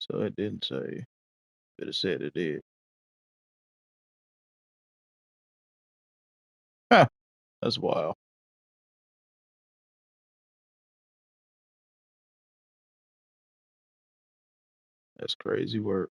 So it didn't say, but it said it did. Huh, that's wild. That's crazy work.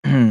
All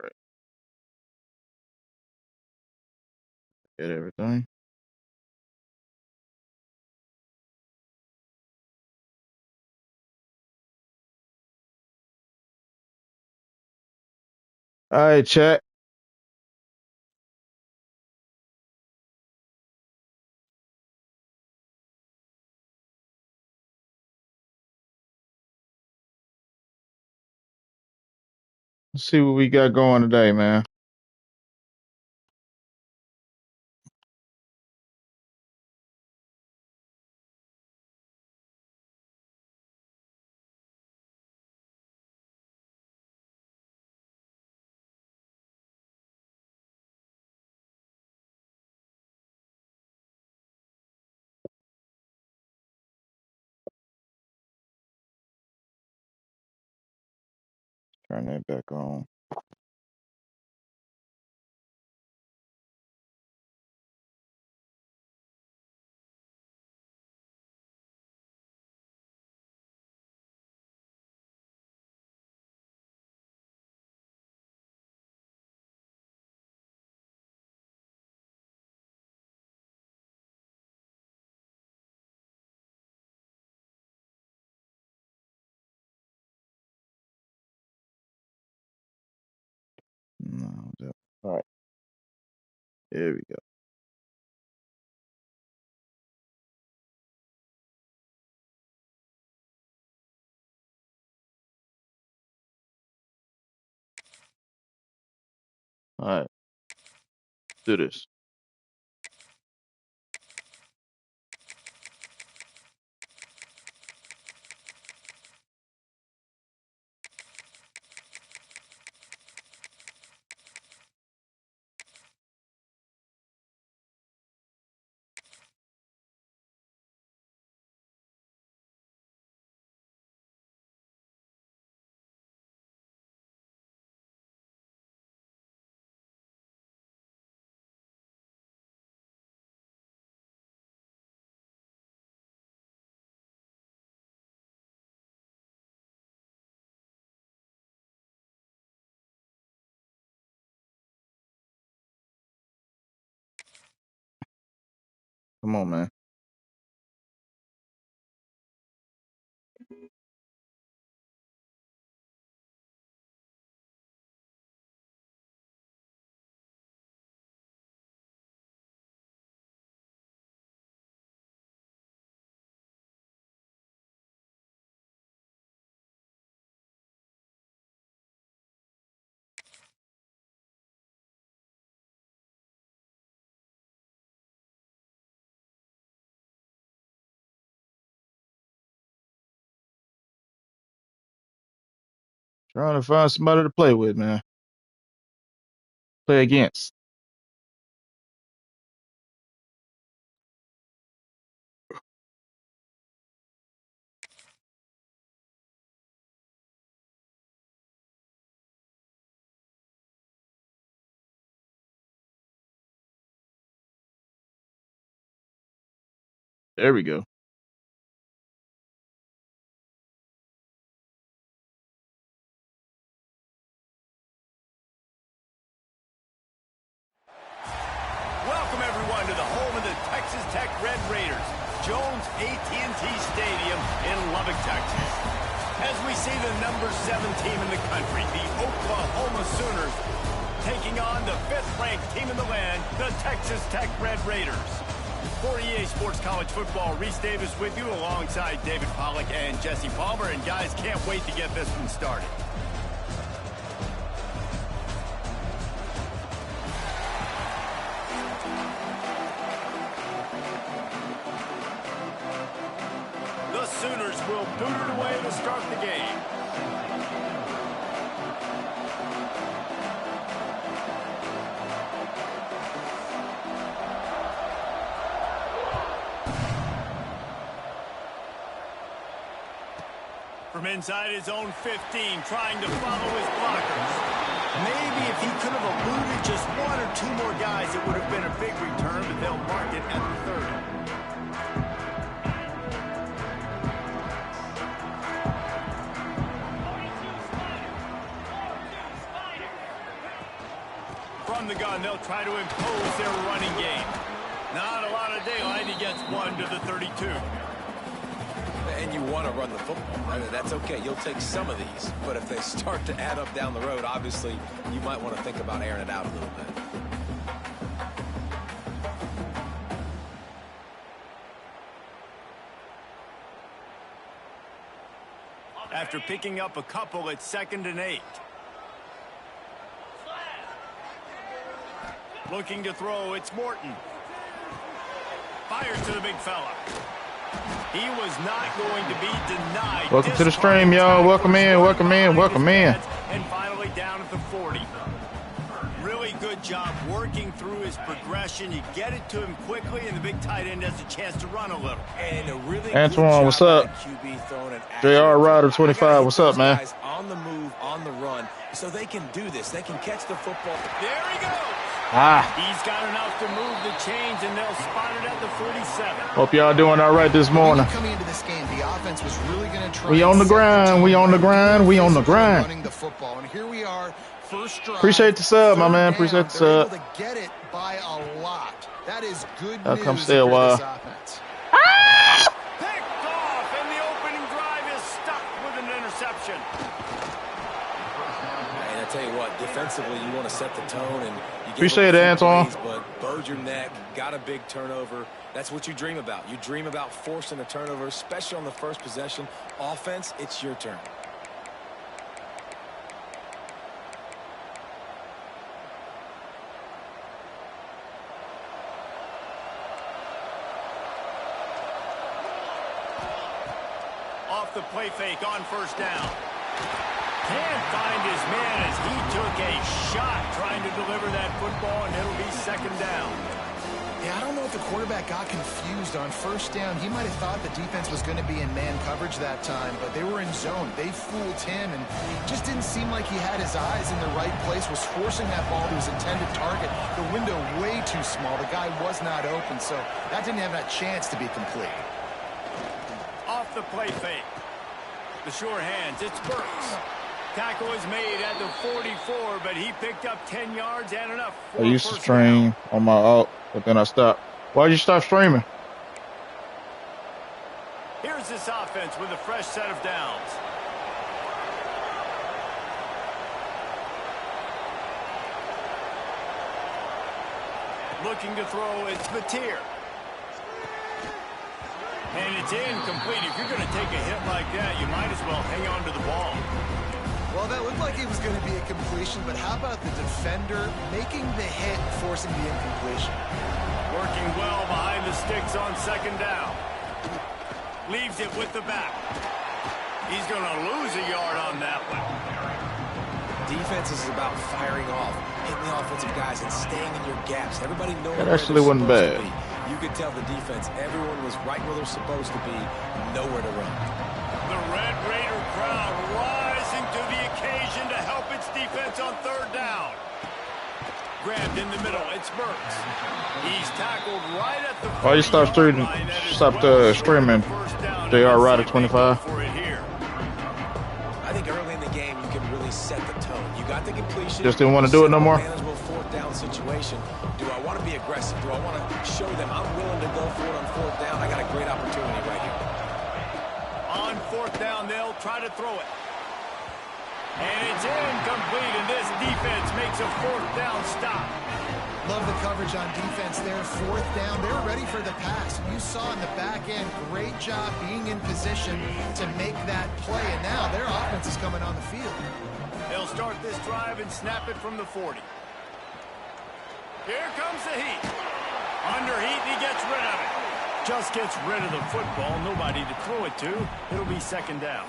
right. Get everything. All right, chat. Let's see what we got going today, man. Turn that back on. No, all right. There we go. All right. Do this. Come on, man. Trying to find somebody to play with, man. Play against. There we go. Welcome everyone to the home of the Texas Tech Red Raiders, Jones AT&T Stadium in Lubbock, Texas. As we see the number 7 team in the country, the Oklahoma Sooners, taking on the 5th-ranked team in the land, the Texas Tech Red Raiders. For EA Sports College Football, Reese Davis with you alongside David Pollack and Jesse Palmer. And guys, can't wait to get this one started. The Sooners will boot it away to start the game. From inside his own 15, trying to follow his blockers. Maybe if he could have eluded just 1 or 2 more guys, it would have been a big return, but they'll mark it at the 30. From the gun, they'll try to impose their running game. Not a lot of daylight. He gets 1 to the 32. And you want to run the football. I mean, that's okay. You'll take some of these. But if they start to add up down the road, obviously, you might want to think about airing it out a little bit. After picking up a couple, it's 2nd and 8. Looking to throw, it's Morton. Fires to the big fella. He was not going to be denied. Welcome to the stream, y'all. Welcome in, welcome in, welcome in. And finally down at the 40. Really good job working through his progression. You get it to him quickly, and the big tight end has a chance to run a little. And a really Antoine, what's up? JR Ryder 25, what's up, man? On the move, on the run, So they can do this. They can catch the football. There he goes. He's got enough to move the chains, and they'll spot it at the 47. Hope y'all doing all right this morning. Coming into this game, the offense was really going to try. We on the grind. We on the grind. We on the grind. Running the football, and here we are. First drive. Appreciate the sub, my man. Appreciate the sub. Able to get it by a lot. That is good I'll news come stay a while. Picked off, and the opening drive is stuck with an interception. And I tell you what, defensively, you want to set the tone, and you appreciate it, Antoine. But bowed your neck, got a big turnover. That's what you dream about. You dream about forcing a turnover, especially on the first possession. Offense, it's your turn. Off the play fake on first down. Can't find his man as he took a shot trying to deliver that football, and it'll be second down. Yeah, I don't know if the quarterback got confused on first down. He might have thought the defense was going to be in man coverage that time, but they were in zone. They fooled him, and just didn't seem like he had his eyes in the right place, was forcing that ball to his intended target. The window way too small. The guy was not open, so that didn't have that chance to be complete. Off the play fake. The sure hands, it's Burks. Tackle is made at the 44, but he picked up 10 yards and enough. I used to stream on my alt, but then I stopped. Why'd you stop streaming? Here's this offense with a fresh set of downs. Looking to throw, it's Batir. And it's incomplete. If you're going to take a hit like that, you might as well hang on to the ball. Well, that looked like it was going to be a completion, but how about the defender making the hit, forcing the incompletion? Working well behind the sticks on second down. Leaves it with the back. He's going to lose a yard on that one. Defense is about firing off, hitting the offensive guys, and staying in your gaps. Everybody knows that actually wasn't bad. You could tell the defense, everyone was right where they're supposed to be, nowhere to run. The Red Raider crowd rising to the occasion to help its defense on third down. Grabbed in the middle, it's Burks. He's tackled right at the 40-yard line. Why you stop streaming? Streaming. JR right at 25. I think early in the game you can really set the tone. You got the completion. Just didn't want to do it no more. Manageable fourth down situation. Do I want to be aggressive? Do I want to show them I'm willing to go for it on fourth down? I got a great opportunity right here. On fourth down, they'll try to throw it. And it's incomplete, and this defense makes a fourth down stop. Love the coverage on defense there. Fourth down. They were ready for the pass. You saw in the back end, great job being in position to make that play. And now their offense is coming on the field. They'll start this drive and snap it from the 40. Here comes the heat. Under heat, and he gets rid of it. Just gets rid of the football. Nobody to throw it to. It'll be second down.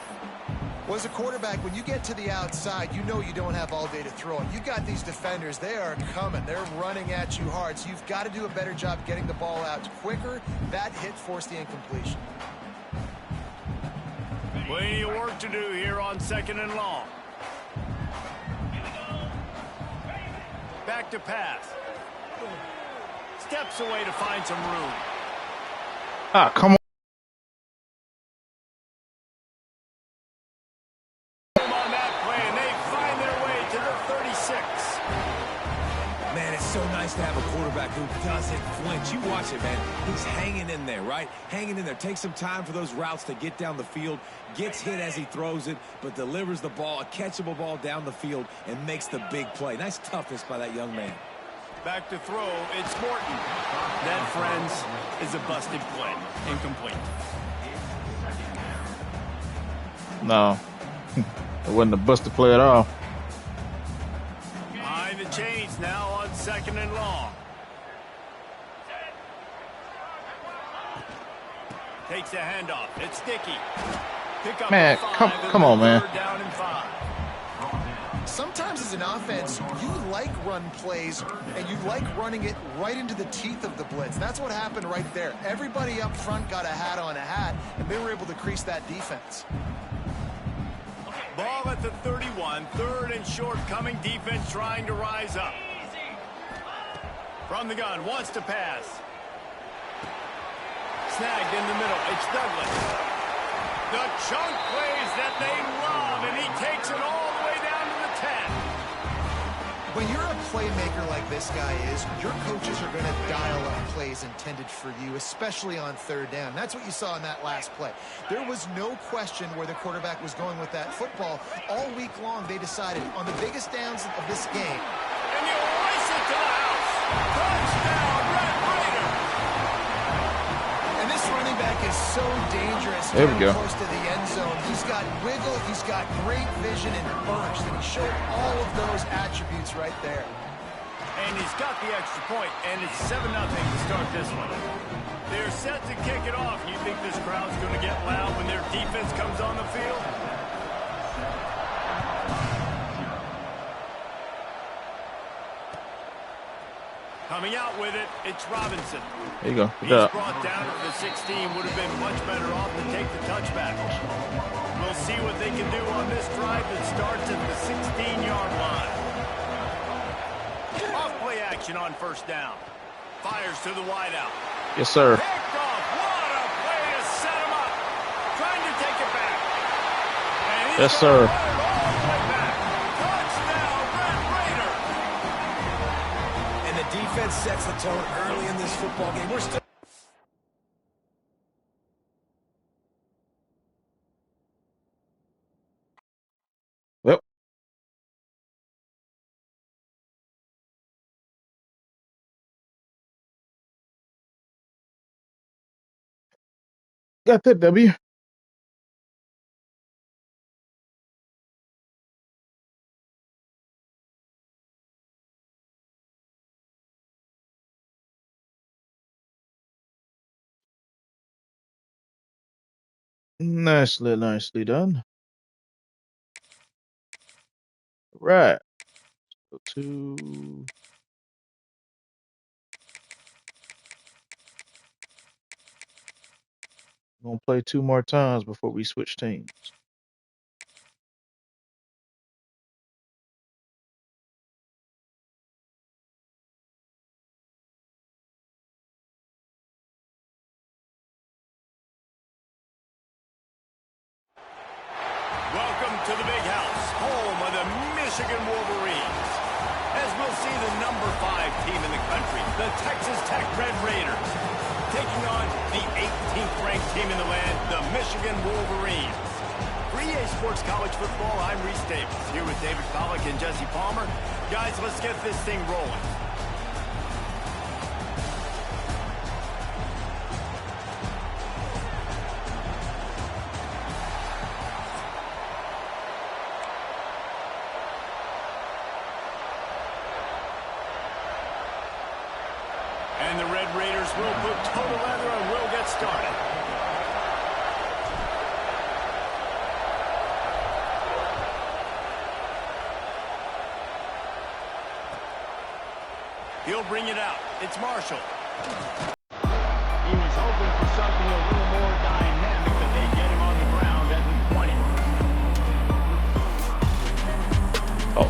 Well, as a quarterback, when you get to the outside, you know you don't have all day to throw it. You got these defenders. They are coming. They're running at you hard. So you've got to do a better job getting the ball out quicker. That hit forced the incompletion. Plenty of work to do here on second and long. Back to pass. Steps away to find some room. Ah, come on. On that play, and they find their way to the 36. Man, it's so nice to have a quarterback who doesn't flinch. You watch it, man. He's hanging in there, right? Hanging in there. Takes some time for those routes to get down the field. Gets hit as he throws it, but delivers the ball, a catchable ball down the field, and makes the big play. Nice toughness by that young man. Back to throw, it's Morton. That, friends, is a busted play. Incomplete. No. It wasn't a busted play at all. Behind the chains now on second and long. Takes a handoff. It's Dickey. Pick up Man, come on, man. Down and 5. Sometimes as an offense, you like run plays, and you like running it right into the teeth of the blitz. That's what happened right there. Everybody up front got a hat on a hat, and they were able to crease that defense. Ball at the 31. Third and short coming. Defense trying to rise up. From the gun, wants to pass. Snagged in the middle. It's Douglas. The chunk plays that they love, and he takes it all the way down to the 10. When you're a playmaker like this guy is, your coaches are going to dial up plays intended for you, especially on third down. That's what you saw in that last play. There was no question where the quarterback was going with that football. All week long, they decided on the biggest downs of this game. And you race it to the house. Touchdown, Red Raider. And this running back is so dangerous. There we go. Close to the end zone. He's got wiggle. He's got great vision and burst. And he showed all of those attributes right there. And he's got the extra point, and it's 7-0 to start this one. They're set to kick it off. You think this crowd's going to get loud when their defense comes on the field? Coming out with it, it's Robinson. There you go. He's Good job. brought down to the 16. Would have been much better off to take the touchback. We'll see what they can do on this drive that starts at the 16-yard line. Off-play action on first down. Fires to the wideout. Yes, sir. Picked off. What a play to set him up. Trying to take it back. And he's Yes, sir. gonna run it all the way back. Touchdown, Red Raider. And the defense sets the tone early in this football game. We're still... Well, got that W. Nicely done. Right. Go to gonna play 2 more times before we switch teams. Welcome to the big house, home of the Michigan Wolverines. As we'll see the number 5 team in the country, the Texas Tech Red Raiders, taking on the 18th ranked team in the land, the Michigan Wolverines. For easports college football, I'm Reese Davis, here with David Pollack and Jesse Palmer. Guys, let's get this thing rolling. And the Red Raiders will put total leather and we'll get started. He'll bring it out. It's Marshall. He was hoping for something a little more dynamic, but they get him on the ground at the 20. Oh.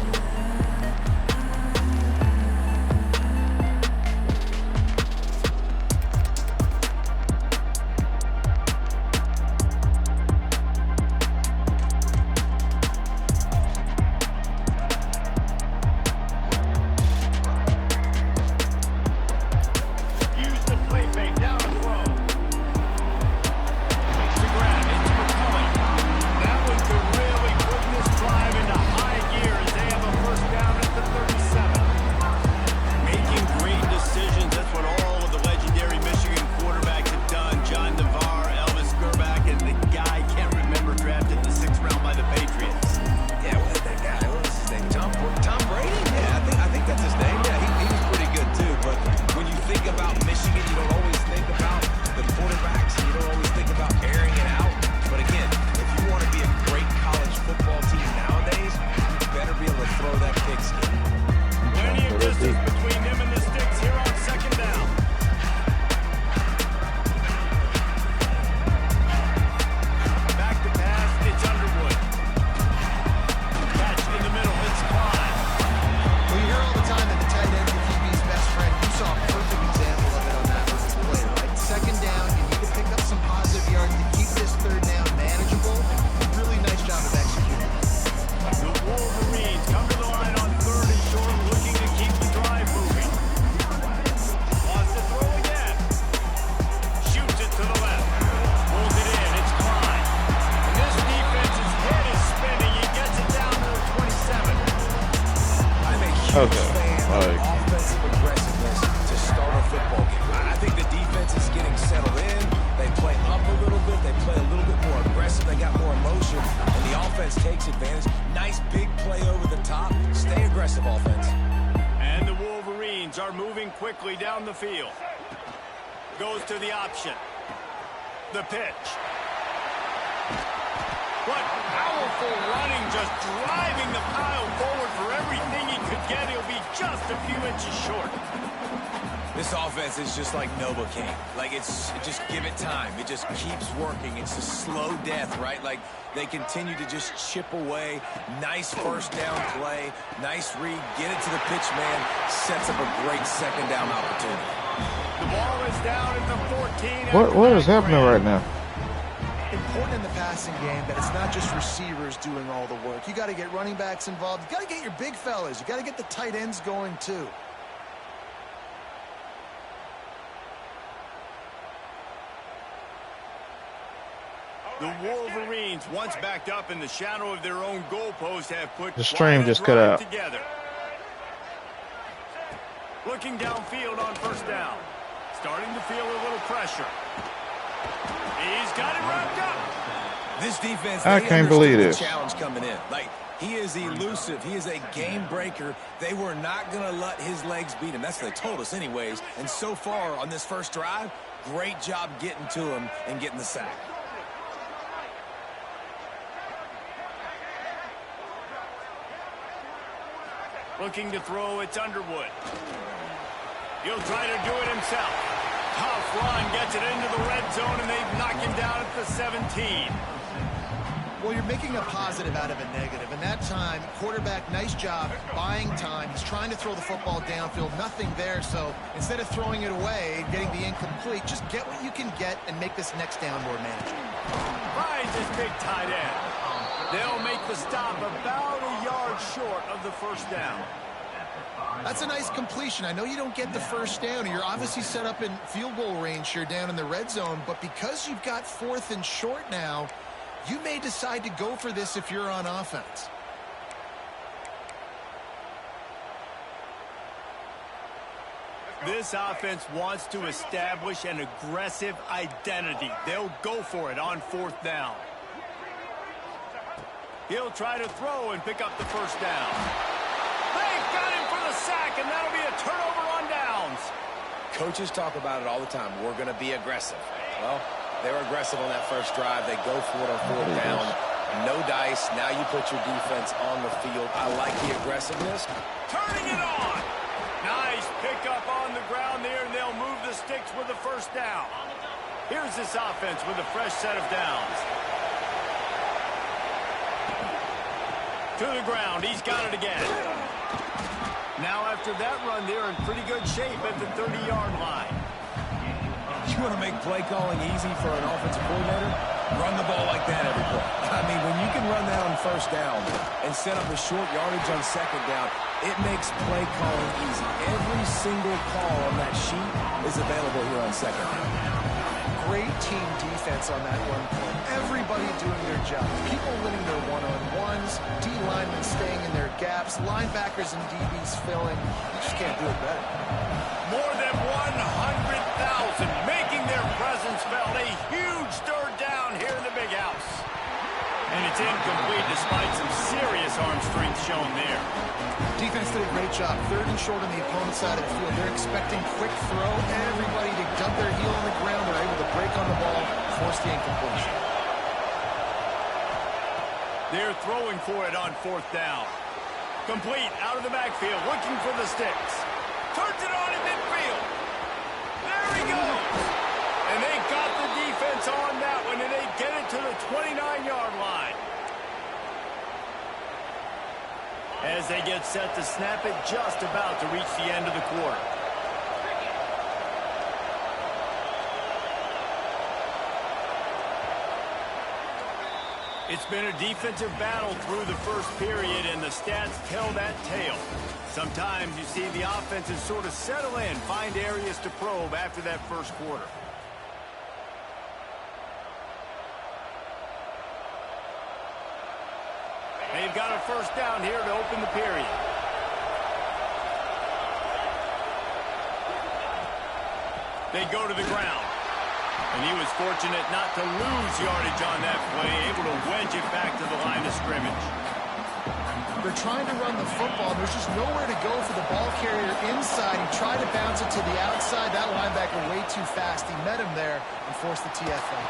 Use the play fake down the throw. Okay. fan of Like, offensive aggressiveness to start a football game. I think the defense is getting settled in. They play up a little bit. They play a little bit more aggressive. They got more emotion, and the offense takes advantage. Nice big play over the top. Stay aggressive, offense. And the Wolverines are moving quickly down the field. Goes to the option. The pitch. What powerful running, just driving the pile forward for everything he could get. He'll be just a few inches short. This offense is just like Novocaine. Like, just give it time. It just keeps working. It's a slow death, right? Like, they continue to just chip away. Nice first down play. Nice read. Get it to the pitch man. Sets up a great second down opportunity. The ball is down at the 14. what is happening right now? Important in the passing game that it's not just receivers doing all the work. You got to get running backs involved. You got to get your big fellas. You got to get the tight ends going too. The Wolverines, once backed up in the shadow of their own goalpost, have put The stream just cut out. together. Looking downfield on first down. Starting to feel a little pressure. He's got it wrapped up. This defense, I can't believe the this. challenge coming in. Like, he is elusive. He is a game breaker. They were not going to let his legs beat him. That's what they told us anyways. And so far on this first drive, great job getting to him and getting the sack. Looking to throw, it's Underwood. He'll try to do it himself. Tough run, gets it into the red zone, and they've knocked him down at the 17. Well, you're making a positive out of a negative. And that time, quarterback, nice job buying time. He's trying to throw the football downfield. Nothing there. So instead of throwing it away and getting the incomplete, just get what you can get and make this next down more manageable. Finds his big tight end. They'll make the stop about a yard short of the first down. That's a nice completion. I know you don't get the first down. You're obviously set up in field goal range here down in the red zone. But because you've got 4th and short now, you may decide to go for this if you're on offense. This offense wants to establish an aggressive identity. They'll go for it on 4th down. He'll try to throw and pick up the first down. They've got him for the sack, and that'll be a turnover on downs. Coaches talk about it all the time. We're going to be aggressive. Well, they were aggressive on that first drive. They go for it on 4th down. No dice. Now you put your defense on the field. I like the aggressiveness. Turning it on. Nice pickup on the ground there, and they'll move the sticks with the first down. Here's this offense with a fresh set of downs. To the ground. He's got it again. Now after that run, they're in pretty good shape at the 30-yard line. You want to make play calling easy for an offensive coordinator? Run the ball like that every play. I mean, when you can run that on first down and set up a short yardage on second down, it makes play calling easy. Every single call on that sheet is available here on second down. Great team defense on that one point. Everybody doing their job. People winning their one-on-ones, D linemen staying in their gaps, linebackers and DBs filling. You just can't do it better. More than 100,000 making their presence felt. A huge third down here in the big house. And it's incomplete despite some serious arm strength shown there. Defense did a great job. 3rd and short on the opponent's side of the field. They're expecting quick throw. Everybody to dump their heel on the ground. They're able to break on the ball, force the incompletion. They're throwing for it on 4th down. Complete out of the backfield, looking for the sticks. Turns it on in midfield. There he goes. And they got the defense on that one, and they get it to the 29-yard line. As they get set to snap it, just about to reach the end of the quarter. It's been a defensive battle through the first period, and the stats tell that tale. Sometimes you see the offenses sort of settle in, find areas to probe after that first quarter. They've got a first down here to open the period. They go to the ground. And he was fortunate not to lose yardage on that play, able to wedge it back to the line of scrimmage. They're trying to run the football. There's just nowhere to go for the ball carrier inside. He tried to bounce it to the outside. That linebacker way too fast. He met him there and forced the TFL.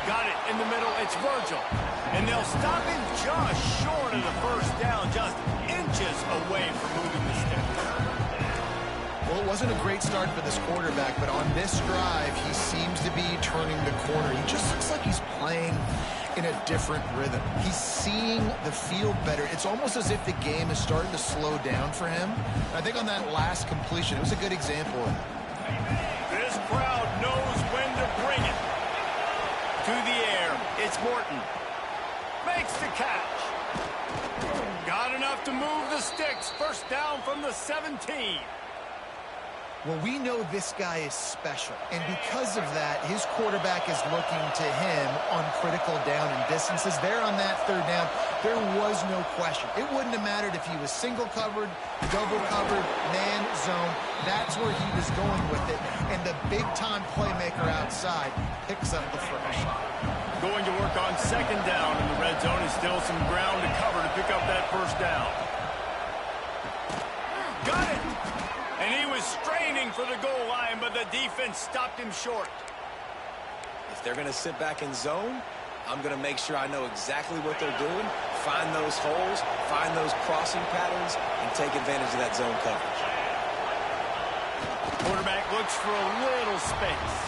Got it in the middle. It's Virgil. And they'll stop him just short of the first down, just inches away from moving the sticks. Well, it wasn't a great start for this quarterback, but on this drive, he seems to be turning the corner. He just looks like he's playing in a different rhythm. He's seeing the field better. It's almost as if the game is starting to slow down for him. I think on that last completion, it was a good example of it. This crowd knows when to bring it. To the air, it's Morton. Makes the catch. Got enough to move the sticks. First down from the 17. Well, we know this guy is special, and because of that, his quarterback is looking to him on critical down and distances. There on that third down, there was no question. It wouldn't have mattered if he was single covered, double covered, man, zone. That's where he was going with it, and the big-time playmaker outside picks up the first. Going to work on second down in the red zone, and still some ground to cover to pick up that first down. Got it! And he was straining for the goal line, but the defense stopped him short. If they're going to sit back in zone, I'm going to make sure I know exactly what they're doing, find those holes, find those crossing patterns, and take advantage of that zone coverage. Quarterback looks for a little space.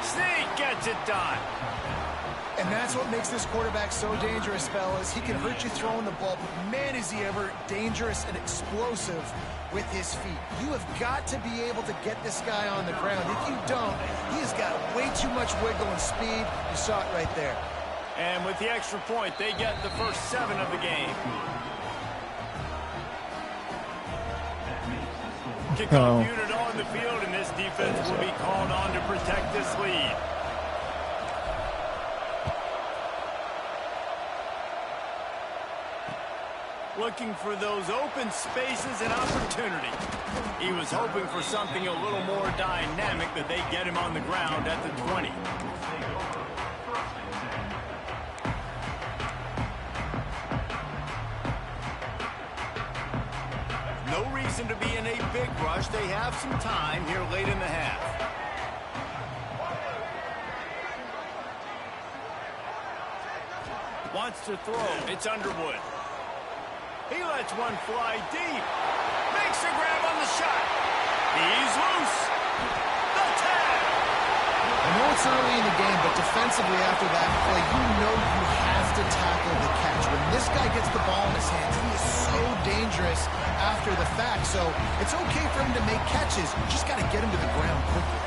Sneak gets it done. And that's what makes this quarterback so dangerous, fellas. He can hurt you throwing the ball, but man, is he ever dangerous and explosive with his feet. You have got to be able to get this guy on the ground. If you don't, he has got way too much wiggle and speed. You saw it right there. And with the extra point, they get the first 7 of the game. Kickoff unit on the field, and this defense will be called on to protect this lead. Looking for those open spaces and opportunity. He was hoping for something a little more dynamic, but they get him on the ground at the 20. No reason to be in a big rush. They have some time here late in the half. Wants to throw. It's Underwood. He lets one fly deep. Makes a grab on the shot. He's loose. The tag. I know it's early in the game, but defensively after that play, you know you have to tackle the catch. When this guy gets the ball in his hands, he is so dangerous after the fact. So it's okay for him to make catches. You just got to get him to the ground quickly.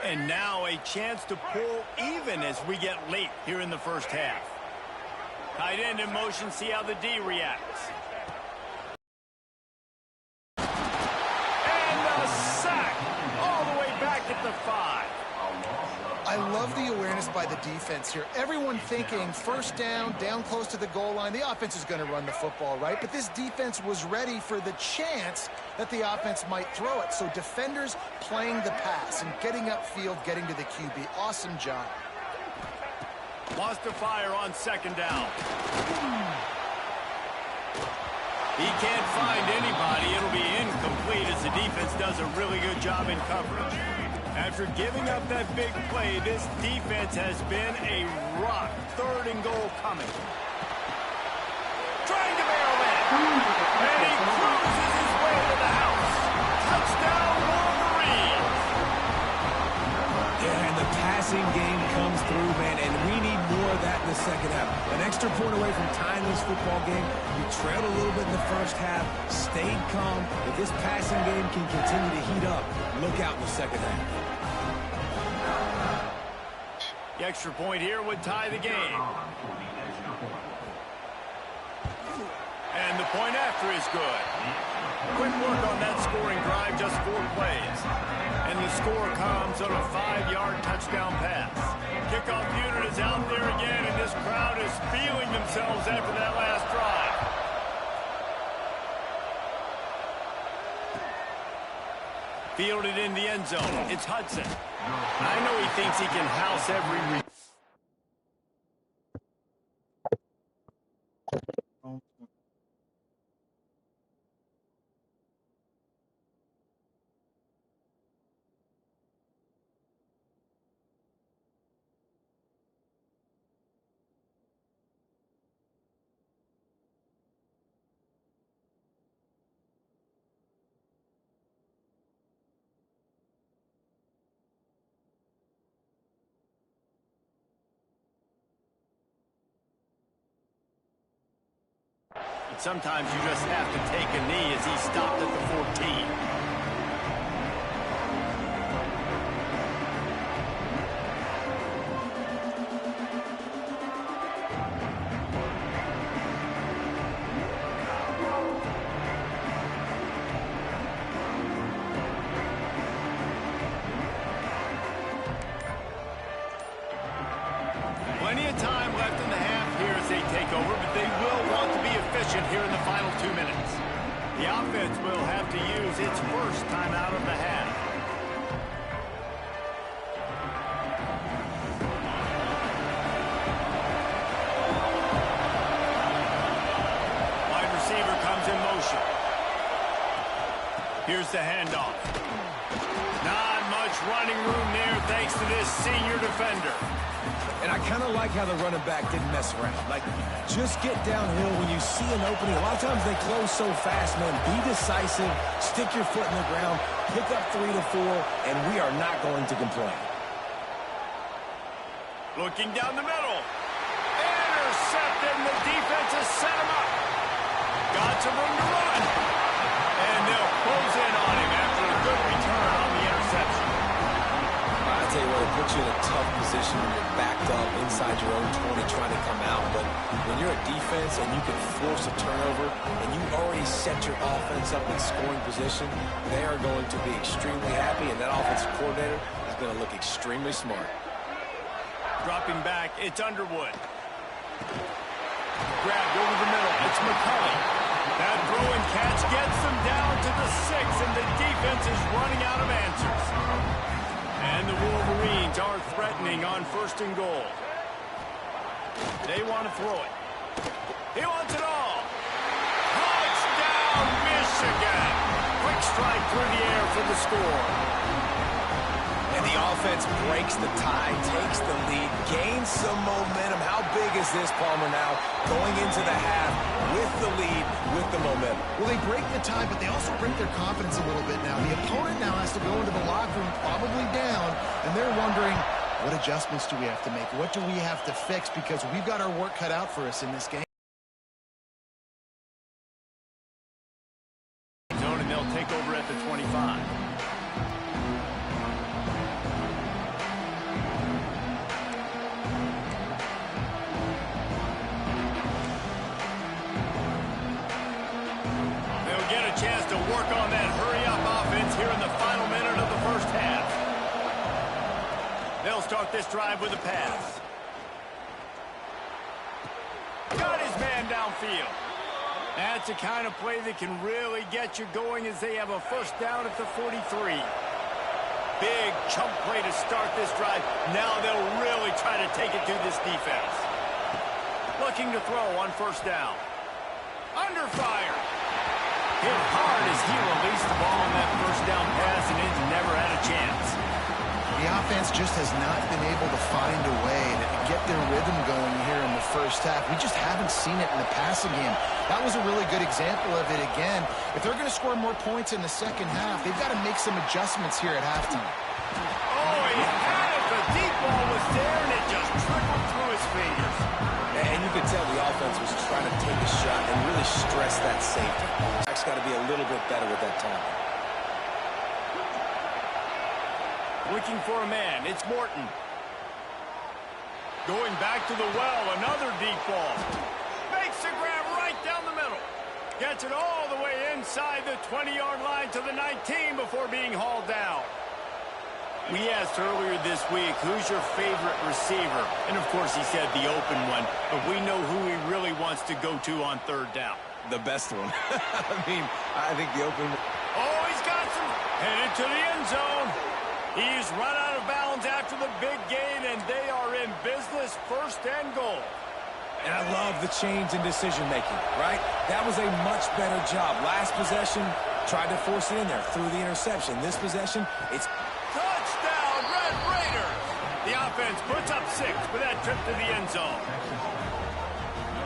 And now a chance to pull even as we get late here in the first half. Tight end in motion, see how the D reacts. And a sack all the way back at the 5. I love the awareness by the defense here. Everyone thinking first down, down close to the goal line. The offense is going to run the football, right? But this defense was ready for the chance that the offense might throw it. So defenders playing the pass and getting upfield, getting to the QB. Awesome job. Lost to fire on second down. He can't find anybody. It'll be incomplete as the defense does a really good job in coverage. After giving up that big play, this defense has been a rock. Third and goal coming. Trying to barrel in. And he cruises his way to the house. Touchdown, Wolverines. Yeah, and the passing game comes through, man, and we need more of that in the second half. An extra point away from tying this football game. We trailed a little bit in the first half, stayed calm. If this passing game can continue to heat up, look out in the second half. The extra point here would tie the game. And the the point after is good. Quick work on that scoring drive, just 4 plays. And the score comes on a 5-yard touchdown pass. Kickoff unit is out there again, and this crowd is feeling themselves after that last drive. Fielded in the end zone. It's Hudson. I know he thinks he can house every... Sometimes you just have to take a knee as he stopped at the 14. Plenty of time left in the half here as they take over, but they will want to be efficient here in the final 2 minutes. The offense will have to use its first time out of the half. Wide receiver comes in motion. Here's the handoff. Not much running room there thanks to this senior defender. And I kind of like how the running back didn't mess around. Like, just get downhill when you see an opening. A lot of times they close so fast, man. Be decisive, stick your foot in the ground, pick up 3 to 4, and we are not going to complain. Looking down the middle. Intercepted, and the defense has set him up. Got some room to run. And they'll close in on him after a good return on the interception. I tell you what, it puts you in a tough position when you're backed up inside your own 20 trying to come out. But when you're a defense and you can force a turnover and you already set your offense up in scoring position, they are going to be extremely happy, and that offensive coordinator is going to look extremely smart. Dropping back, it's Underwood. Grabbed over the middle, it's McCulley. That throw and catch gets them down to the 6, and the defense is running out of answers. And the Wolverines are threatening on 1st and goal. They want to throw it. He wants it all. Touchdown, Michigan. Quick strike through the air for the score. And the offense breaks the tie, takes the lead, gains some momentum. How big is this, Palmer, now? Going into the half with the lead, with the momentum. Well, they break the tie, but they also break their confidence a little bit now. The opponent now has to go into the locker room probably down, and they're wondering, what adjustments do we have to make? What do we have to fix? Because we've got our work cut out for us in this game. Zone, and they'll take over at the 25. Chance to work on that hurry-up offense here in the final minute of the first half. They'll start this drive with a pass. Got his man downfield. That's the kind of play that can really get you going as they have a first down at the 43. Big chunk play to start this drive. Now they'll really try to take it to this defense. Looking to throw on 1st down. Under fire. Hit hard as he released the ball on that 1st down pass, and it never had a chance. The offense just has not been able to find a way to get their rhythm going here in the first half. We just haven't seen it in the passing game. That was a really good example of it again. If they're going to score more points in the second half, they've got to make some adjustments here at halftime. Oh, he had it. The deep ball was there, and it just trickled through his fingers. And you could tell the offense was trying to take a shot and really stress that safety. Jack's got to be a little bit better with that time. Looking for a man. It's Morton. Going back to the well. Another deep ball. Makes the grab right down the middle. Gets it all the way inside the 20-yard line to the 19 before being hauled down. We asked earlier this week, who's your favorite receiver? And, of course, he said the open one. But we know who he really wants to go to on third down. The best one. I think the open one. Oh, he's got some. Headed to the end zone. He's run out of bounds after the big gain, and they are in business, first and goal. And I love the change in decision-making, right? That was a much better job. Last possession, tried to force it in there, threw the interception. This possession, it's... Touchdown, Red Raiders! The offense puts up 6 with that trip to the end zone.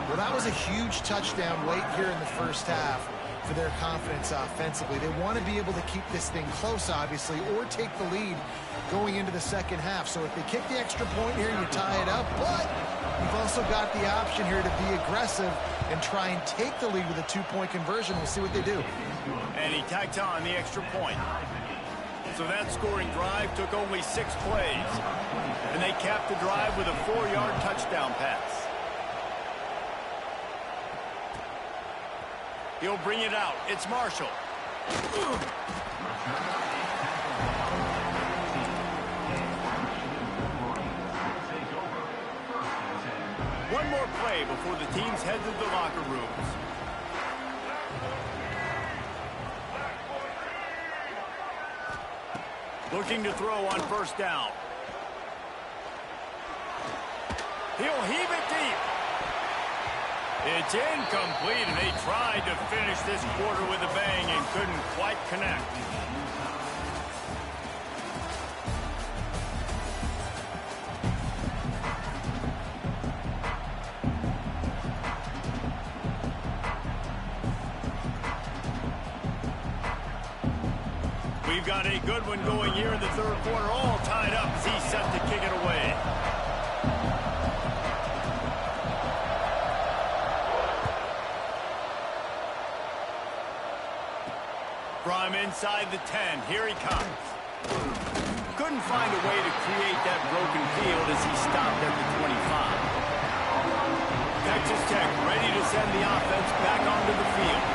Well, that was a huge touchdown late here in the first half for their confidence offensively. They want to be able to keep this thing close, obviously, or take the lead going into the second half. So if they kick the extra point here, you tie it up, but you've also got the option here to be aggressive and try and take the lead with a 2-point conversion. We'll see what they do. And he tacked on the extra point. So that scoring drive took only 6 plays. And they capped the drive with a 4-yard touchdown pass. He'll bring it out. It's Marshall. One more play before the teams head to the locker rooms. Looking to throw on first down. He'll heave it deep. It's incomplete, and they tried to finish this quarter with a bang and couldn't quite connect. We've got a good one going here in the third quarter, all tied up as he's set to kick it away. From inside the 10, here he comes. Couldn't find a way to create that broken field as he stopped at the 25. Texas Tech ready to send the offense back onto the field.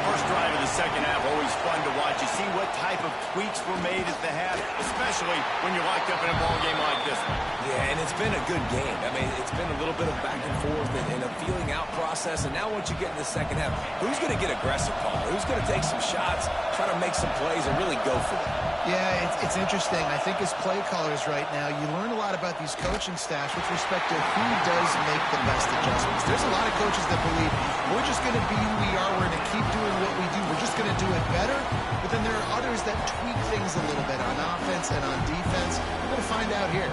First drive of the second half, always fun to watch. You see what type of tweaks were made at the half, especially when you're locked up in a ball game like this one. Yeah, and it's been a good game. I mean, it's been a little bit of back and forth and a feeling out process. And now once you get in the second half, who's going to get aggressive, Paul? Who's going to take some shots, try to make some plays, and really go for it? Yeah, it's interesting. I think as play callers right now, you learn a lot about these coaching staffs with respect to who does make the best adjustments. There's a lot of coaches that believe we're just going to be who we are. We're going to keep doing what we do. We're just going to do it better. But then there are others that tweak things a little bit on offense and on defense. We're going to find out here.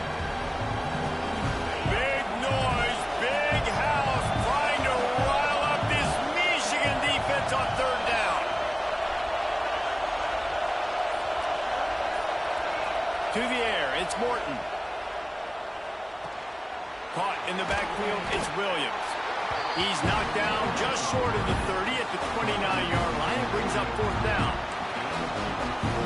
Big noise, big house, trying to rile up this Michigan defense on third down. To the air, it's Morton. Caught in the backfield, it's Williams. He's knocked down just short of the 30 at the 29-yard line. It brings up fourth down.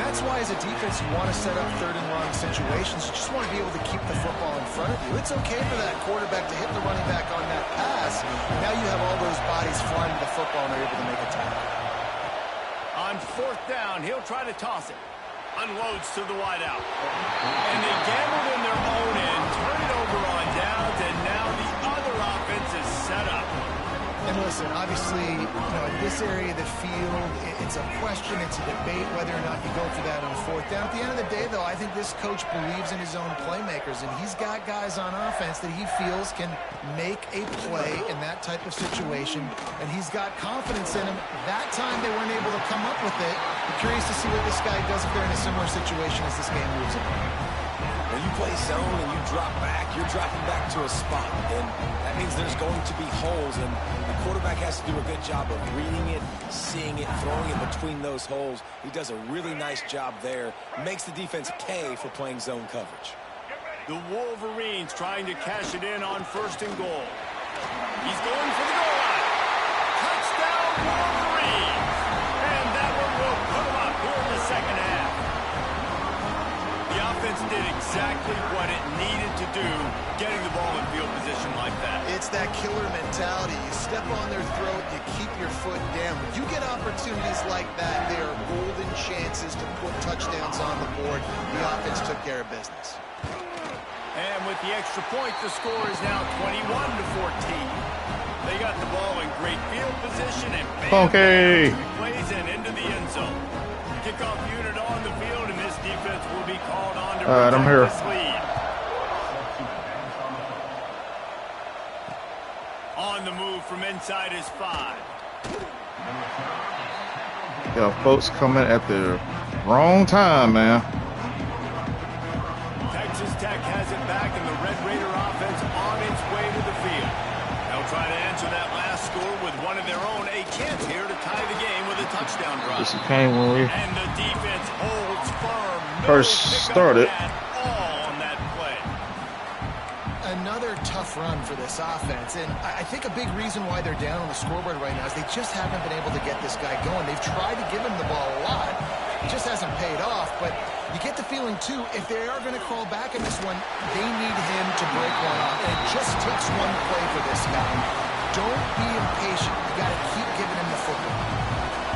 That's why as a defense you want to set up third and long situations. You just want to be able to keep the football in front of you. It's okay for that quarterback to hit the running back on that pass. Now you have all those bodies flying to the football and are able to make a tackle. On fourth down, he'll try to toss it. Unloads to the wideout. And they gambled in their own end, turn it over on downs, and now the other offense is set up. And listen, obviously, in this area of the field, it's a question, it's a debate whether or not you go for that on fourth down. At the end of the day, though, I think this coach believes in his own playmakers, and he's got guys on offense that he feels can make a play in that type of situation, and he's got confidence in him. That time they weren't able to come up with it. I'm curious to see what this guy does if they're in a similar situation as this game moves on. When you play zone and you drop back, you're dropping back to a spot. And that means there's going to be holes, and the quarterback has to do a good job of reading it, seeing it, throwing it between those holes. He does a really nice job there. Makes the defense pay for playing zone coverage. The Wolverines trying to cash it in on first and goal. He's going for the goal line. Touchdown, Wolverines! And that one will put him up here in the second half. The offense did exactly what it needed to do, getting the ball in field position like that. It's that killer mentality. You step on their throat, you keep your foot down. again, when you get opportunities like that, they are golden chances to put touchdowns on the board. The offense took care of business. And with the extra point, the score is now 21-14. They got the ball in great field position and Okay. plays and into the end zone. Kickoff unit on the field, and this defense will be called on to protect I'm here. this lead. On the move from inside his 5. Yo, folks coming at the wrong time, man. Texas Tech has it back, and the Red Raider offense on its way to the field. They'll try to answer that last score with one of their own. A chance here to tie the game with a touchdown drive. This came when we And the defense holds firm. first started. At all on that play. Another tough run for this offense, and I think a big reason why they're down on the scoreboard right now is they just haven't been able to get this guy going. They've tried to give him the ball a lot. It just hasn't paid off, but you get the feeling, too, if they are going to crawl back in this one, they need him to break one off, and it just takes one play for this guy. Don't be impatient. You got to keep giving him the football.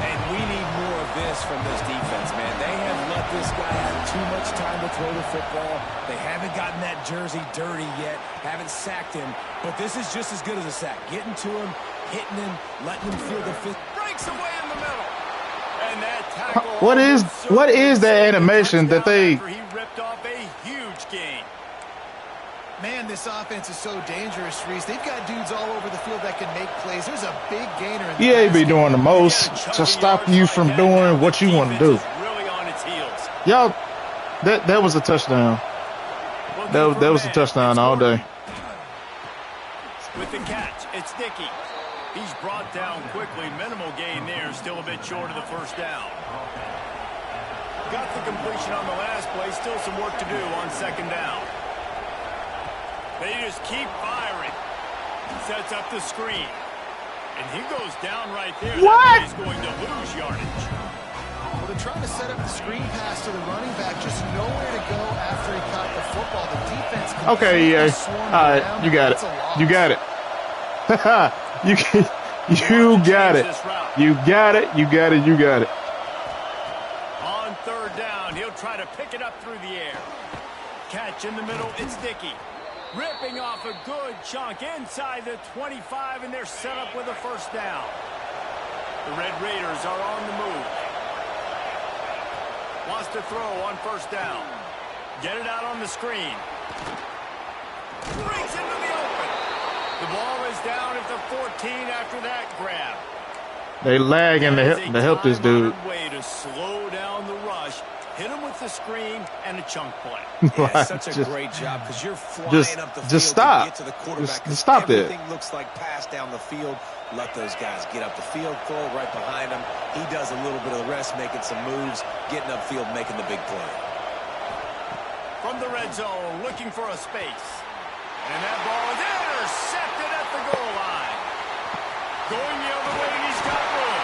And we need more of this from this defense, man. They have let this guy have too much time to throw the football. They haven't gotten that jersey dirty yet, haven't sacked him. But this is just as good as a sack. Getting to him, hitting him, letting him feel the fifth. Breaks away in the middle. And that tackle. What is that animation that they? He ripped off a huge gain. Man, this offense is so dangerous, Reese. They've got dudes all over the field that can make plays. There's a big gainer in the EA be basket. doing the most to stop you from doing what you want to do. Really on its heels. Y'all, that was a touchdown. That was a touchdown all day. With the catch, it's Dickey. He's brought down quickly. Minimal gain there. Still a bit short of the first down. Got the completion on the last play. Still some work to do on second down. They just keep firing. Sets up the screen. And he goes down right there. What? He's going to lose yardage. Well, they're trying to set up the screen pass to the running back. Just nowhere to go after he caught the football. The defense. Okay, EA. All right, you got it. You got it. you got it. You got it. You got it. You got it. On third down, he'll try to pick it up through the air. Catch in the middle, it's Dickey. Ripping off a good chunk inside the 25, and they're set up with a first down. The Red Raiders are on the move. Wants to throw on first down. Get it out on the screen. Breaks into the open. The ball is down at the 14 after that grab. They lagging to help this dude. Way to slow down the rush. Hit him with the screen and a chunk play. Yeah, such a great job because you're flying up the field just stop. to get to the quarterback. Just stop it. Everything looks like pass down the field. Let those guys get up the field, throw it right behind him. He does a little bit of the rest, making some moves, getting upfield, making the big play. From the red zone, looking for a space. And that ball is intercepted at the goal line. Going the other way, and he's got room.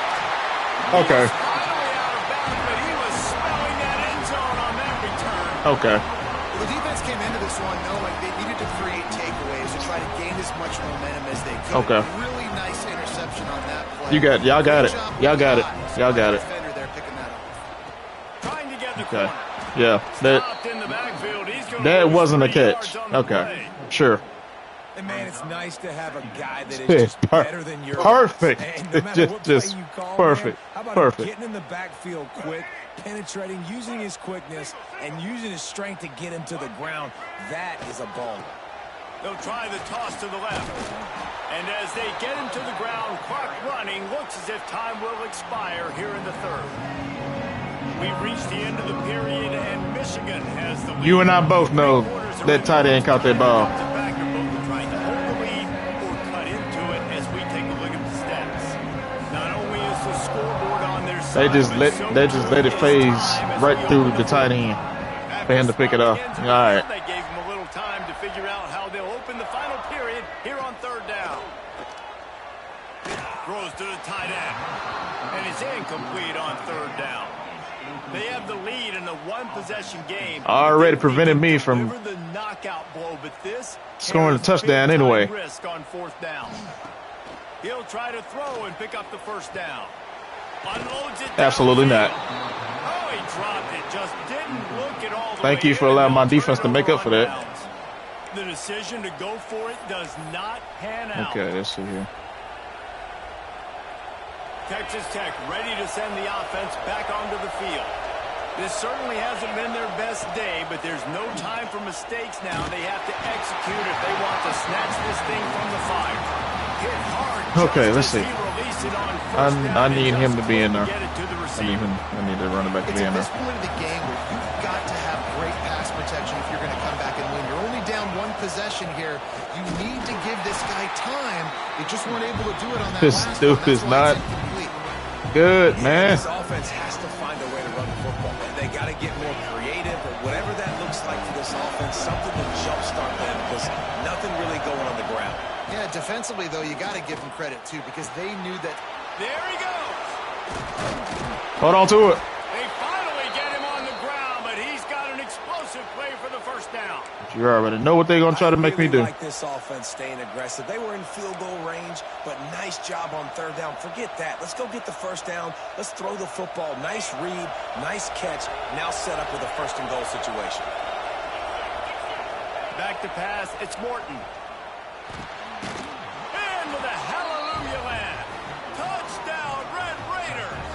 Okay. Finally out of bounds, but he was smelling that end zone on that return. Okay. The defense came into this one knowing they needed to create takeaways to try to gain as much momentum as they could. Okay. Really nice interception on that play. You got y'all got it. Y'all got it. Y'all got it. Defender there picking that up. Trying to get the Okay. corner. Yeah. Stopped in the backfield. He's gonna That lose wasn't a 3 catch. yards on the Okay. play. Sure. And, man, it's nice to have a guy that is Yeah, just better than your perfect. guys. And no matter what play Just you call, perfect. man, how about Perfect. him getting in the backfield quick, penetrating, using his quickness, and using his strength to get him to the ground? That is a ball. They'll try the toss to the left. And as they get him to the ground, clock running, looks as if time will expire here in the third. We've reached the end of the period, and Michigan has the lead. You and I both know that tight end caught that ball. Back, they're both trying to hold the lead or cut into it as we take a look at the stats. Not only is the scoreboard on their side, They just let it phase right through the tight end for him to pick it up. All right. They gave him a little time to figure out how they'll open the final period here on third down. Throws to the tight end. And it's incomplete on third down. They have the lead in a one-possession game. Already prevented me from the knockout blow, but this scoring a touchdown anyway. risk on fourth down. He'll try to throw and pick up the first down. Unloads it. Absolutely not. Oh, he dropped it. Just didn't look at all the Thank way you for in, allowing and my they'll defense to turn it make over up for on that. downs. The decision to go for it does not pan out. Okay, let's see here. Texas Tech ready to send the offense back onto the field. This certainly hasn't been their best day, but there's no time for mistakes now. They have to execute if they want to snatch this thing from the fire. Hit hard. Okay, let's see. I need him to be in there. I need the running back to be in there. It's at this point of the game where you've got to have great pass protection if you're going to come back and win. You're only down one possession here. You need to give this guy time. They just weren't able to do it on that This last dude one. is not good, man. This offense has to find a way to run the football. They got to get more creative, or whatever that looks like for this offense, something to jumpstart them, because nothing really going on the ground. Yeah, defensively, though, you got to give them credit, too, because they knew that. There he goes. Hold on to it. They finally get him on the ground, but he's got an explosive play for the first down. You already know what they're going to try to make me do. I like this offense staying aggressive. They were in field goal range, but nice job on third down. Forget that. Let's go get the first down. Let's throw the football. Nice read, nice catch. Now set up with a first and goal situation. Back to pass. It's Morton. And with a hallelujah land. Touchdown, Red Raiders.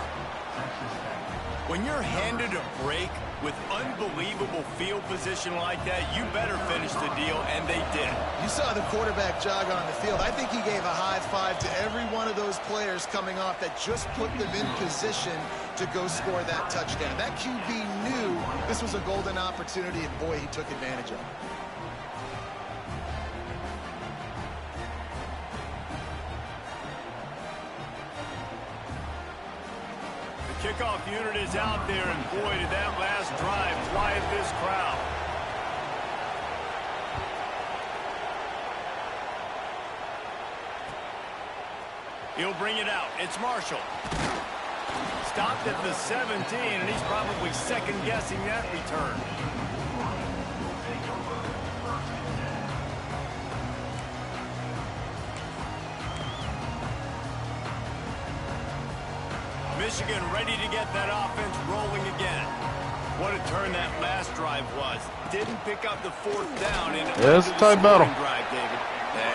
When you're handed a break with unbelievable field position like that, you better finish the deal, and they did. You saw the quarterback jog on the field. I think he gave a high five to every one of those players coming off that just put them in position to go score that touchdown. That QB knew this was a golden opportunity, and boy, he took advantage of it. Kickoff unit is out there, and boy, did that last drive quiet this crowd. He'll bring it out. It's Marshall. Stopped at the 17, and he's probably second-guessing that return. Michigan ready to get that offense rolling again. What a turn that last drive was. Didn't pick up the fourth down in it's a tight battle. Drive, David.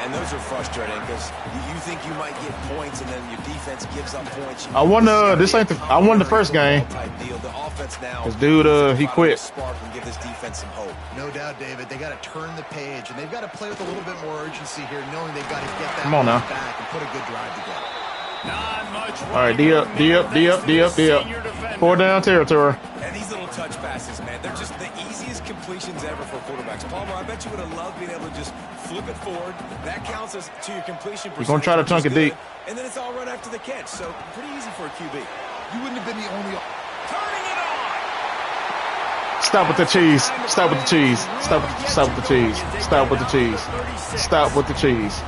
And those are frustrating because you think you might get points, and then your defense gives up points. I won I won the first game. The offense now. This dude, he quit. Spark and give this defense some hope. No doubt, David. They got to turn the page, and they've got to play with a little bit more urgency here, knowing they've got to get that back and put a good drive together. Not much. All right, D up. 4 down territory. And these little touch passes, man, they're just the easiest completions ever for quarterbacks. Palmer, I bet you would have loved being able to just flip it forward. That counts as to your completion percentage. You're going to try to chunk it deep. And then it's all run after the catch, so pretty easy for a QB. You wouldn't have been the only. Turning it on. Stop with the cheese. Stop with the cheese. Stop with the cheese. Stop with the cheese. Stop with the cheese.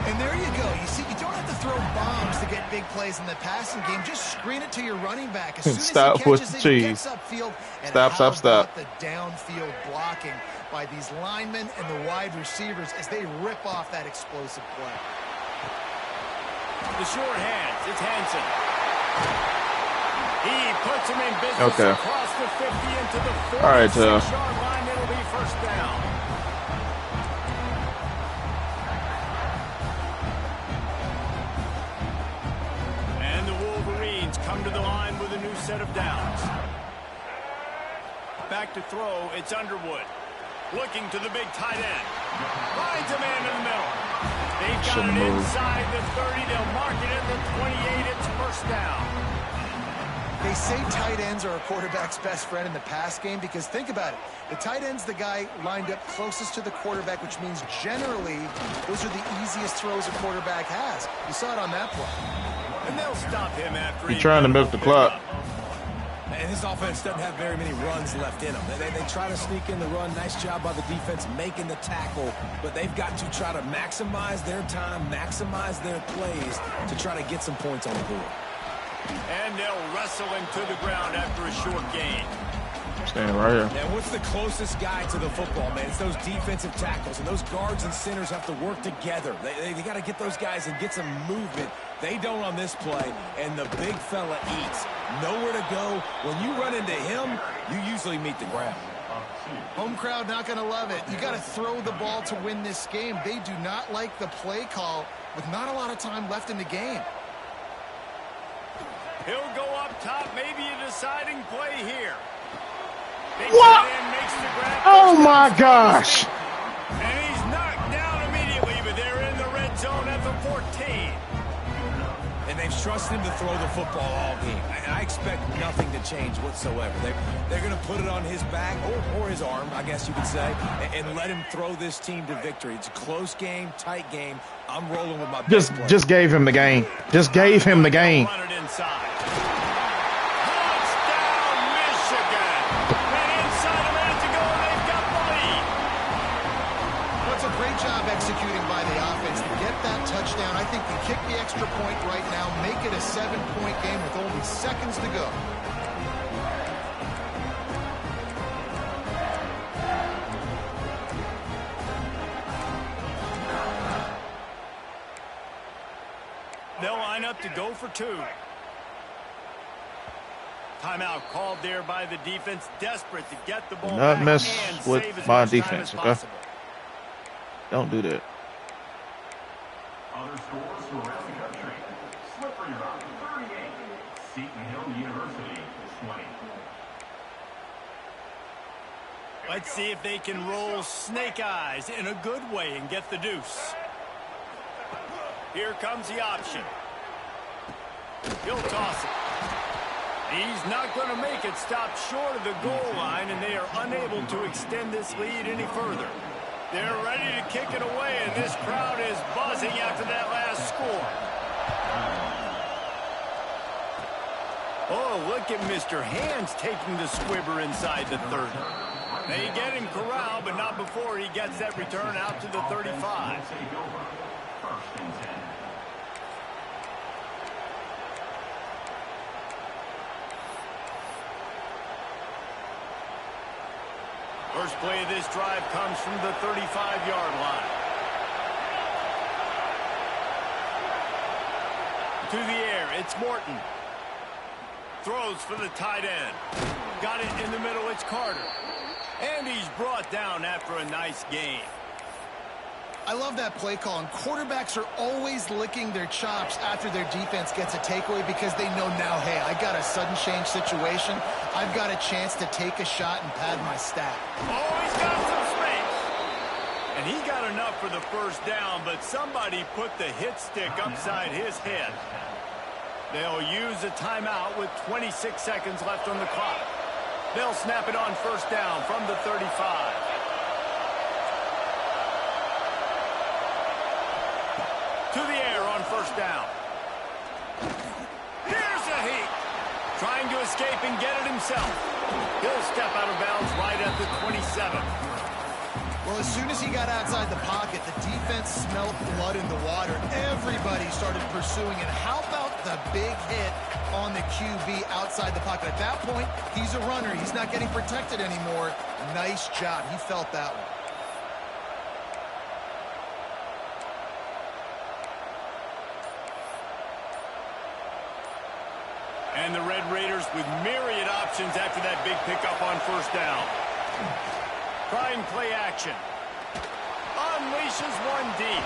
And there you go. You see, you don't have to throw bombs to get big plays in the passing game. Just screen it to your running back. As soon as stop he catches with the it, cheese. he gets upfield. And Stop. The downfield blocking by these linemen and the wide receivers as they rip off that explosive play. The short hands. It's Hansen. He puts him in business across the 50 into the 46-yard line. It'll be first down. And the Wolverines come to the line with a new set of downs. Back to throw. It's Underwood. Looking to the big tight end. Finds a man in the middle. They've got it inside the 30. They'll mark it at the 28. It's first down. They say tight ends are a quarterback's best friend in the pass game because think about it. The tight end's the guy lined up closest to the quarterback, which means generally those are the easiest throws a quarterback has. You saw it on that play. And they'll stop him after he's trying to milk the clock. And this offense doesn't have very many runs left in them. They try to sneak in the run. Nice job by the defense making the tackle. But they've got to try to maximize their time, maximize their plays to try to get some points on the board. And they'll wrestle him to the ground after a short gain. Stand right here. And what's the closest guy to the football, man? It's those defensive tackles, and those guards and centers have to work together. They got to get those guys and get some movement. They don't on this play, and the big fella eats. Nowhere to go. When you run into him, you usually meet the ground. Home crowd not going to love it. You got to throw the ball to win this game. They do not like the play call with not a lot of time left in the game. He'll go up top, maybe a deciding play here. What? Oh my gosh. And he's knocked down immediately, but they're in the red zone at the 14. And they've trusted him to throw the football all game. And I expect nothing to change whatsoever. They're going to put it on his back, or his arm, I guess you could say, and let him throw this team to victory. It's a close game, tight game. I'm rolling with my best player. Just gave him the game. Just gave him the game. Run it inside. Touchdown, Michigan. And inside a minute to go, they've got the lead. That's a great job executing by the offense to get that touchdown. I think we kick the extra point right now, make it a 7-point game with only seconds to go. They'll line up to go for 2. Timeout called there by the defense, desperate to get the ball Not back mess and with save as my much time defense, as okay? possible. Don't do that. Other scores around the country. Slippery Rock, 38. Seton Hill University, 20. Let's see if they can roll snake eyes in a good way and get the deuce. Here comes the option. He'll toss it. He's not going to make it. Stop short of the goal line, and they are unable to extend this lead any further. They're ready to kick it away, and this crowd is buzzing after that last score. Oh, look at Mr. Hands taking the squibber inside the 30. They get him corralled, but not before he gets that return out to the 35. First and 10. First play of this drive comes from the 35-yard line. To the air, it's Morton. Throws for the tight end. Got it in the middle, it's Carter. And he's brought down after a nice gain. I love that play call, and quarterbacks are always licking their chops after their defense gets a takeaway because they know now, hey, I got a sudden change situation. I've got a chance to take a shot and pad my stat. Oh, he's got some space. And he got enough for the first down, but somebody put the hit stick upside his head. They'll use a timeout with 26 seconds left on the clock. They'll snap it on first down from the 35. To the air on first down. Here's a heat. Trying to escape and get it himself. He'll step out of bounds right at the 27. Well, as soon as he got outside the pocket, the defense smelled blood in the water. Everybody started pursuing. And how about the big hit on the QB outside the pocket? At that point, he's a runner. He's not getting protected anymore. Nice job. He felt that one. And the Red Raiders with myriad options after that big pickup on first down. Trying play action. Unleashes one deep.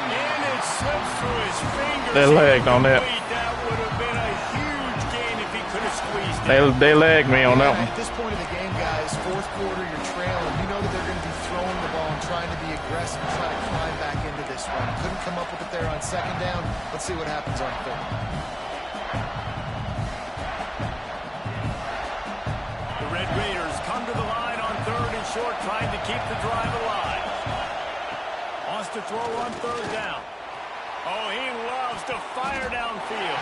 And it slips through his fingers. They lagged on that. That would have been a huge gain if he could have squeezed it. They lagged me on that one. At this point of the game, guys, fourth quarter, you're trailing. You know that they're going to be throwing the ball and trying to be aggressive and try to climb back into this one. Couldn't come up with it there on second down. Let's see what happens on third. The Red Raiders come to the line on third and short, trying to keep the drive alive. Wants to throw on third down. Oh, he loves to fire downfield.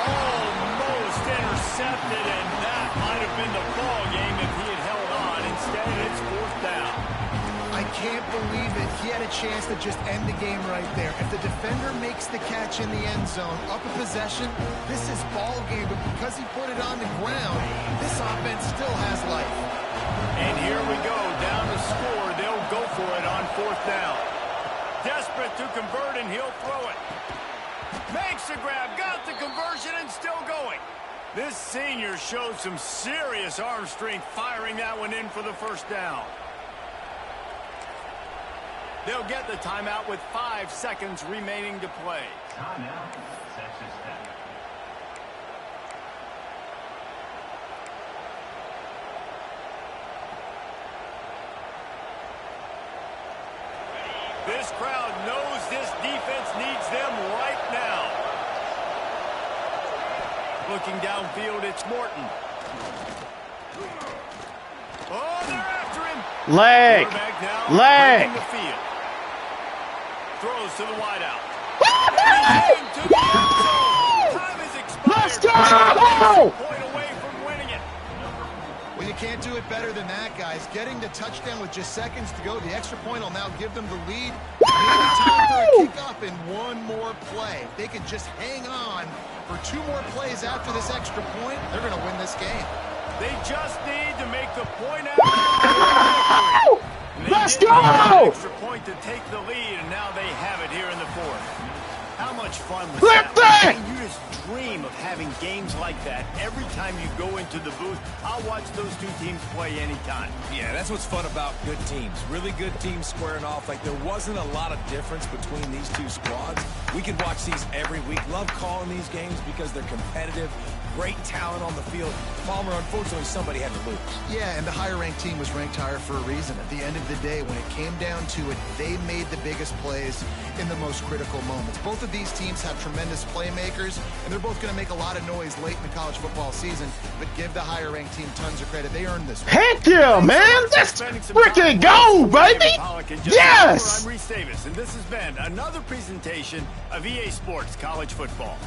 Almost intercepted, and that might have been the ball game if he had held on. Instead, it's fourth down. I I can't believe it. He had a chance to just end the game right there. If the defender makes the catch in the end zone, up a possession, this is ball game. But because he put it on the ground, this offense still has life. And here we go, down to score. They'll go for it on 4th down. Desperate to convert, and he'll throw it. Makes the grab, got the conversion, and still going. This senior showed some serious arm strength firing that one in for the 1st down. They'll get the timeout with 5 seconds remaining to play. Timeout, Texas Tech. This crowd knows this defense needs them right now. Looking downfield, it's Morton. Oh, they're after him. Leg. Leg. The field. Throws to the wideout. To the end zone. Time is expired. Let's go! Point away from winning it. Well, you can't do it better than that, guys. Getting the touchdown with just seconds to go. The extra point will now give them the lead. Maybe time for a kickoff and one more play. If they can just hang on for 2 more plays after this extra point, they're going to win this game. They just need to make the point after. Let's go! go! Extra point to take the lead, and now they have it here in the 4th. How much fun was Flip that? that! I mean, you just dream of having games like that. Every time you go into the booth, I'll watch those 2 teams play anytime. Yeah, that's what's fun about good teams. Really good teams squaring off. Like, there wasn't a lot of difference between these 2 squads. We could watch these every week. Love calling these games because they're competitive. Great talent on the field. Palmer, unfortunately, somebody had to lose. Yeah, and the higher-ranked team was ranked higher for a reason. At the end of the day, when it came down to it, they made the biggest plays in the most critical moments. Both of these teams have tremendous playmakers, and they're both going to make a lot of noise late in the college football season, but give the higher-ranked team tons of credit. They earned this one. Heck yeah, man. Let's freaking go, baby. Yes. I'm Reese Davis, and this has been another presentation of EA Sports College Football.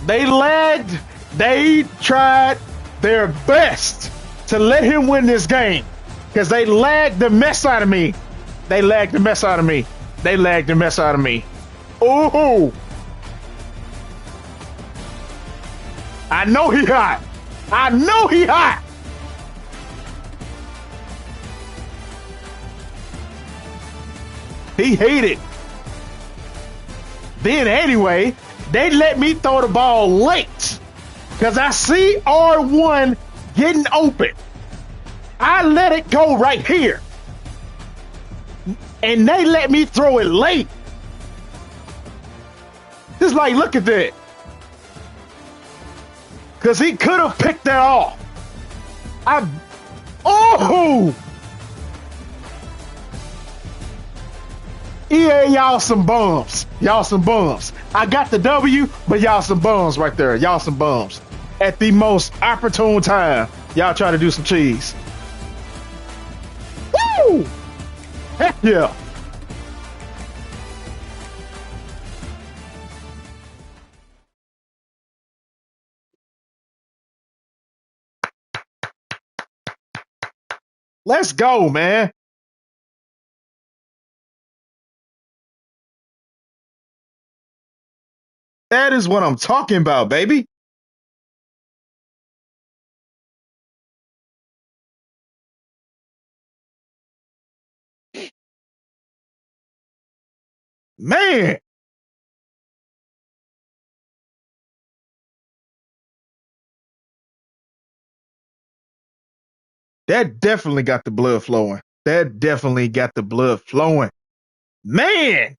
They lagged. They tried their best to let him win this game because they lagged the mess out of me. They lagged the mess out of me. They lagged the mess out of me. Ooh. I know he hot. I know he hot. He hated. Then anyway, they let me throw the ball late because I see R1 getting open. I let it go right here. And they let me throw it late. Just like, look at that. Because he could have picked that off. Oh! EA, y'all some bums. Y'all some bums. I got the W, but y'all some bums right there. Y'all some bums. At the most opportune time, y'all try to do some cheese. Woo! Heck yeah. Let's go, man. That is what I'm talking about, baby. Man. That definitely got the blood flowing. That definitely got the blood flowing. Man.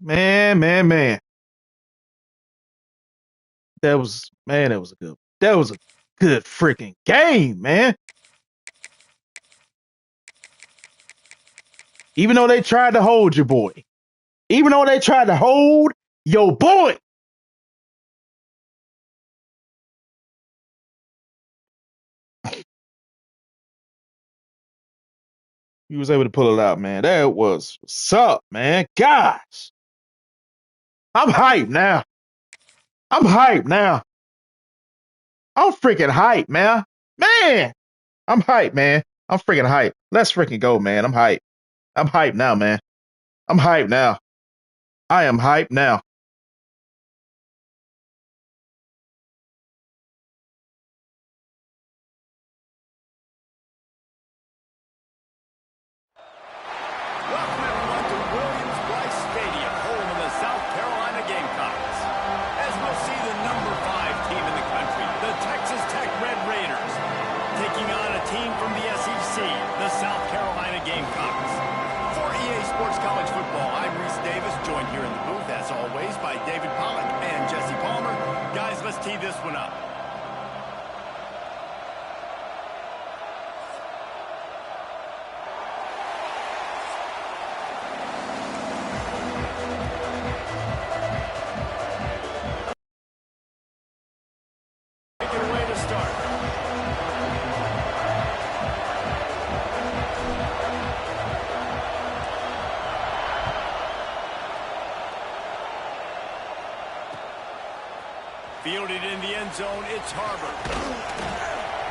Man. That was a good freaking game, man. Even though they tried to hold your boy. Even though they tried to hold your boy. He was able to pull it out, man. That was what's up, man. Gosh. I'm hyped now. I'm hyped now. I'm freaking hyped, man. Man, I'm hyped, man. I'm freaking hyped. Let's freaking go, man. I'm hyped. I'm hyped now, man. I'm hyped now. I am hyped now. Welcome everyone to Williams-Brice Stadium, home of the South Carolina Gamecocks. As we'll see the number 5 team in the country, the Texas Tech Red Raiders, taking on a team from the SEC, the South Carolina Gamecocks. For EA Sports College Football, I'm Reese Davis, joined here in the booth, as always, by David Pollack and Jesse Palmer. Guys, let's tee this one up. Fielded in the end zone, it's Harbor.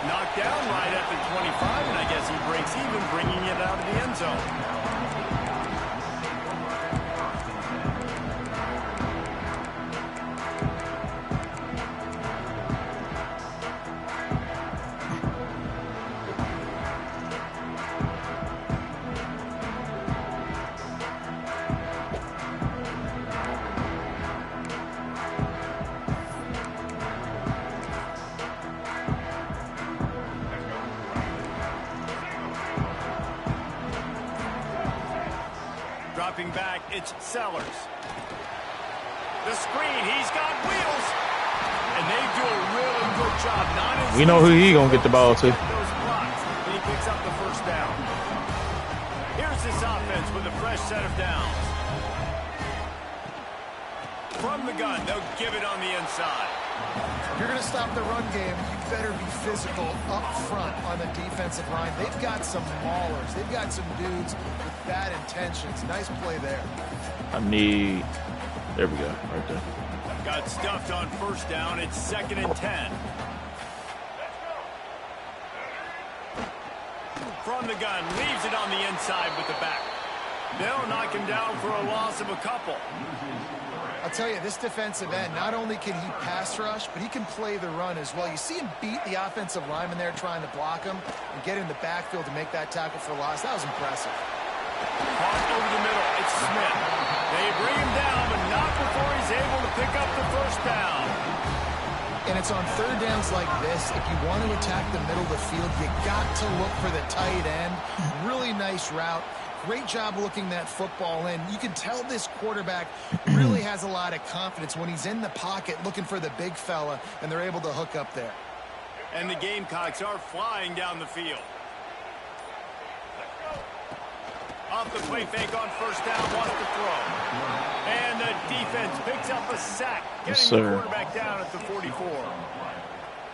Knocked down right at the 25, and I guess he breaks even, bringing it out of the end zone. Dropping back, it's Sellers. The screen, he's got wheels. And they do a really good job. We know who he gonna get the ball to. Those blocks, and he picks up the first down. Here's this offense with a fresh set of downs. From the gun, they'll give it on the inside. If you're going to stop the run game, you better be physical up front on the defensive line. They've got some maulers. They've got some dudes with bad intentions. Nice play there. There we go, right there. Got stuffed on first down. It's 2nd and 10. From the gun, leaves it on the inside with the back. They'll knock him down for a loss of a couple. I'll tell you, this defensive end, not only can he pass rush, but he can play the run as well. You see him beat the offensive lineman there trying to block him and get in the backfield to make that tackle for loss. That was impressive. Caught over the middle. It's Smith. They bring him down, but not before he's able to pick up the first down. And it's on third downs like this. If you want to attack the middle of the field, you got to look for the tight end. Really nice route. Great job looking that football in. You can tell this quarterback really has a lot of confidence when he's in the pocket looking for the big fella, and they're able to hook up there. And the Gamecocks are flying down the field. Off the play fake on first down, wants to throw. And the defense picks up a sack, getting the quarterback down at the 44.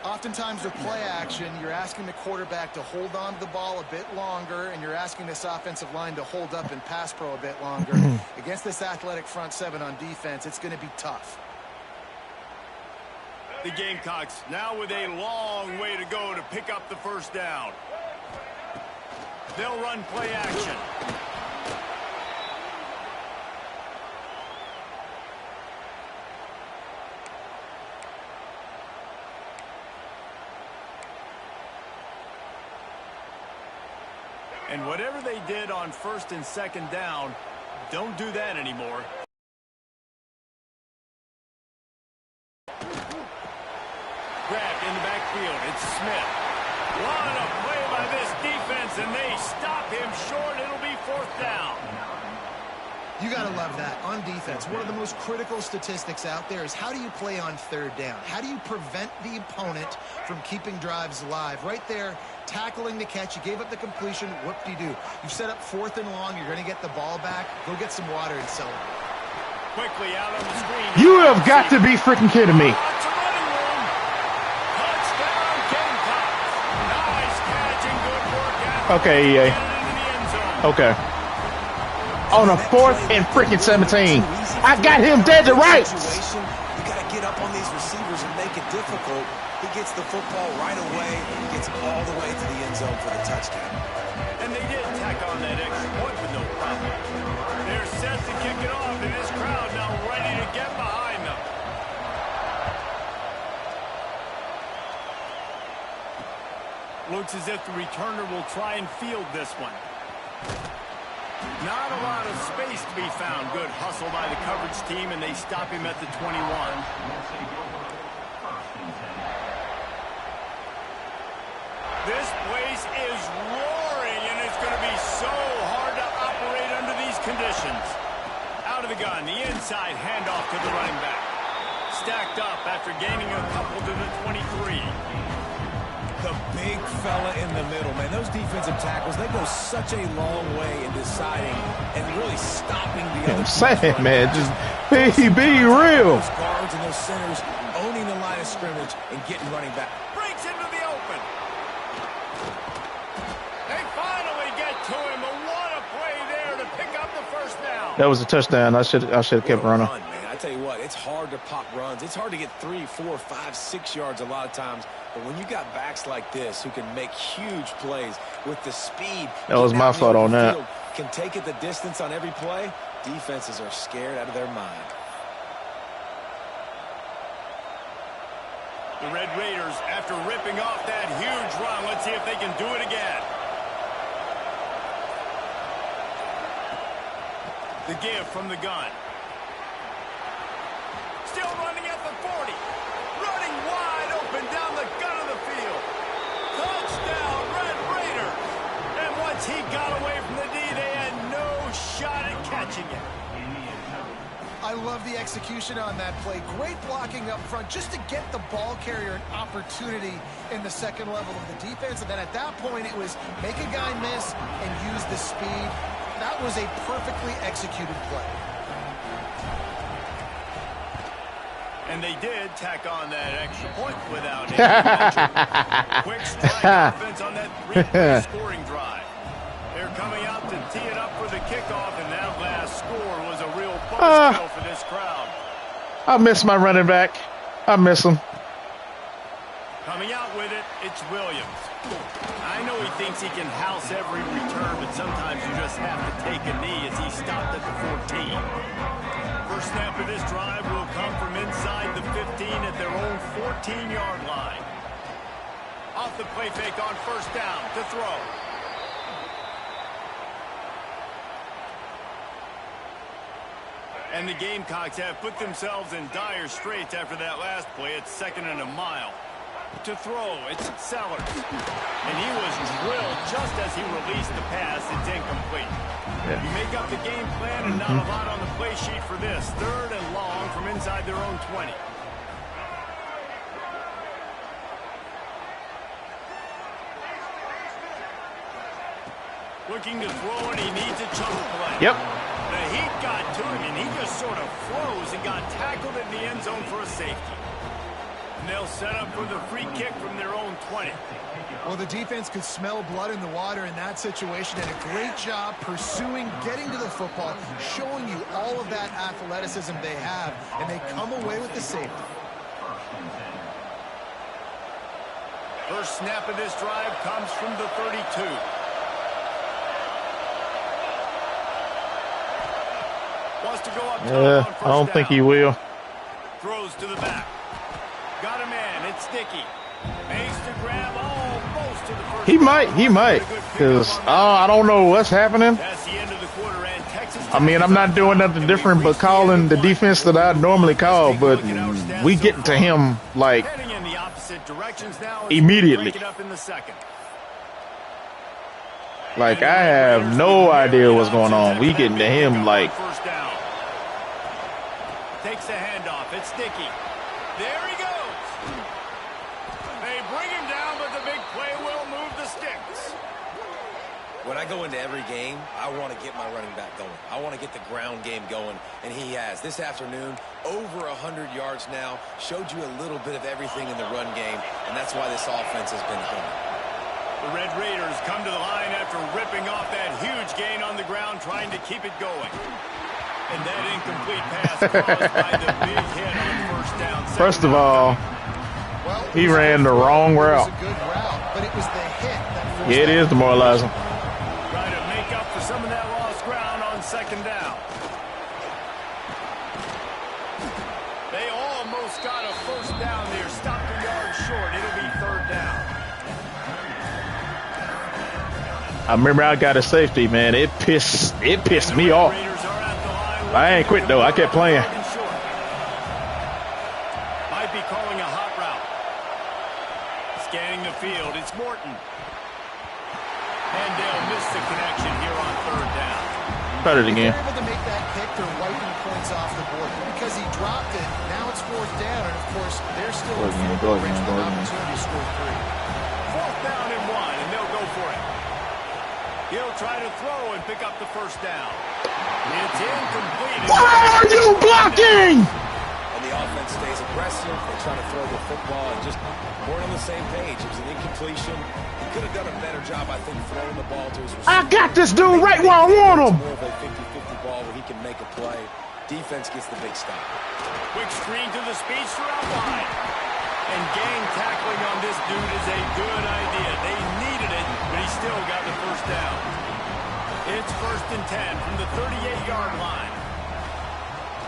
Oftentimes with play action, you're asking the quarterback to hold on to the ball a bit longer, and you're asking this offensive line to hold up in pass pro a bit longer. Against this athletic front seven on defense, it's going to be tough. The Gamecocks now with a long way to go to pick up the first down. They'll run play action. And whatever they did on first and second down, don't do that anymore. Grabbed in the backfield, it's Smith. What a play by this defense, and they stop him short. It'll be fourth down. You got to love that. On defense, one of the most critical statistics out there is how do you play on third down? How do you prevent the opponent from keeping drives alive? Right there, tackling the catch. You gave up the completion. Whoop-de-doo. You set up 4th and long. You're going to get the ball back. Go get some water and celebrate. Quickly out on the screen. You have got to be freaking kidding me. Lots of running room. Touchdown, Gamecocks. Nice catch and good work. Okay, EA. Get it into the end zone. Okay. On a 4th and freaking 17. I got him dead to rights. You got to get up on these receivers and make it difficult. He gets the football right away. He gets all the way to the end zone for the touchdown. And they did tack on that extra point with no problem. They're set to kick it off, and this crowd now ready to get behind them. Looks as if the returner will try and field this one. Not a lot of space to be found. Good hustle by the coverage team, and they stop him at the 21. This place is roaring, and it's going to be so hard to operate under these conditions. Out of the gun, the inside handoff to the running back. Stacked up after gaining a couple to the 23. The big fella in the middle, man. Those defensive tackles, they go such a long way in deciding and really stopping the other. I'm saying, man, just be real. Those guards and those centers owning the line of scrimmage and getting running back. Breaks into the open. They finally get to him, but what a play there to pick up the first down. That was a touchdown. I should have kept running. Run, man. I tell you what, it's hard to pop runs. It's hard to get 3, 4, 5, 6 yards a lot of times. But when you got backs like this who can make huge plays with the speed, that was my fault on that. Can take it the distance on every play. Defenses are scared out of their mind. The Red Raiders, after ripping off that huge run, let's see if they can do it again. The give from the gun. Still running at the 40. Running wide open down the gut of the field. Touchdown, Red Raiders. And once he got away from the D, they had no shot at catching it. I love the execution on that play. Great blocking up front just to get the ball carrier an opportunity in the second level of the defense. And then at that point, it was make a guy miss and use the speed. That was a perfectly executed play. And they did tack on that extra point without any pressure. Quick strike offense on that 3-play scoring drive. They're coming out to tee it up for the kickoff, and that last score was a real buzzkill for this crowd. I miss my running back. I miss him. Coming out with it, it's Williams. I know he thinks he can house every return, but sometimes you just have to take a knee as he stopped at the 14. First snap of this drive will come from inside the 15 at their own 14-yard line. Off the play fake on first down to throw. And the Gamecocks have put themselves in dire straits after that last play. It's 2nd and a mile. To throw, it's Sellers. And he was drilled just as he released the pass. It's incomplete. Yeah. You make up the game plan and not a lot on the play sheet for this. 3rd and long from inside their own 20. Looking to throw, and he needs a chunk play. Yep. The heat got to him, and he just sort of froze and got tackled in the end zone for a safety. And they'll set up for the free kick from their own 20. Well, the defense could smell blood in the water in that situation, and a great job pursuing, getting to the football, showing you all of that athleticism they have, and they come away with the safety. First snap of this drive comes from the 32. Wants to go up top on first I don't down. think he will. Throws to the back. Got a man. It's Sticky. Makes the grab almost to the first. He might. Because I don't know what's happening. That's the end of the quarter, and Texas. I mean, I'm not doing nothing different but calling the defense that I normally call, but we get to him like Heading in the opposite directions now. immediately. Break it up in the second. Like, I have no idea what's going on. We getting to him like. First down. Takes the handoff. It's Dickey. There he goes. They bring him down, but the big play will move the sticks. When I go into every game, I want to get my running back going. I want to get the ground game going, and he has. This afternoon, over 100 yards now, showed you a little bit of everything in the run game, and that's why this offense has been home. The Red Raiders come to the line after ripping off that huge gain on the ground, trying to keep it going. And that incomplete pass caused by the big hit on first down. First of all, he ran the wrong route. It was a good route, but it was the hit that forced Yeah, it is demoralizing. Trying to make up for some of that lost ground on second down. They almost got a first down there. Stopped a yard short. It'll be third down. I remember I got a safety, man. It pissed me off. I ain't quit though. I kept playing. Might be calling a hot route. Scanning the field. It's Morton. And they'll miss the connection here on third down. Try it again. If they're able to make that kick, they're wiping points off the board. But because he dropped it, now it's fourth down, and of course they're still in field goal range with an opportunity to score 3. Fourth down and 1, and they'll go for it. He'll try to throw and pick up the first down. It's incomplete. Why are you blocking? And the offense stays aggressive. They try to throw the football and just weren't on the same page. It was an incompletion. He could have done a better job, I think, throwing the ball to his receiver. I got this dude right where I want him. More of a 50-50 ball where he can make a play. Defense gets the big stop. Quick screen to the speedster out wide. And gang tackling on this dude is a good idea. They needed it, but he still got the first down. It's first and 10 from the 38-yard line.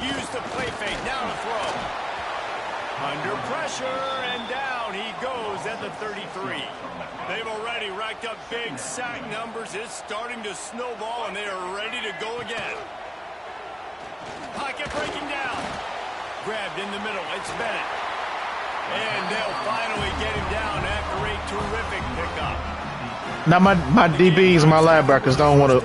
Use the play fake. Now to throw. Under pressure, and down he goes at the 33. They've already racked up big sack numbers. It's starting to snowball, and they are ready to go again. Pocket breaking down. Grabbed in the middle. It's Bennett. And they'll finally get him down after a terrific pickup. Now my DBs and my linebackers don't want to.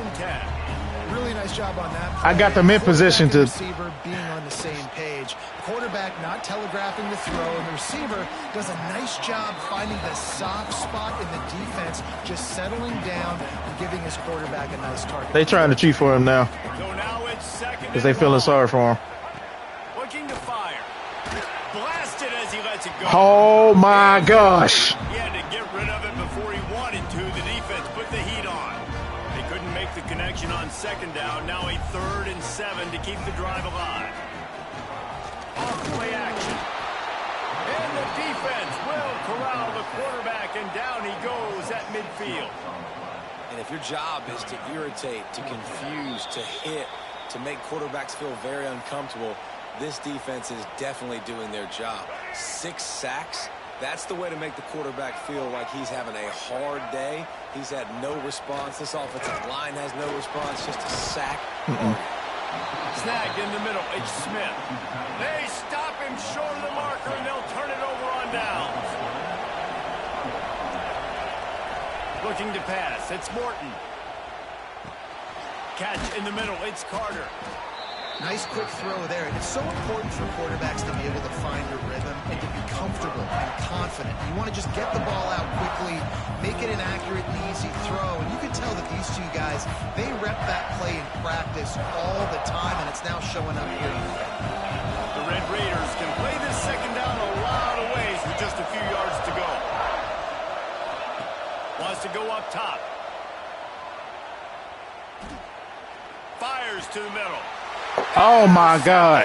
Really nice job on that. I got them in position to. Receiver being on the same page. Quarterback not telegraphing the throw, and the receiver does a nice job finding the soft spot in the defense, just settling down and giving his quarterback a nice target. They trying to cheat for him now So now it's second because they feeling sorry for him. Looking to fire. Blasted as he lets it go. Oh my gosh! He had to get rid of it before he wanted to. The defense put the heat on. They couldn't make the connection on second down. Now a 3rd and 7 to keep the drive alive. Off play action. And the defense will corral the quarterback, and down he goes at midfield. And if your job is to irritate, to confuse, to hit, to make quarterbacks feel very uncomfortable, this defense is definitely doing their job. 6 sacks, that's the way to make the quarterback feel like he's having a hard day. He's had no response. This offensive line has no response, just a sack. Snagged in the middle, it's Smith. They stop him short of the marker, and they'll turn it over on downs. Looking to pass, it's Morton. Catch in the middle, it's Carter. Nice quick throw there. It's so important for quarterbacks to be able to find a rhythm and to be comfortable and confident. You want to just get the ball out quickly, make it an accurate and easy throw. And you can tell that these two guys, they rep that play in practice all the time, and it's now showing up here. The Red Raiders can play this second down a lot of ways with just a few yards to go. Wants to go up top. Fires to the middle. Oh my God!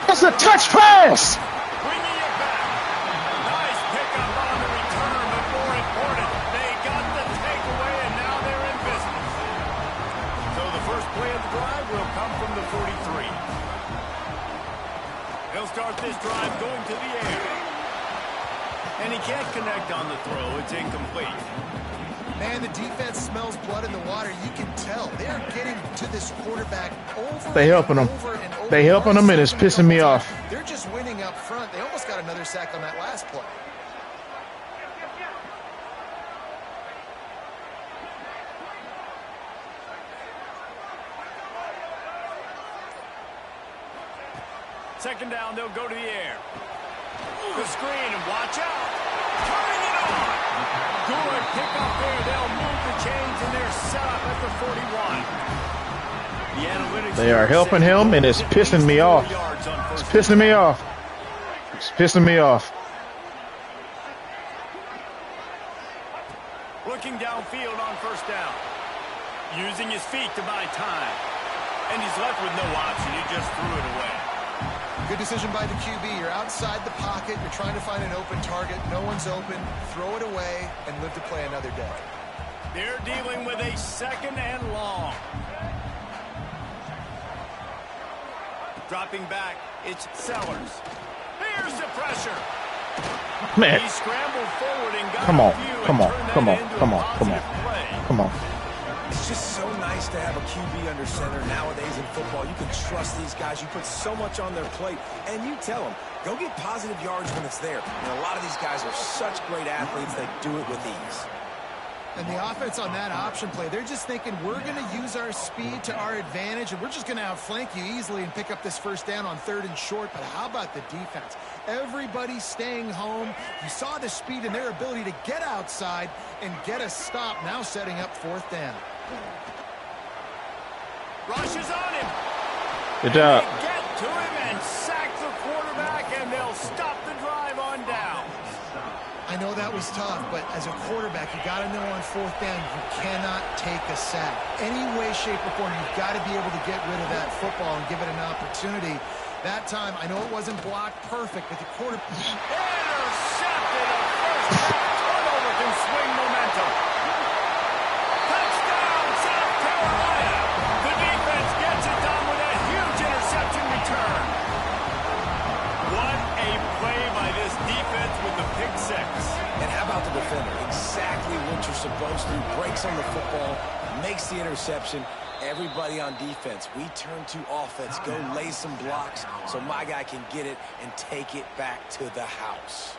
That's a touch pass. Bringing it back. Nice pickup on the return, but more important, they got the takeaway, and now they're in business. So the first play of the drive will come from the 43. He'll start this drive going to the air. And he can't connect on the throw. It's incomplete. Man, the defense smells blood in the water. You can tell. They're getting to this quarterback over They helping him. over and over. They helping him, and it's pissing me off. They're just winning up front. They almost got another sack on that last play. second down, they'll go to the air. The screen, and watch out. Turning it on. Good pickup there. They'll move the chains, and they're set up at the 41. The analytics They are helping him, and it's pissing me off. It's pissing me off. It's pissing me off. Looking downfield on first down. Using his feet to buy time. And he's left with no option. He just threw it away. Good decision by the QB. You're outside the pocket. You're trying to find an open target. No one's open. Throw it away and live to play another day. They're dealing with a second and long. Dropping back, it's Sellers. Here's the pressure. Man, He scrambled forward and got come on, a few come and on, turned come that on, into come a on, come on, positive play. come on. It's just so nice to have a QB under center nowadays in football. You can trust these guys. You put so much on their plate, and you tell them, go get positive yards when it's there. And a lot of these guys are such great athletes, they do it with ease. And the offense on that option play, they're just thinking we're going to use our speed to our advantage, and we're just going to outflank you easily and pick up this first down on 3rd and short. But how about the defense? Everybody staying home. You saw the speed and their ability to get outside and get a stop, now setting up 4th down. Rushes on him. Good job. They get to him and sack the quarterback, and they'll stop the drive on down. I know that was tough, but as a quarterback, you got to know on 4th down, you cannot take a sack. Any way, shape, or form, you've got to be able to get rid of that football and give it an opportunity. That time, I know it wasn't blocked perfect, but the quarterback... Intercepted. A first half turnover can swing momentum. Touchdown, South Carolina. The defense gets it done with a huge interception return. What a play by this defense with the pick six. And how about the defender? Exactly what you're supposed to. Breaks on the football, makes the interception. Everybody on defense, we turn to offense. Go lay some blocks so my guy can get it and take it back to the house.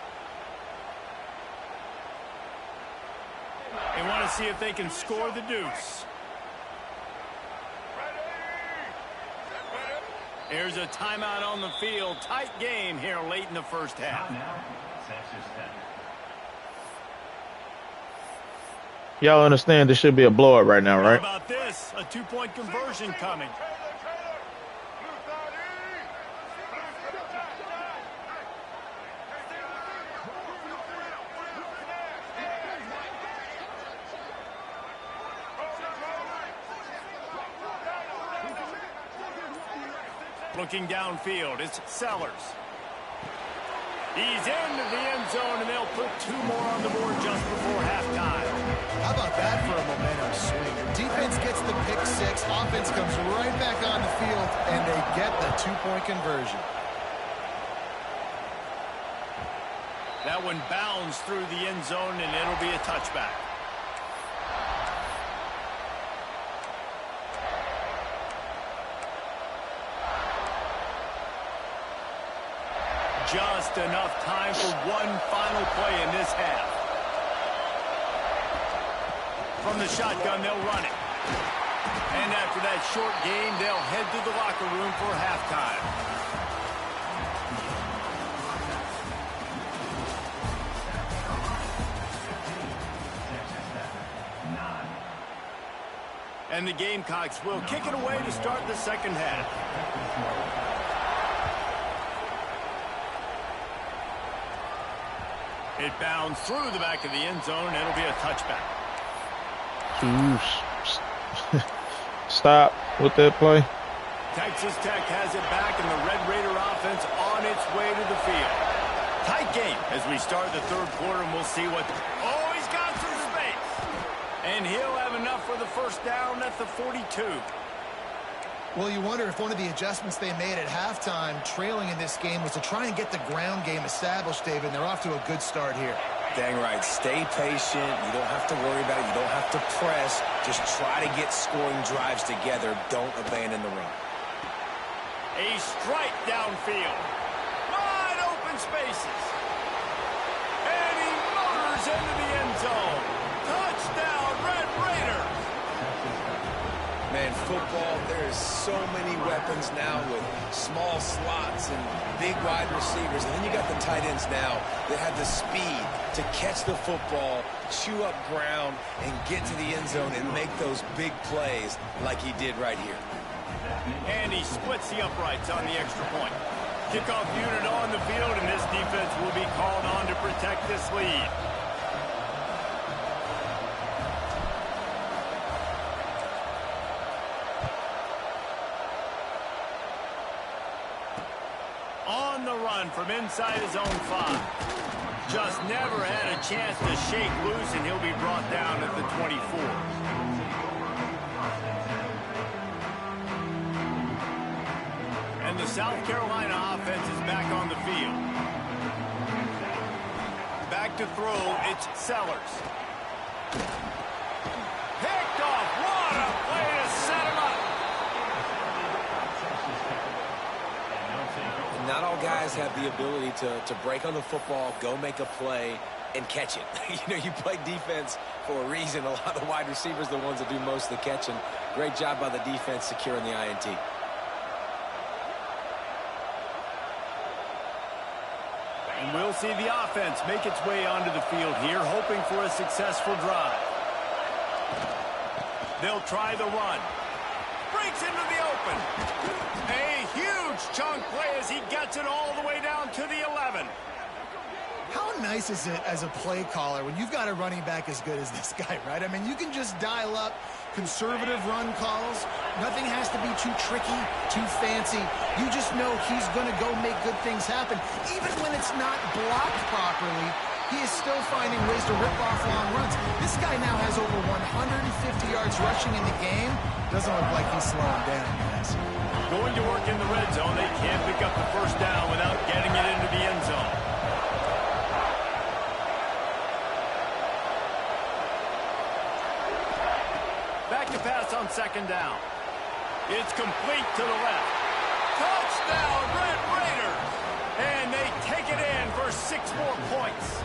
They want to see if they can score the deuce. There's a timeout on the field. Tight game here late in the first half. Y'all understand this should be a blowout right now, right? How about this? A 2-point conversion coming. Looking downfield, it's Sellers. He's into the end zone, and they'll put 2 more on the board just before halftime. How about that for a momentum swing? The defense gets the pick six, offense comes right back on the field, and they get the 2-point conversion. That one bounds through the end zone, and it'll be a touchback. Just enough time for one final play in this half. From the shotgun, they'll run it. And after that short game, they'll head to the locker room for halftime. And the Gamecocks will kick it away to start the second half. It bounds through the back of the end zone, and it'll be a touchback. Stop with that play. Texas Tech has it back, and the Red Raider offense on its way to the field. Tight game as we start the third quarter, and we'll see what... Oh, he's got some space. And he'll have enough for the first down at the 42. Well, you wonder if one of the adjustments they made at halftime, trailing in this game, was to try and get the ground game established, David. And they're off to a good start here. Dang right. Stay patient. You don't have to worry about it. You don't have to press. Just try to get scoring drives together. Don't abandon the run. A strike downfield. Wide open spaces. And he motors into the end zone. Touchdown, Red Raiders. Man, football, there there's so many weapons now with small slots and big wide receivers. And then you got the tight ends now that have the speed to catch the football, chew up ground, and get to the end zone and make those big plays like he did right here. And he splits the uprights on the extra point. Kickoff unit on the field, and this defense will be called on to protect this lead. On the run from inside his own 5. Just never had a chance to shake loose, and he'll be brought down at the 24. And the South Carolina offense is back on the field. Back to throw, it's Sellers. Picked off, what a play to set him up. Not all guys have the ability to break on the football, go make a play, and catch it. You play defense for a reason. A lot of the wide receivers are the ones that do most of the catching. Great job by the defense securing the INT. And we'll see the offense make its way onto the field here, hoping for a successful drive. They'll try the run. Breaks into the open. A huge chunk play as he gets it all the way down to the 11. How nice is it as a play caller when you've got a running back as good as this guy, right? I mean, you can just dial up conservative run calls. Nothing has to be too tricky, too fancy. You just know he's going to go make good things happen. Even when it's not blocked properly, he is still finding ways to rip off long runs. This guy now has over 150 yards rushing in the game. Doesn't look like he's slowing down, guys. Going to work in the red zone. They can't pick up the first down without getting it into the end zone. Back to pass on second down. It's complete to the left. Touchdown, Red Raiders! And they take it in for 6 more points.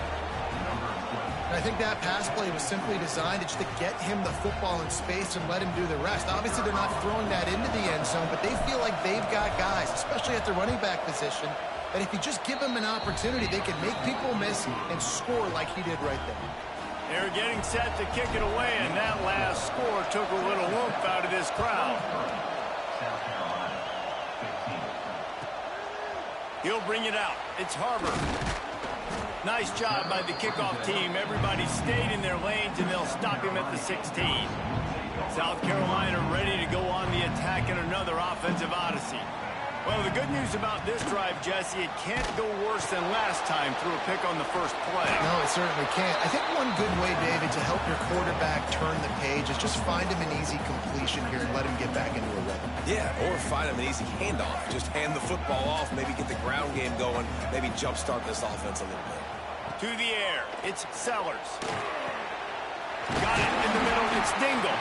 I think that pass play was simply designed just to get him the football in space and let him do the rest. Obviously, they're not throwing that into the end zone, but they feel like they've got guys, especially at the running back position, that if you just give them an opportunity, they can make people miss and score like he did right there. They're getting set to kick it away, and that last score took a little oomph out of this crowd. He'll bring it out. It's Harbor. Nice job by the kickoff team. Everybody stayed in their lanes, and they'll stop him at the 16. South Carolina ready to go on the attack in another offensive odyssey. Well, the good news about this drive, Jesse, it can't go worse than last time through a pick on the first play. No, it certainly can't. I think one good way, David, to help your quarterback turn the page is just find him an easy completion here and let him get back into a rhythm. Yeah, or find him an easy handoff. Just hand the football off, maybe get the ground game going, maybe jumpstart this offense a little bit. To the air, it's Sellers. Got it in the middle, it's Dingle.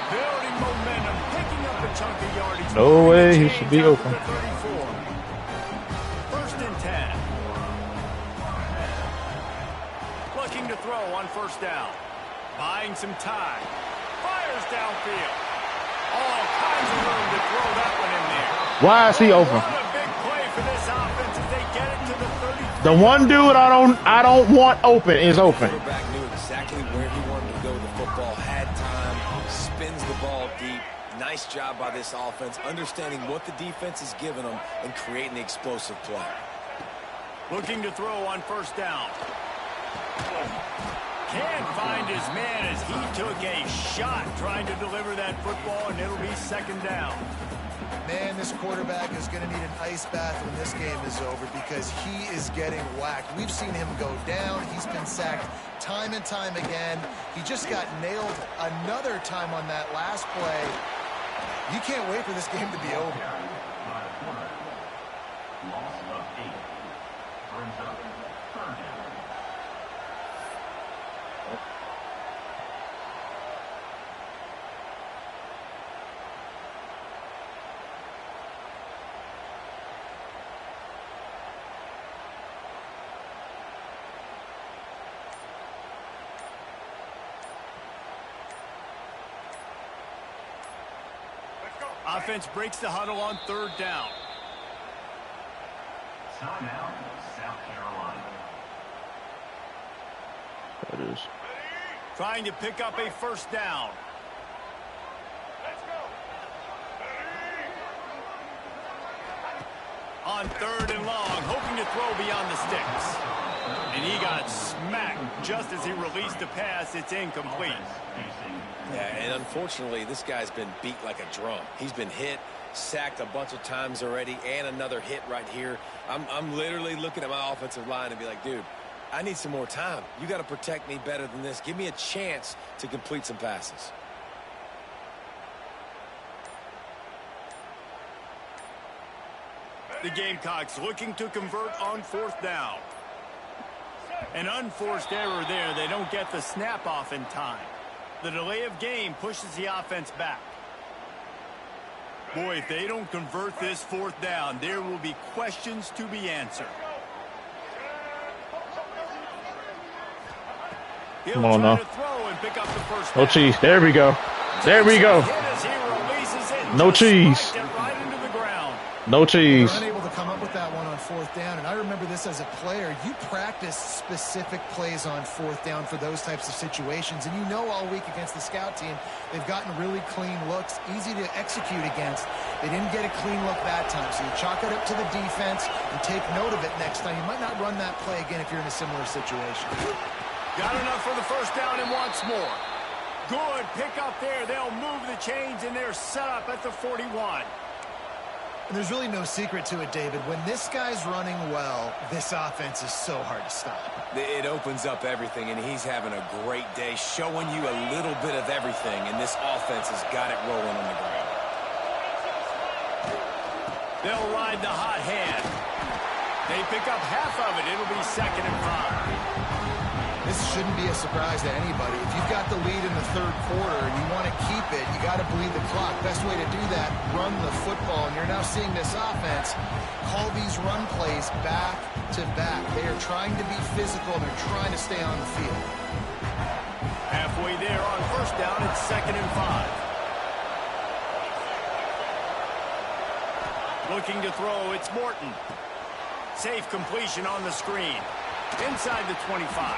Building momentum, picking up a chunk of yardage. No way, he should be open. 34. First and 10. Looking to throw on first down. Buying some time. Fires downfield. All kinds of room to throw that one in there. Why is he open? What a big play for this offense as they get it to the 33. The one dude I don't want open is open. The quarterback knew exactly where he wanted to go with the football, had time, spins the ball deep. Nice job by this offense, understanding what the defense is giving them and creating the explosive play. Looking to throw on first down. Can't find his man as he took a shot trying to deliver that football, and it'll be second down. Man, this quarterback is going to need an ice bath when this game is over because he is getting whacked. We've seen him go down. He's been sacked time and time again. He just got nailed another time on that last play. You can't wait for this game to be over. Loss of 8. Brings up third down. Offense breaks the huddle on 3rd down. Timeout, South Carolina. That is. Trying to pick up a 1st down. On 3rd and long, hoping to throw beyond the sticks. And he got smacked just as he released the pass. It's incomplete. Yeah, and unfortunately, this guy's been beat like a drum. He's been hit, sacked a bunch of times already, and another hit right here. I'm literally looking at my offensive line and be like, dude, I need some more time. You got to protect me better than this. Give me a chance to complete some passes. The Gamecocks looking to convert on 4th down. An unforced error there. They don't get the snap off in time. The delay of game pushes the offense back. Boy, if they don't convert this 4th down, there will be questions to be answered. Come on now. Throw and pick up the first No down. cheese. There we go. There we go. No cheese. Right into the ground. No cheese. They're unable to come up with that one on 4th down, and I remember this as a player. You practice specific plays on 4th down for those types of situations, and you know all week against the scout team, they've gotten really clean looks, easy to execute against. They didn't get a clean look that time, so you chalk it up to the defense and take note of it next time. You might not run that play again if you're in a similar situation. Got enough for the 1st down and wants more. Good pick up there. They'll move the chains, and they're set up at the 41. And there's really no secret to it, David. When this guy's running well, this offense is so hard to stop. It opens up everything, and he's having a great day, showing you a little bit of everything, and this offense has got it rolling on the ground. They'll ride the hot hand. They pick up half of it. It'll be 2nd and 5. This shouldn't be a surprise to anybody. If you've got the lead in the 3rd quarter and you want to keep it, you got to bleed the clock. Best way to do that, run the football. And you're now seeing this offense call these run plays back to back. They are trying to be physical, and they're trying to stay on the field. Halfway there on 1st down, it's 2nd and 5. Looking to throw, it's Morton. Safe completion on the screen. Inside the 25.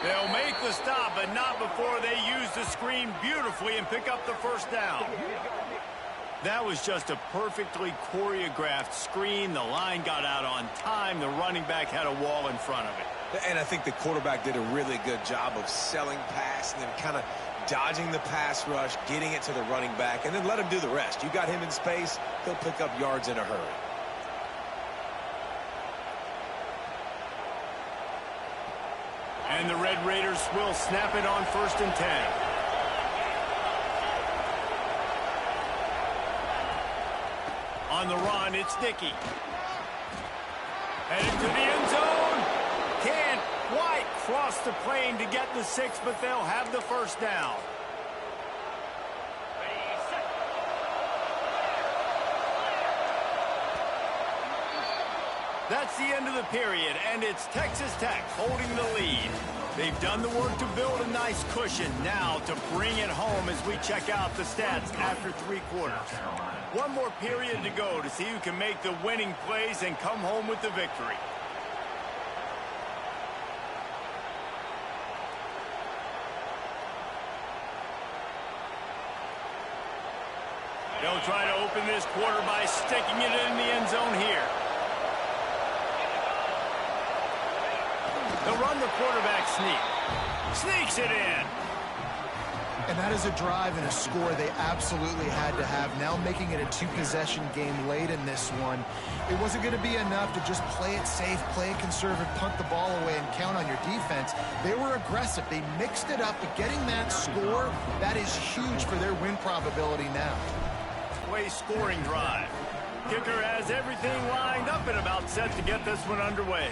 They'll make the stop, but not before they use the screen beautifully and pick up the 1st down. That was just a perfectly choreographed screen. The line got out on time. The running back had a wall in front of it. And I think the quarterback did a really good job of selling pass and then kind of dodging the pass rush, getting it to the running back, and then let him do the rest. You got him in space, he'll pick up yards in a hurry. And the Red Raiders will snap it on 1st and 10. On the run, it's Dickey. Headed to the end zone. Can't quite cross the plane to get the 6, but they'll have the 1st down. That's the end of the period, and it's Texas Tech holding the lead. They've done the work to build a nice cushion. Now to bring it home as we check out the stats after 3 quarters. One more period to go to see who can make the winning plays and come home with the victory. They'll try to open this quarter by sticking it in the end zone here. They'll run the quarterback sneak. Sneaks it in. And that is a drive and a score they absolutely had to have. Now making it a 2-possession game late in this one. It wasn't going to be enough to just play it safe, play it conservative, punt the ball away, and count on your defense. They were aggressive. They mixed it up, but getting that score, that is huge for their win probability now. Way scoring drive. Kicker has everything lined up and about set to get this one underway.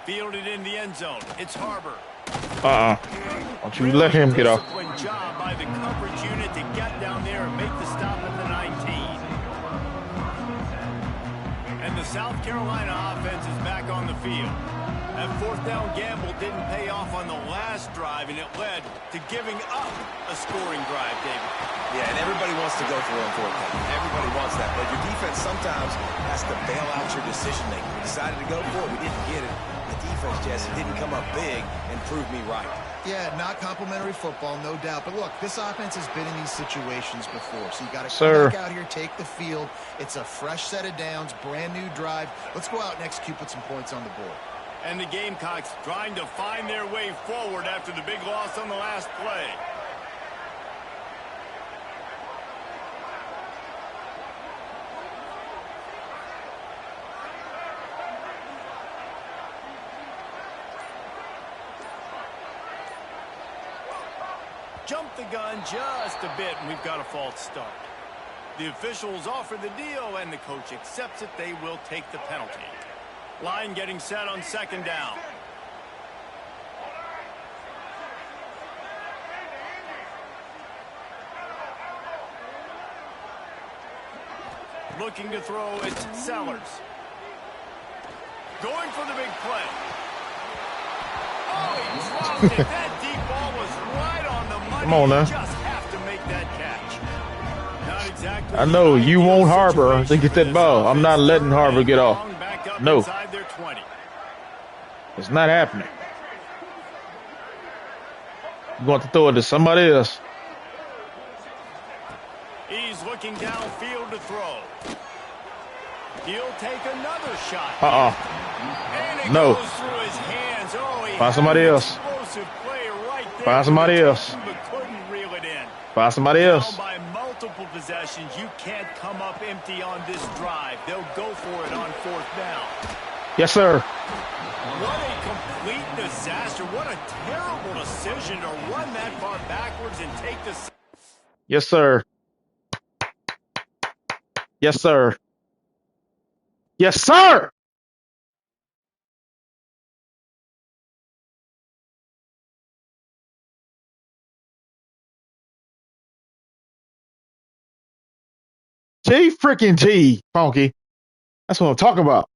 Fielded in the end zone. It's Harbor. Don't you let him get off. Disciplined job by the coverage unit to get down there and make the stop at the 19. And the South Carolina offense is back on the field. That fourth down gamble didn't pay off on the last drive, and it led to giving up a scoring drive, David. Yeah, and everybody wants to go for it on fourth down. Everybody wants that, but your defense sometimes has to bail out your decision-making. We decided to go for it. We didn't get it. The defense, Jesse, didn't come up big and prove me right. Yeah, not complimentary football, no doubt. But look, this offense has been in these situations before, so you got to come back out here, take the field. It's a fresh set of downs, brand new drive. Let's go out and execute, put some points on the board. And the Gamecocks trying to find their way forward after the big loss on the last play. Jump the gun just a bit, and we've got a false start. The officials offer the deal, and the coach accepts it. They will take the penalty. Line getting set on second down. Looking to throw, it's Sellers. Going for the big play. Oh, he dropped it. That deep ball was right on the money. Come on now. You just have to make that catch. Not exactly. I know you want Harbor to get that ball. I'm not letting Harbor get off. No. It's not happening. You want to throw it to somebody else. He's looking downfield to throw. He'll take another shot. And it No. goes through his hands. Oh, Find somebody else. Play right there. Find somebody else. But couldn't reel it in. Find somebody else. Down by multiple possessions, you can't come up empty on this drive. They'll go for it on fourth down. Yes, sir. What a complete disaster. What a terrible decision to run that far backwards and take the... Yes, sir. Yes, sir. Yes, sir. G, Funky. That's what I'm talking about.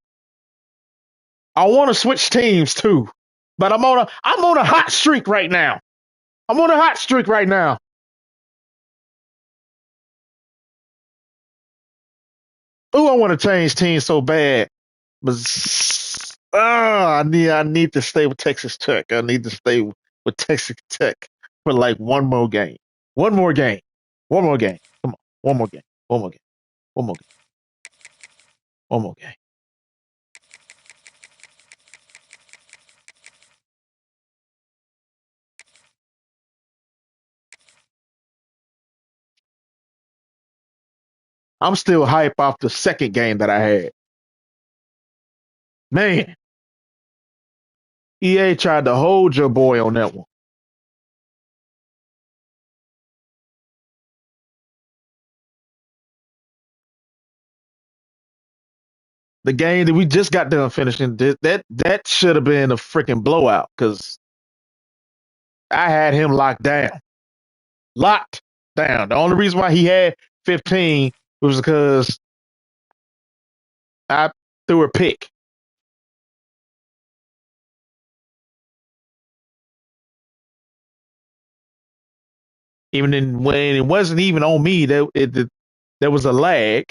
I want to switch teams too, but I'm on a hot streak right now. I'm on a hot streak right now. Ooh, I want to change teams so bad, but I need to stay with Texas Tech. I need to stay with Texas Tech for like one more game. One more game. One more game. Come on. One more game. One more game. One more game. One more game. I'm still hype off the second game that I had. Man, EA tried to hold your boy on that one. The game that we just got done finishing, that should have been a freaking blowout because I had him locked down. Locked down. The only reason why he had 15 was because I threw a pick. Even when it wasn't even on me, there was a lag.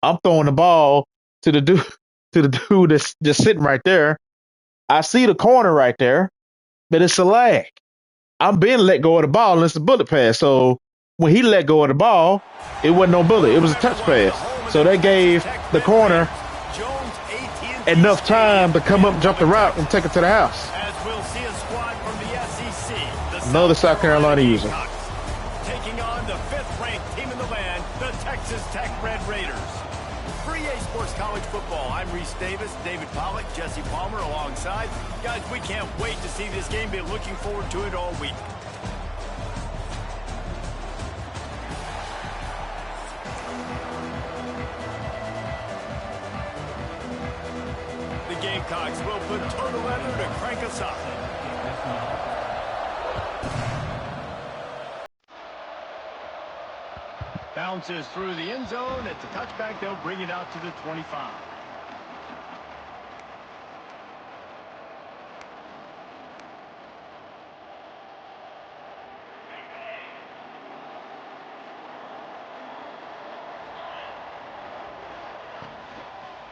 I'm throwing the ball to the dude that's just sitting right there. I see the corner right there, but it's a lag. I'm being let go of the ball and it's a bullet pass. So when he let go of the ball, it wasn't no bullet. It was a touch pass. So that gave the corner enough time to come up, jump the route, and take it to the house. As we'll see a squad from the SEC. Another South Carolina user. Taking on the 5th-ranked team in the land, the Texas Tech Red Raiders. For EA Sports College Football, I'm Reese Davis, David Pollack, Jesse Palmer alongside. Guys, we can't wait to see this game. Been looking forward to it all week. The Gamecocks will put total leather to crank us up. Bounces through the end zone. It's a touchback. They'll bring it out to the 25.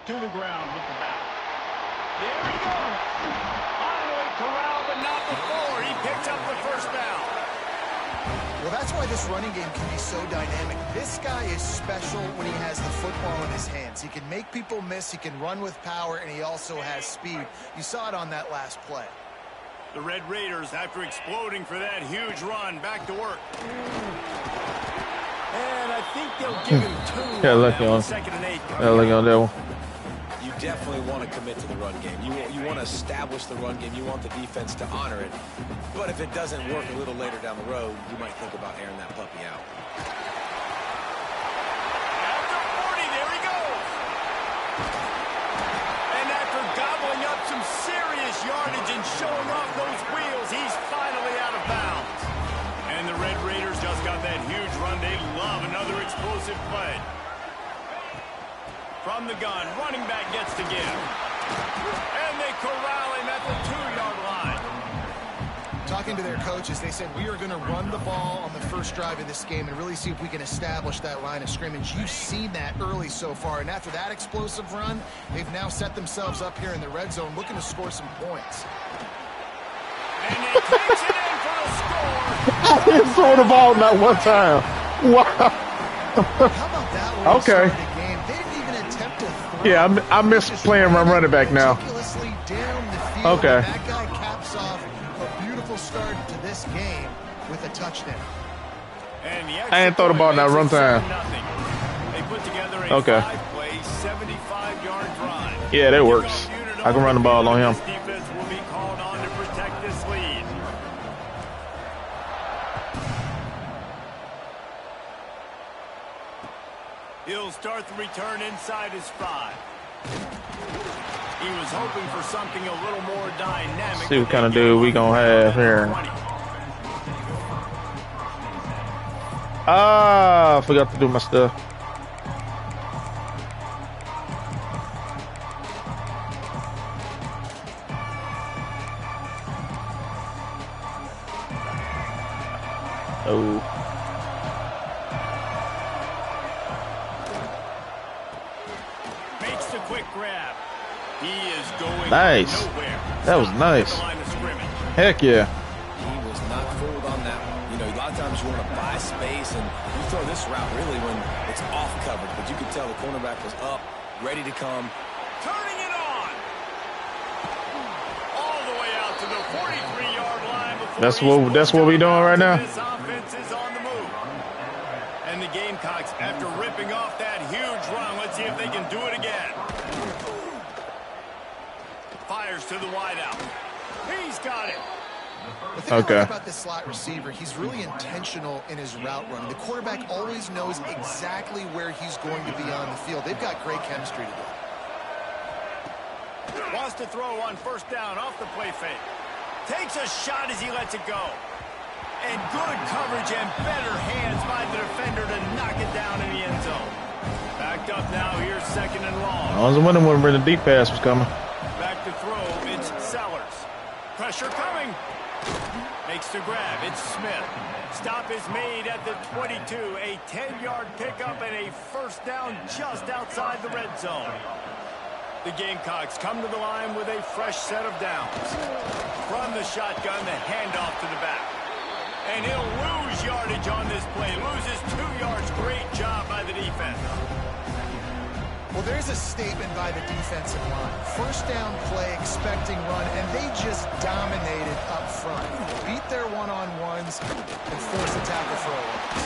to the ground with the bat. There he goes. Finally corralled, but not before. He picks up the first down. Well, that's why this running game can be so dynamic. This guy is special when he has the football in his hands. He can make people miss, he can run with power, and he also has speed. You saw it on that last play. The Red Raiders, after exploding for that huge run, back to work. And I think they'll give him 2 Yeah, lucky on. second and 8. Yeah, lucky on that one. You definitely want to commit to the run game. You want to establish the run game. You want the defense to honor it. But if it doesn't work a little later down the road, you might think about airing that puppy out. After 40, there he goes. And after gobbling up some serious yardage and showing off those wheels, he's finally out of bounds. And the Red Raiders just got that huge run. They love another explosive play. From the gun, running back gets to give. And they corral him at the 2-yard line. Talking to their coaches, they said, we are going to run the ball on the first drive of this game and really see if we can establish that line of scrimmage. You've seen that early so far, and after that explosive run, they've now set themselves up here in the red zone looking to score some points. And he takes it in for the score. I didn't throw the ball not one time. Wow. How about that one? Okay. The game? They didn't even attempt to throw. Yeah, I miss playing my running back now. Meticulously down the field. Okay. And that guy caps off a beautiful start to this game with a touchdown. And the I ain't throw the ball in that run time. They put together a Okay. 5-play, 75-yard drive. Yeah, that works. I can run the ball on him. This defense will be called on to protect this lead. He'll start the return inside his 5. He was hoping for something a little more dynamic. See what kind of dude we gonna have here. Ah, I forgot to do my stuff. Oh. Makes the quick grab. He is going Nice. nowhere. That was Stopped nice. at the line of scrimmage. Heck yeah. He was not fooled on that one. You know, a lot of times you want to buy space, and you throw this route really when it's off coverage. But you could tell the cornerback was up, ready to come. Turning it on. All the way out to the 43-yard line. Before That's what we doing right now. This offense is on the move. And the Gamecocks, after ripping off that huge run, let's see if they can do it again. Fires to the wideout. He's got it. The thing I Okay. like about this slot receiver, he's really intentional in his route running. The quarterback always knows exactly where he's going to be on the field. They've got great chemistry together. Wants to throw on first down off the play fake. Takes a shot as he lets it go. And good coverage and better hands by the defender to knock it down in the end zone. Backed up now, here's second and long. I was wondering when the deep pass was coming. Back to throw, it's Sellers. Pressure coming. Makes the grab, it's Smith. Stop is made at the 22. A 10-yard pickup and a first down just outside the red zone. The Gamecocks come to the line with a fresh set of downs. From the shotgun, the handoff to the back. And he'll lose yardage on this play. Loses 2 yards. Great job by the defense. Well, there's a statement by the defensive line. First down play, expecting run, and they just dominated up front. Beat their one-on-ones and force the tackle for a loss.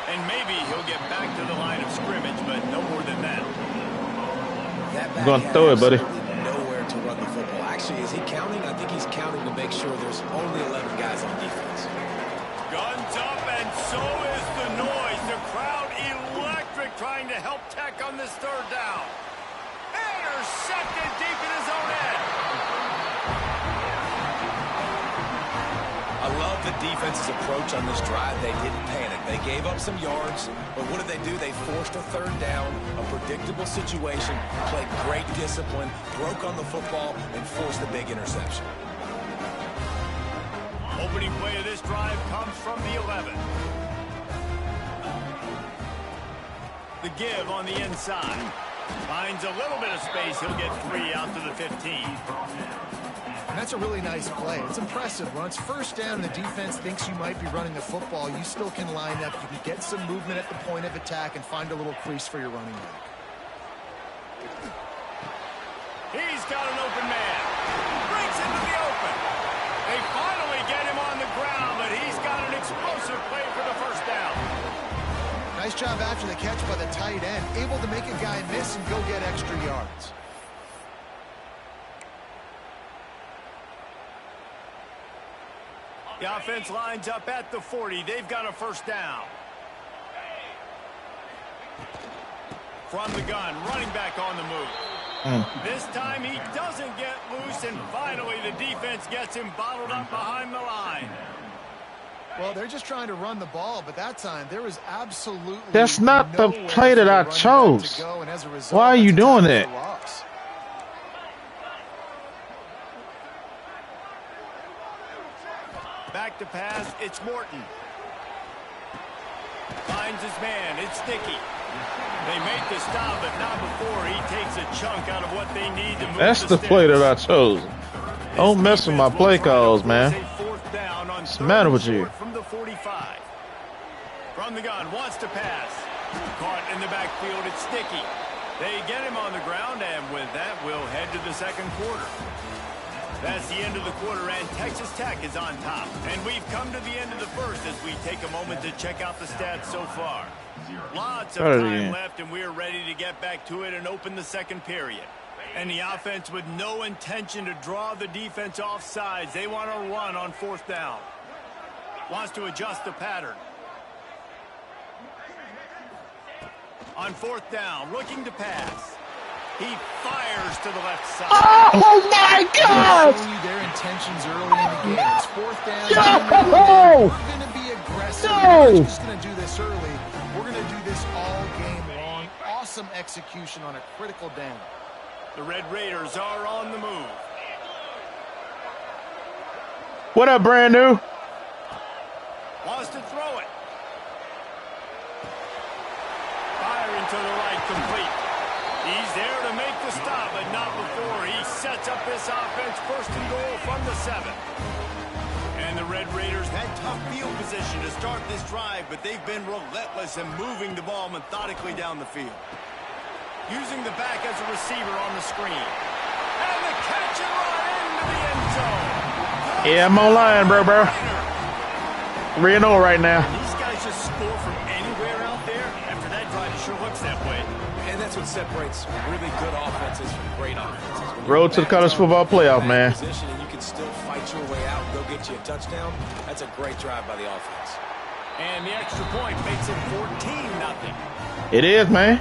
And maybe he'll get back to the line of scrimmage, but no more than that. That I'm gonna throw it, buddy. Nowhere to run the football. Actually, is he counting? I think he's counting to make sure there's only 11 guys on defense. Guns up, and so is the noise. The crowd electric, trying to help Tech on this third down. Intercepted deep in his own end. I love the defense's approach on this drive. They didn't panic. They gave up some yards, but what did they do? They forced a third down, a predictable situation, played great discipline, broke on the football, and forced the big interception. Opening play of this drive comes from the 11. The give on the inside. Finds a little bit of space. He'll get 3 out to the 15. And that's a really nice play. It's impressive. When it's first down and the defense thinks you might be running the football, you still can line up. You can get some movement at the point of attack and find a little crease for your running back. He's got an open man. Breaks into the open. They finally get him on the ground, but he's got an explosive play for the first down. Nice job after the catch by the tight end. Able to make a guy miss and go get extra yards. The offense lines up at the 40. They've got a first down. From the gun, running back on the move. This time he doesn't get loose, and finally the defense gets him bottled up behind the line. Well, they're just trying to run the ball, but that time there was absolutely That's not the nowhere play for that the I running back chose. to go, and as a result, Why are you that's a doing tackle that? for loss. Back to pass, it's Morton. Finds his man, it's Sticky. They make the stop, but not before he takes a chunk out of what they need to move. That's the play that I chose. Don't mess with my play calls, man. What's the matter with you? From the 45. From the gun, wants to pass. Caught in the backfield, it's Sticky. They get him on the ground, and with that, we'll head to the second quarter. That's the end of the quarter, and Texas Tech is on top. And we've come to the end of the first as we take a moment to check out the stats so far. Lots of time left, and we're ready to get back to it and open the second period. And the offense with no intention to draw the defense off sides. They want to run on fourth down. Wants to adjust the pattern. On fourth down, looking to pass. He fires to the left side. Oh my God! Showing you their intentions early in the game. It's fourth down. No! We're going to be aggressive. No! We're not just going to do this early. We're going to do this all game long. Awesome execution on a critical down. The Red Raiders are on the move. What up, brand new? Wants to throw it. Firing to the right, complete. He's there to make the stop, but not before he sets up this offense first and goal from the 7. And the Red Raiders had tough field position to start this drive, but they've been relentless in moving the ball methodically down the field. Using the back as a receiver on the screen. And the catch and run into the end zone. Yeah, I'm online, bro. 3-0 right now. These guys just score from anywhere out there. After that drive, it sure looks that way. And that's what separates really good offenses from great offenses. Road to the college football playoff, man. Position and you can still fight your way out and go get you a touchdown. That's a great drive by the offense. And the extra point makes it 14-0. It is, man.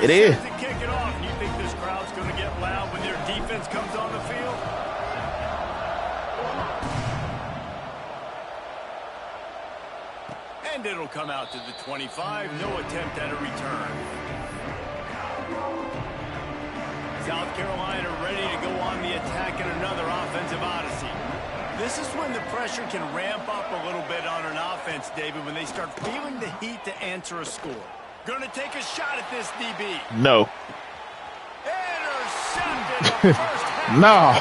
It is. To kick it off. You think this crowd's going to get loud when their defense comes on the field? And it'll come out to the 25. No attempt at a return. South Carolina ready to go on the attack in another offensive odyssey. This is when the pressure can ramp up a little bit on an offense, David, when they start feeling the heat to answer a score. Gonna take a shot at this DB. No. Intercepted. No.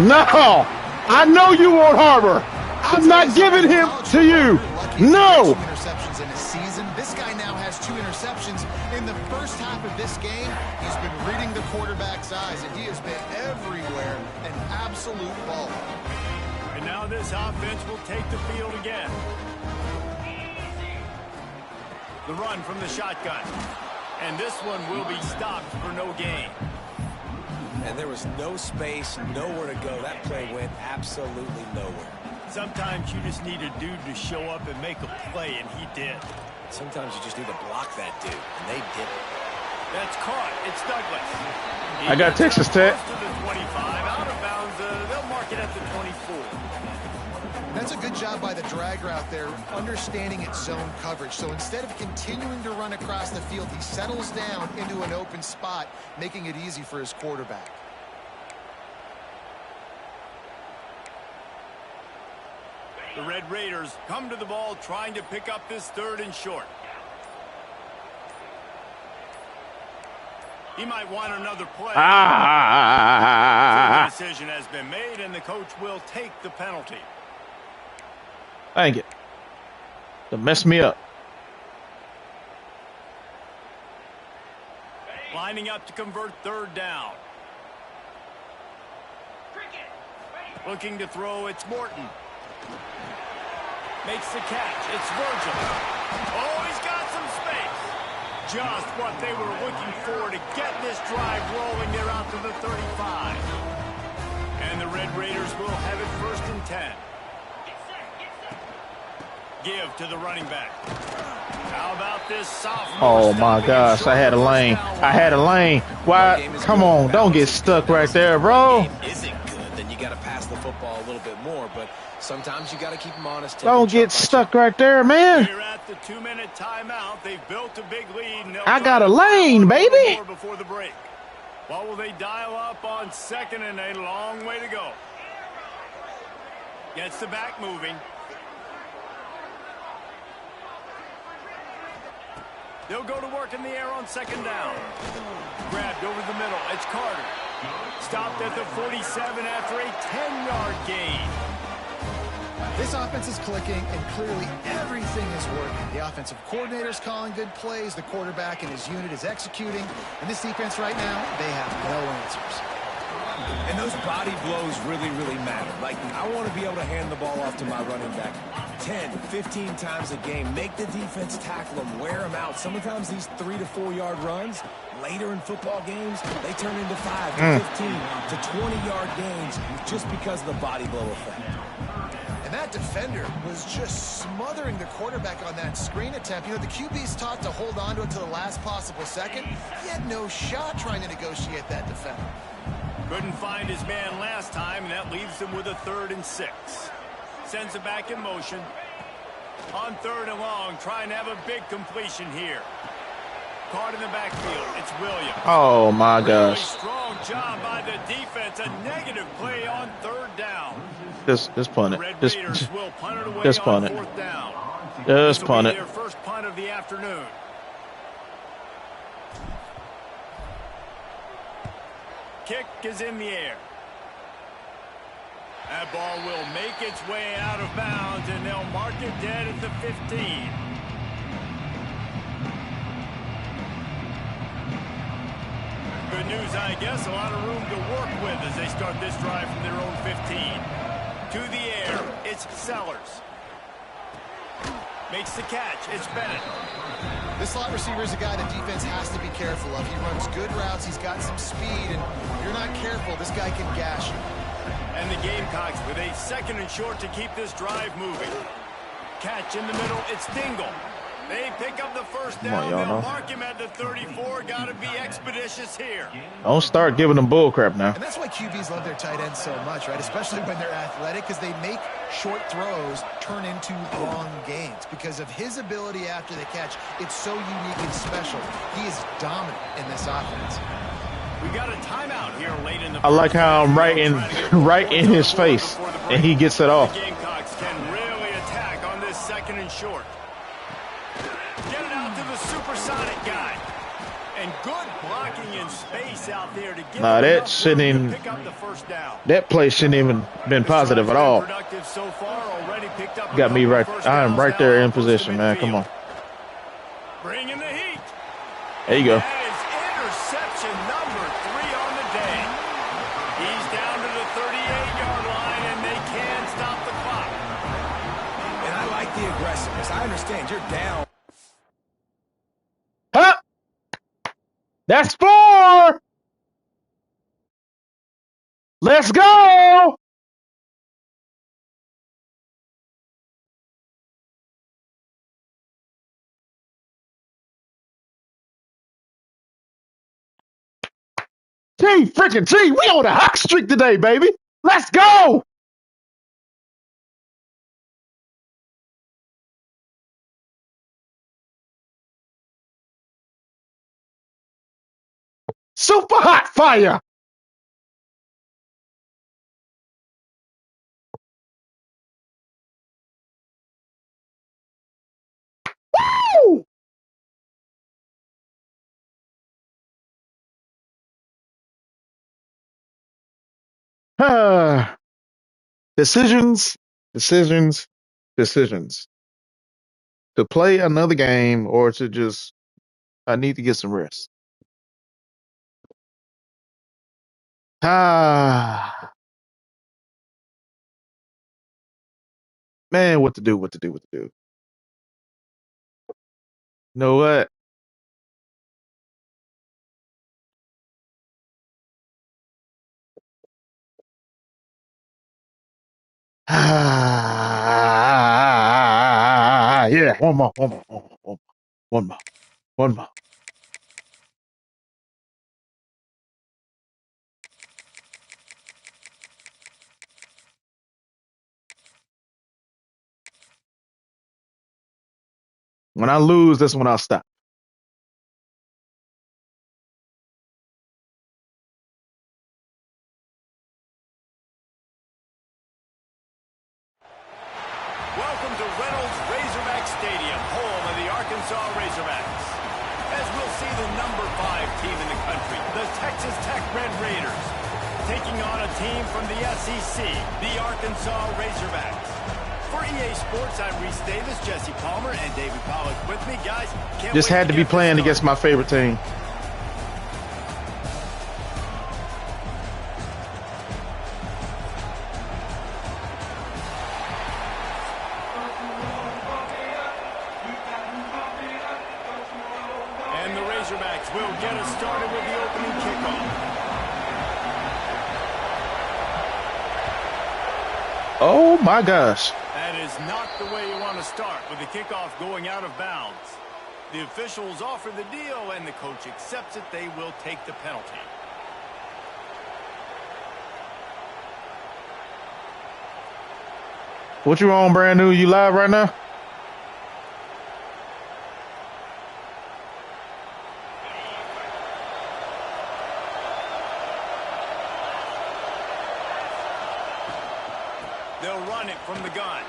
No. I know you want Harbor. I'm not giving him to you. No. Interceptions in a season. This guy now has 2 interceptions in the first half of this game. He's been reading the quarterback's eyes, and he has been everywhere. An absolute ball. And now this offense will take the field again. The run from the shotgun. And this one will be stopped for no gain. And there was no space, nowhere to go. That play went absolutely nowhere. Sometimes you just need a dude to show up and make a play, and he did. Sometimes you just need to block that dude, and they did it. That's caught. It's Douglas. I got Texas Tech. To the 25, out of bounds. They'll mark it at the 24. That's a good job by the drag route there, understanding its zone coverage. So instead of continuing to run across the field, he settles down into an open spot, making it easy for his quarterback. The Red Raiders come to the ball trying to pick up this 3rd and short. He might want another play. Ah! The decision has been made, and the coach will take the penalty. Dang it. To mess me up. Lining up to convert third down. Looking to throw, it's Morton. Makes the catch, it's Virgil. Oh, he's got some space. Just what they were looking for to get this drive rolling. They're out to the 35. And the Red Raiders will have it 1st and 10. Give to the running back. How about this sophomore? Oh my gosh, I had a lane. I had a lane. Why? Come on, don't get stuck right there, bro. Isn't good, then you got to pass the football a little bit more, but sometimes you got to keep them honest. Don't get stuck right there, man. We're at the 2-minute timeout. They've built a big lead. And I got a lane, baby. Before the break. What will they dial up on 2nd and a long way to go? Gets the back moving. They'll go to work in the air on 2nd down. Grabbed over the middle. It's Carter. Stopped at the 47 after a 10-yard gain. This offense is clicking, and clearly everything is working. The offensive coordinator's calling good plays. The quarterback and his unit is executing. And this defense right now, they have no answers. And those body blows really, really matter. Like, I want to be able to hand the ball off to my running back 10, 15 times a game. Make the defense tackle them, wear them out. Sometimes these 3 to 4 yard runs, later in football games, they turn into 5 to 15 to 20-yard gains just because of the body blow effect. And that defender was just smothering the quarterback on that screen attempt. You know, the QB's taught to hold on to it to the last possible second. He had no shot trying to negotiate that defender. Couldn't find his man last time, and that leaves him with a 3rd and 6. Sends it back in motion. On 3rd and long, trying to have a big completion here. Caught in the backfield. It's Williams. Oh my Really gosh. strong job by the defense. A negative play on 3rd down. Just punt The it. Red Just Raiders will punt it away just on punt it. 4th down. Just This'll punt be it. their first punt of the afternoon. Kick is in the air. That ball will make its way out of bounds, and they'll mark it dead at the 15. Good news, I guess. A lot of room to work with as they start this drive from their own 15. To the air, it's Sellers. Makes the catch. It's Bennett. This slot receiver is a guy the defense has to be careful of. He runs good routes. He's got some speed, and if you're not careful, this guy can gash you. And the Gamecocks with a 2nd and short to keep this drive moving. Catch in the middle. It's Dingle. They pick up the first down. They'll mark him at the 34. Got to be expeditious here. Don't start giving them bull crap now. And that's why QBs love their tight ends so much, right? Especially when they're athletic, because they make short throws turn into long gains. Because of his ability after the catch, it's so unique and special. He is dominant in this offense. We got a timeout here late in the I like how I'm right in his face, and he gets it off. The Gamecocks can really attack on this 2nd and short. Get it out to the supersonic guy. And good blocking in space out there to get that shouldn't even, pick up the first down. that play shouldn't even been positive at all. So far, already picked up Got me right. I am right there in position, man. Come on. Bringing the heat. There you go. That is interception number 3 on the day. He's down to the 38-yard line, and they can stop the clock. And I like the aggressiveness. I understand you're down. Huh? That's 4. Let's go. Freaking T, we on a hot streak today, baby. Let's go. Super hot fire. Woo! Decisions, decisions, decisions. To play another game or to just, I need to get some rest. Ah, man, what to do, what to do, what to do. You know what? Ah, yeah, one more, one more, one more, one more, one more. When I lose, that's when I'll stop. Welcome to Reynolds Razorback Stadium, home of the Arkansas Razorbacks. As we'll see the number 5 team in the country, the Texas Tech Red Raiders, taking on a team from the SEC, the Arkansas Razorbacks. For EA Sports, I'm Reese Davis, Jesse Palmer, and David Pollack with me. Guys, Just had to be playing against my favorite team. And the Razorbacks will get us started with the opening kickoff. Oh my gosh. That is not the way you want to start with the kickoff going out of bounds. The officials offer the deal and the coach accepts it. They will take the penalty. What you on, brand new? You live right now? They'll run it from the gun.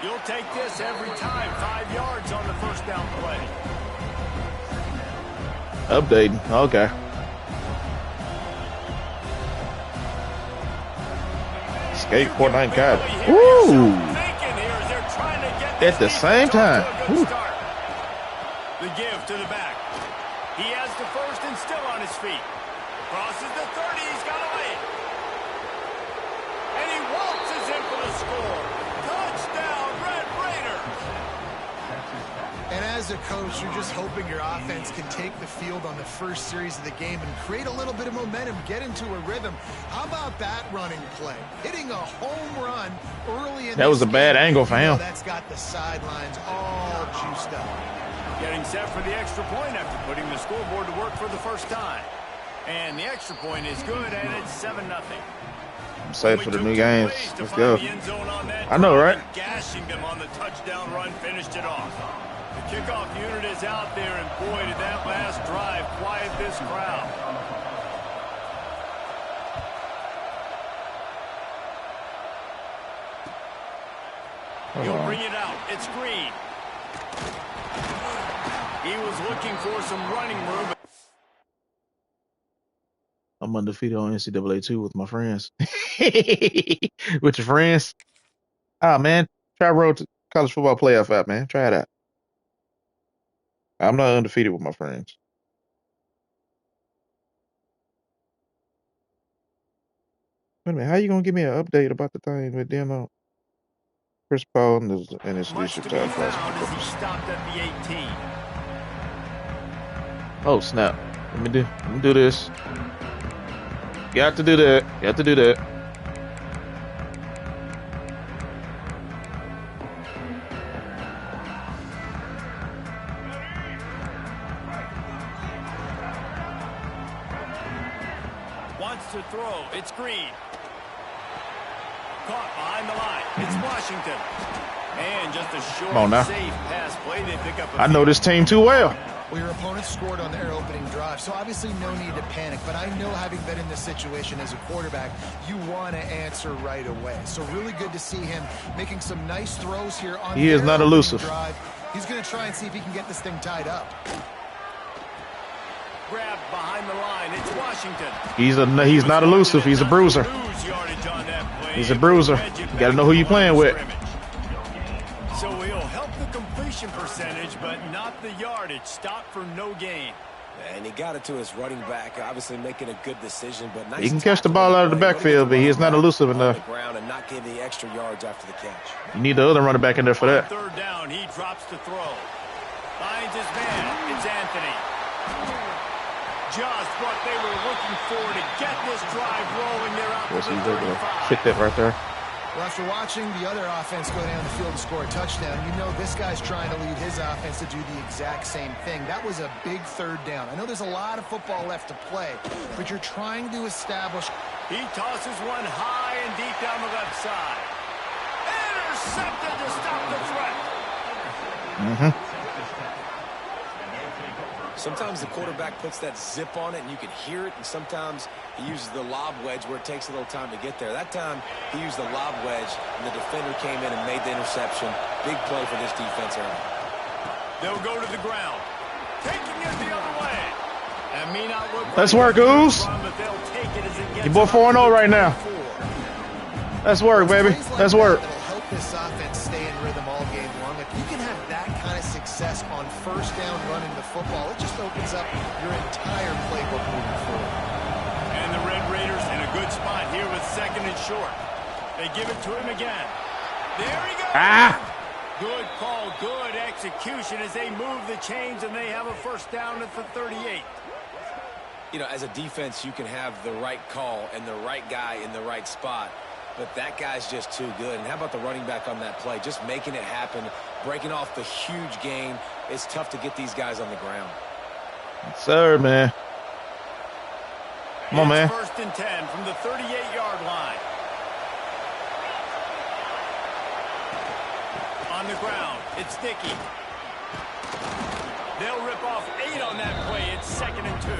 You'll take this every time. 5 yards on the first down play. Updating. Okay. Skate Fortnite God. Woo! At the same time. Woo. The give to the back. He has the first and still on his feet. Crosses the 30. He's got away. And he waltzes in for the score. Touchdown, Red Raiders. And as a coach, you're just hoping your offense can take the field on the first series of the game and create a little bit of momentum, get into a rhythm. How about that running play? Hitting a home run early in That was a bad angle for him. That's got the sidelines all juiced up. Getting set for the extra point after putting the scoreboard to work for the first time. And the extra point is good, and it's 7-0. I'm excited for the new games. Let's go. I know, right? Gashing them on the touchdown run finished it off. The kickoff unit is out there, and boy, did that last drive quiet this crowd. He'll bring it out. It's Green. He was looking for some running room. I'm undefeated on NCAA 2 with my friends. With your friends? Ah, man. Try Road to College Football Playoff app, man. Try it out. I'm not undefeated with my friends. Wait a minute. How you going to give me an update about the thing with them? Chris Paul and his leadership time He stopped at the 18. Oh, snap. Let me do this. Got to do that. Got to do that. Wants to throw. It's Green. Caught behind the line. It's Washington. And just a short, safe pass play. They pick up I know this team too well. Well, your opponent scored on their opening drive, so obviously no need to panic. But I know, having been in this situation as a quarterback, you want to answer right away. So really good to see him making some nice throws here on He is not elusive. Drive. He's going to try and see if he can get this thing tied up. grab behind the line. It's Washington. He's not elusive. He's a bruiser. He's a bruiser. You got to know who you're playing with. So he'll help the completion percentage, but not the yardage. Stop for no gain. And he got it to his running back, obviously making a good decision. But nice, he can catch the ball out of the backfield, but he is not elusive enough. On the ground and not give the extra yards after the catch. You need the other running back in there for that. Third down, he drops to throw. Finds his man. It's Anthony. Just what they were looking for to get this drive rolling. They're out to the 35. Hit that right there. Well, after watching the other offense go down the field and score a touchdown, you know this guy's trying to lead his offense to do the exact same thing. That was a big third down. I know there's a lot of football left to play, but you're trying to establish. He tosses one high and deep down the left side. Intercepted to stop the threat. Sometimes the quarterback puts that zip on it and you can hear it, and sometimes he uses the lob wedge where it takes a little time to get there. That time he used the lob wedge and the defender came in and made the interception. Big play for this defense early. They'll go to the ground, taking it the other way. That may not look Let's work, Goose. Your boy 4-0 right now. Let's work, baby. Let's work. It'll help this offense stay in rhythm all game long. If you can have that kind of success on first down running the football, it just opens up your entire playbook moving forward. And the Red Raiders in a good spot here with second and short. They give it to him again. There he goes. Good call, good execution as they move the chains and they have a first down at the 38. You know, as a defense, you can have the right call and the right guy in the right spot. But that guy's just too good. And how about the running back on that play? Just making it happen, breaking off the huge gain. It's tough to get these guys on the ground. Yes, sir, man. Come on, man. First and 10 from the 38-yard line. On the ground, it's Dickey. They'll rip off 8 on that play. It's second and 2.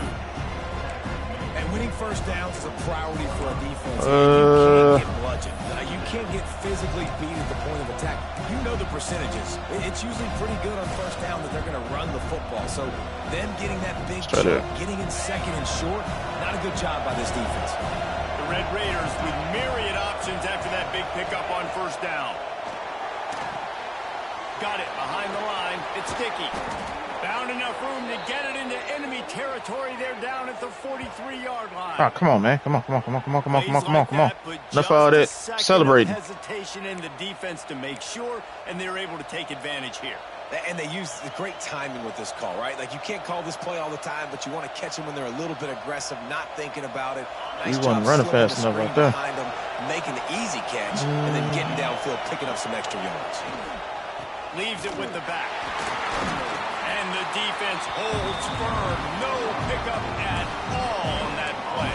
And winning first downs is a priority for a defense. You can't get bludgeoned. You can't get physically beat at the point of attack. You know the percentages. It's usually pretty good on first down that they're going to run the football. So them getting that big chunk, getting in second and short, not a good job by this defense. The Red Raiders with myriad options after that big pickup on first down. Got it behind the line. It's Dickey. Found enough room to get it into enemy territory. They're down at the 43-yard line. Oh, come on, man. Come on. Enough of all that celebrating. Hesitation in the defense to make sure, and they're able to take advantage here. And they use the great timing with this call, right? Like, you can't call this play all the time, but you want to catch them when they're a little bit aggressive, not thinking about it. Nice he wasn't running fast enough right there. Behind them, making the easy catch, and then getting downfield, picking up some extra yards. Leaves it with the back. And the defense holds firm. No pickup at all on that play.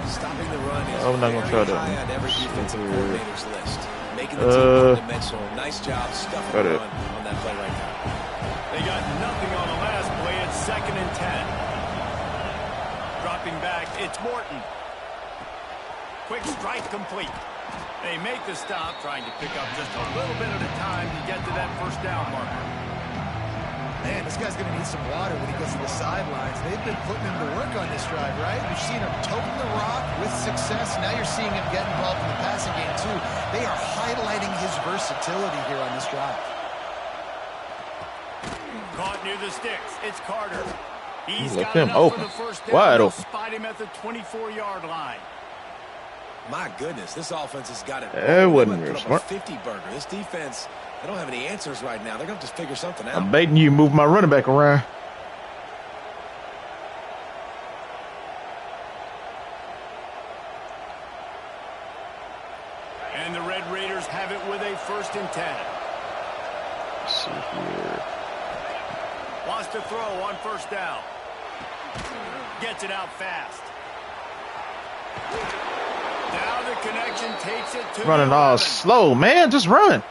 Stopping the run is I'm not gonna try that. high on every defensive coordinator's list. Making the team one-dimensional. Nice job stuffing the run on that play right there. They got nothing on the last play. It's second and 10. Dropping back, it's Morton. Quick strike complete. They make the stop, trying to pick up just a little bit at a time to get to that first down marker. Man, this guy's going to need some water when he gets to the sidelines. They've been putting him to work on this drive, right? You've seen him toting the rock with success. Now you're seeing him get involved in the passing game, too. They are highlighting his versatility here on this drive. Caught near the sticks. It's Carter. He's Look got him enough open. for the first down. Wide They'll open. spot him at the 24-yard line. My goodness, this offense has got it. That wasn't real smart. 50-burger. This defense, they don't have any answers right now. They're going to have to figure something out. I'm baiting you, move my running back around. And the Red Raiders have it with a first and 10. Let's see here. Wants to throw on first down. Gets it out fast. Now the connection takes it to Running all slow, man. Just run.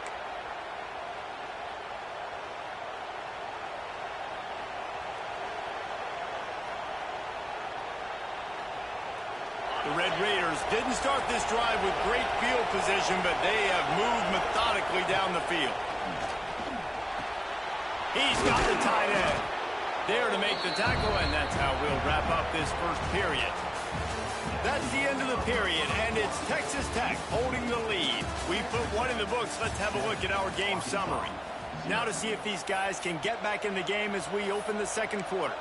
The Red Raiders didn't start this drive with great field position, but they have moved methodically down the field. He's got the tight end. there to make the tackle, and that's how we'll wrap up this first period. That's the end of the period, and it's Texas Tech holding the lead. We put one in the books. Let's have a look at our game summary. Now to see if these guys can get back in the game as we open the second quarter.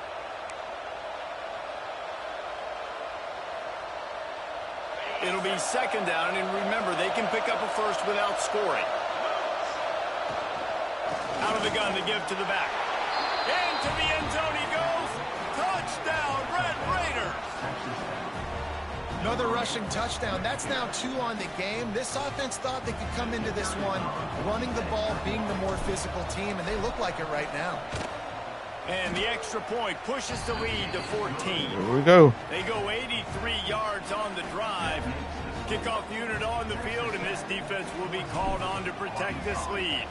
It'll be second down, and remember, they can pick up a first without scoring. Out of the gun to give to the back. Into the end zone he goes. Touchdown, Red Raiders. Another rushing touchdown. That's now 2 on the game. This offense thought they could come into this one running the ball, being the more physical team, and they look like it right now. And the extra point pushes the lead to 14. Here we go. They go 83 yards on the drive. Kickoff unit on the field, and this defense will be called on to protect this lead.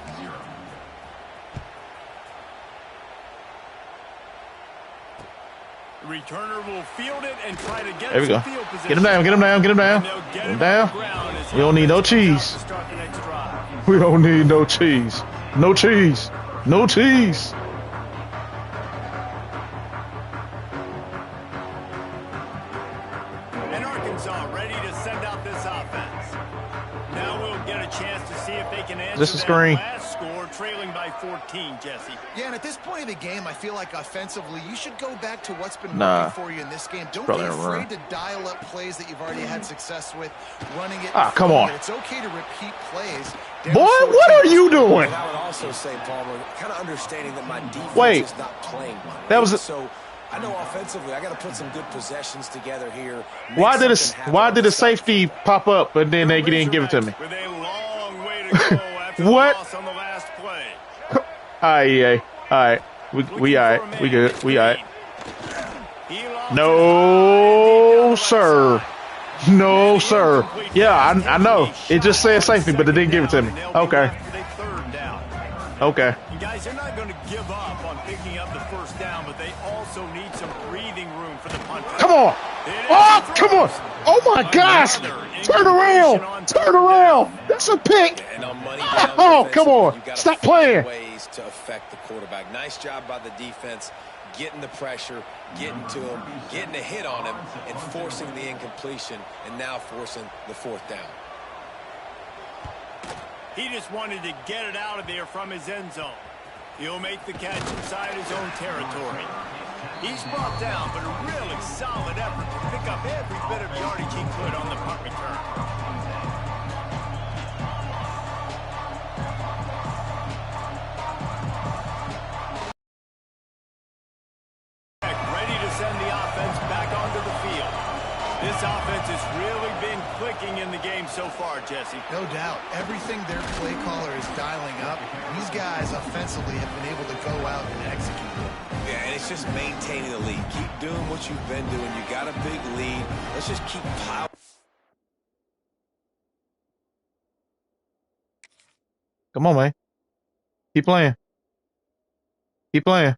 The returner will field it and try to get There we go. field position. Get him down, get him down, get him down. Get him down. We don't need no cheese. We don't need no cheese. No cheese. No cheese. And Arkansas ready to send out this offense. Now we'll get a chance to see if they can answer This is that screen. last score, trailing by 14, Jesse. Yeah, and at this point of the game, I feel like offensively, you should go back to what's been Nah. working for you in this game. Don't be Probably a run. afraid to dial up plays that you've already had success with, running it. Ah, come on. It's okay to repeat plays. Boy, what are you doing? And I would also say, Palmer, kind of understanding that my defense Wait. is not playing well. That was a- So I know offensively, I got to put some good possessions together here. Why did Make the something safety pop up but then they didn't give it to me? With a long way to go after the What? loss on the last play. Alright. We alright. We good. We alright. He lost No, his eye. sir. No, sir. Yeah, I know. It just said safety, but it didn't give it to me. Okay. Okay. And guys, they're not going to give up on picking up the first down, but they also need some breathing room for the punt. Come on. Oh, come on. Oh, my gosh. Turn around. Turn around. That's a pick. And on money Oh, come on. you gotta Stop find playing. ways to affect the quarterback. Nice job by the defense, getting the pressure, getting to him, getting a hit on him, and forcing the incompletion, and now forcing the fourth down. He just wanted to get it out of there from his end zone. He'll make the catch inside his own territory. He's brought down, but a really solid effort to pick up every bit of yardage he could on the punt return. Ready to send the offense back onto the field. This offense has really been clicking in the game so far, Jesse. No doubt. Everything their play caller is dialing up, these guys offensively have been able to go out and execute. Yeah, and it's just maintaining the lead. Keep doing what you've been doing. You got a big lead. Let's just keep piling. Come on, man. Keep playing. Keep playing.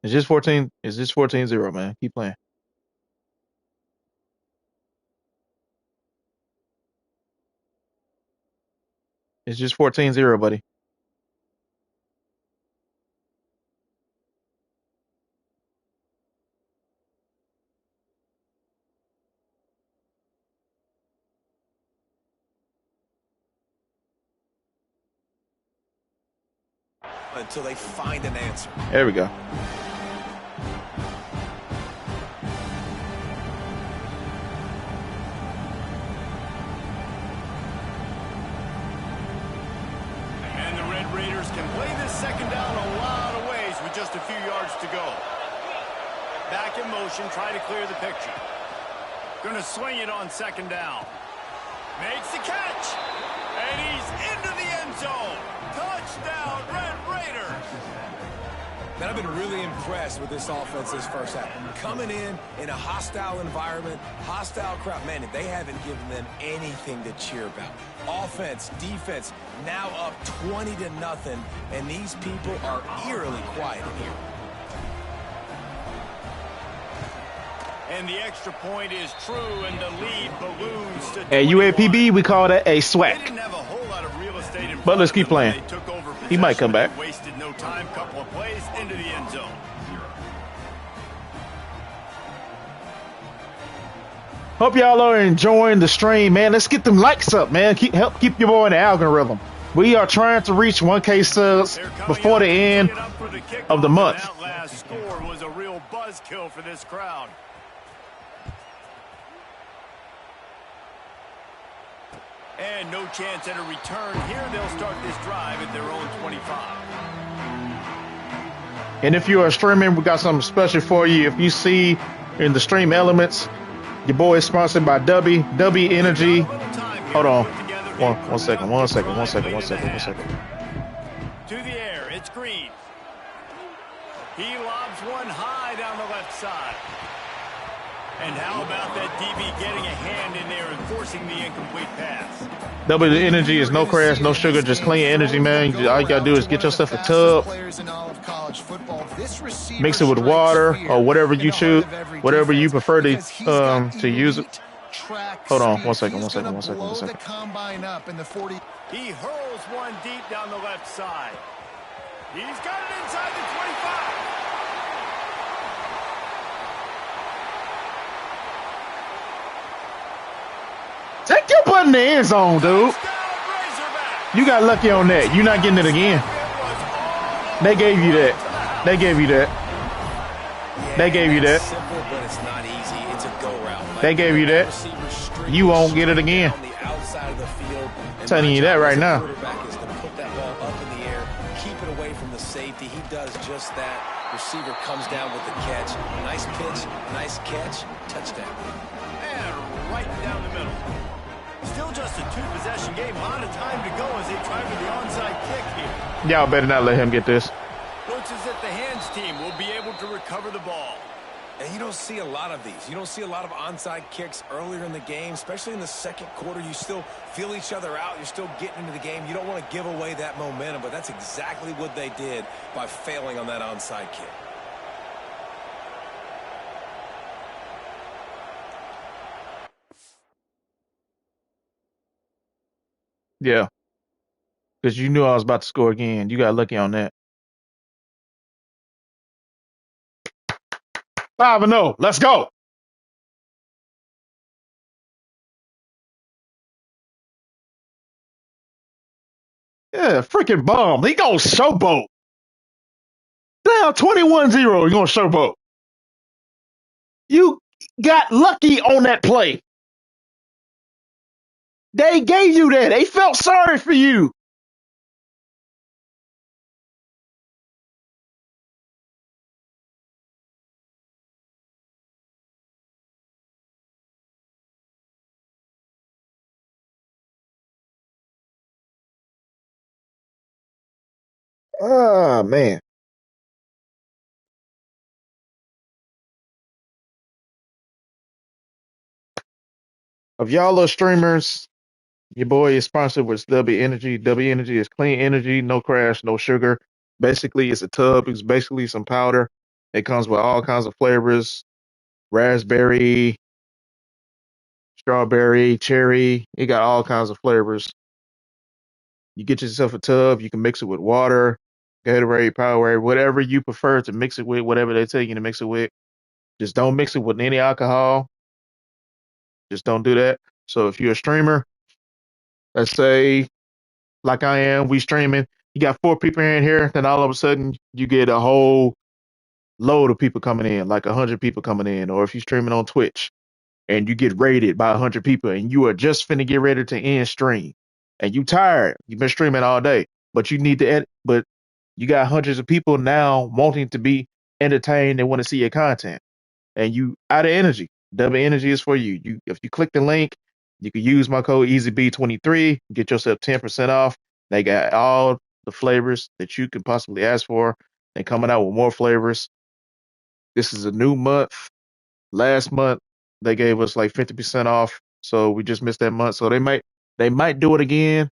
It's just 14. It's just 14-0, man. Keep playing. It's just 14-0, buddy. Until they find an answer. There we go. And the Red Raiders can play this second down a lot of ways with just a few yards to go. Back in motion, try to clear the picture. Going to swing it on second down. Makes the catch. And he's into the end zone. Touchdown, Red Raiders. Man, I've been really impressed with this offense this first half. Coming in a hostile environment, hostile crowd. Man, they haven't given them anything to cheer about. Offense, defense, now up 20-0, and these people are eerily quiet here. And the extra point is true, and the lead balloons to At 21. UAPB, we call that a They swag. didn't have a whole lot of real estate in But let's front keep of them when playing. they took over He might come possession. back. Wasted no time, couple of plays into the end zone. Hope y'all are enjoying the stream, man. Let's get them likes up, man. Help keep your boy in the algorithm. We are trying to reach 1K subs before the end of the month. That last score was a real buzzkill for this crowd. And no chance at a return here. They'll start this drive at their own 25. And if you are streaming, we got something special for you. If you see in the stream elements, your boy is sponsored by W Energy. Hold on. One second. To the air, it's Green. He lobs one high down the left side. And how about that DB getting a hand in there and forcing the incomplete pass? W Energy is no crash, no sugar, just clean energy, man. All you gotta do is get yourself a tub, mix it with water or whatever you choose, whatever you prefer to use it. Hold on, one second. He hurls one deep down the left side. He's got it inside the 25. Take your butt in the end zone, dude. You got lucky on that. You're not getting it again. They gave you that. They gave you that. They gave you that. They gave you that. You won't get it again. I'm telling you that right now. Safety, he does just that. Receiver comes down with the catch. Nice pitch, nice catch, touchdown. And right down the middle. Still just a two-possession game. A lot of time to go as they try for the onside kick here. Y'all better not let him get this. Looks as if the hands team will be able to recover the ball. And you don't see a lot of these. You don't see a lot of onside kicks earlier in the game, especially in the second quarter. You still feel each other out. You're still getting into the game. You don't want to give away that momentum, but that's exactly what they did by failing on that onside kick. Yeah. Because you knew I was about to score again. You got lucky on that. 5-0. Let's go. Yeah, freaking bomb. He gonna showboat. Down 21-0. He gonna showboat. You got lucky on that play. They gave you that. They felt sorry for you. Ah, man. Of y'all little streamers, your boy is sponsored with W Energy. W Energy is clean energy, no crash, no sugar. Basically, it's a tub. It's basically some powder. It comes with all kinds of flavors: raspberry, strawberry, cherry. It got all kinds of flavors. You get yourself a tub. You can mix it with water, Gatorade, Powerade, whatever you prefer to mix it with, whatever they tell you to mix it with. Just don't mix it with any alcohol. Just don't do that. So if you're a streamer, let's say like I am, we streaming. You got 4 people in here, then all of a sudden you get a whole load of people coming in, like 100 people coming in. Or if you're streaming on Twitch and you get rated by 100 people and you are just finna get ready to end stream and you tired, you've been streaming all day, but you need to edit, but you got hundreds of people now wanting to be entertained and want to see your content and you out of energy. W Energy is for you. If you click the link, you can use my code EasyB23, get yourself 10% off. They got all the flavors that you could possibly ask for. They're coming out with more flavors. This is a new month. Last month they gave us like 50% off, so we just missed that month. So they might do it again.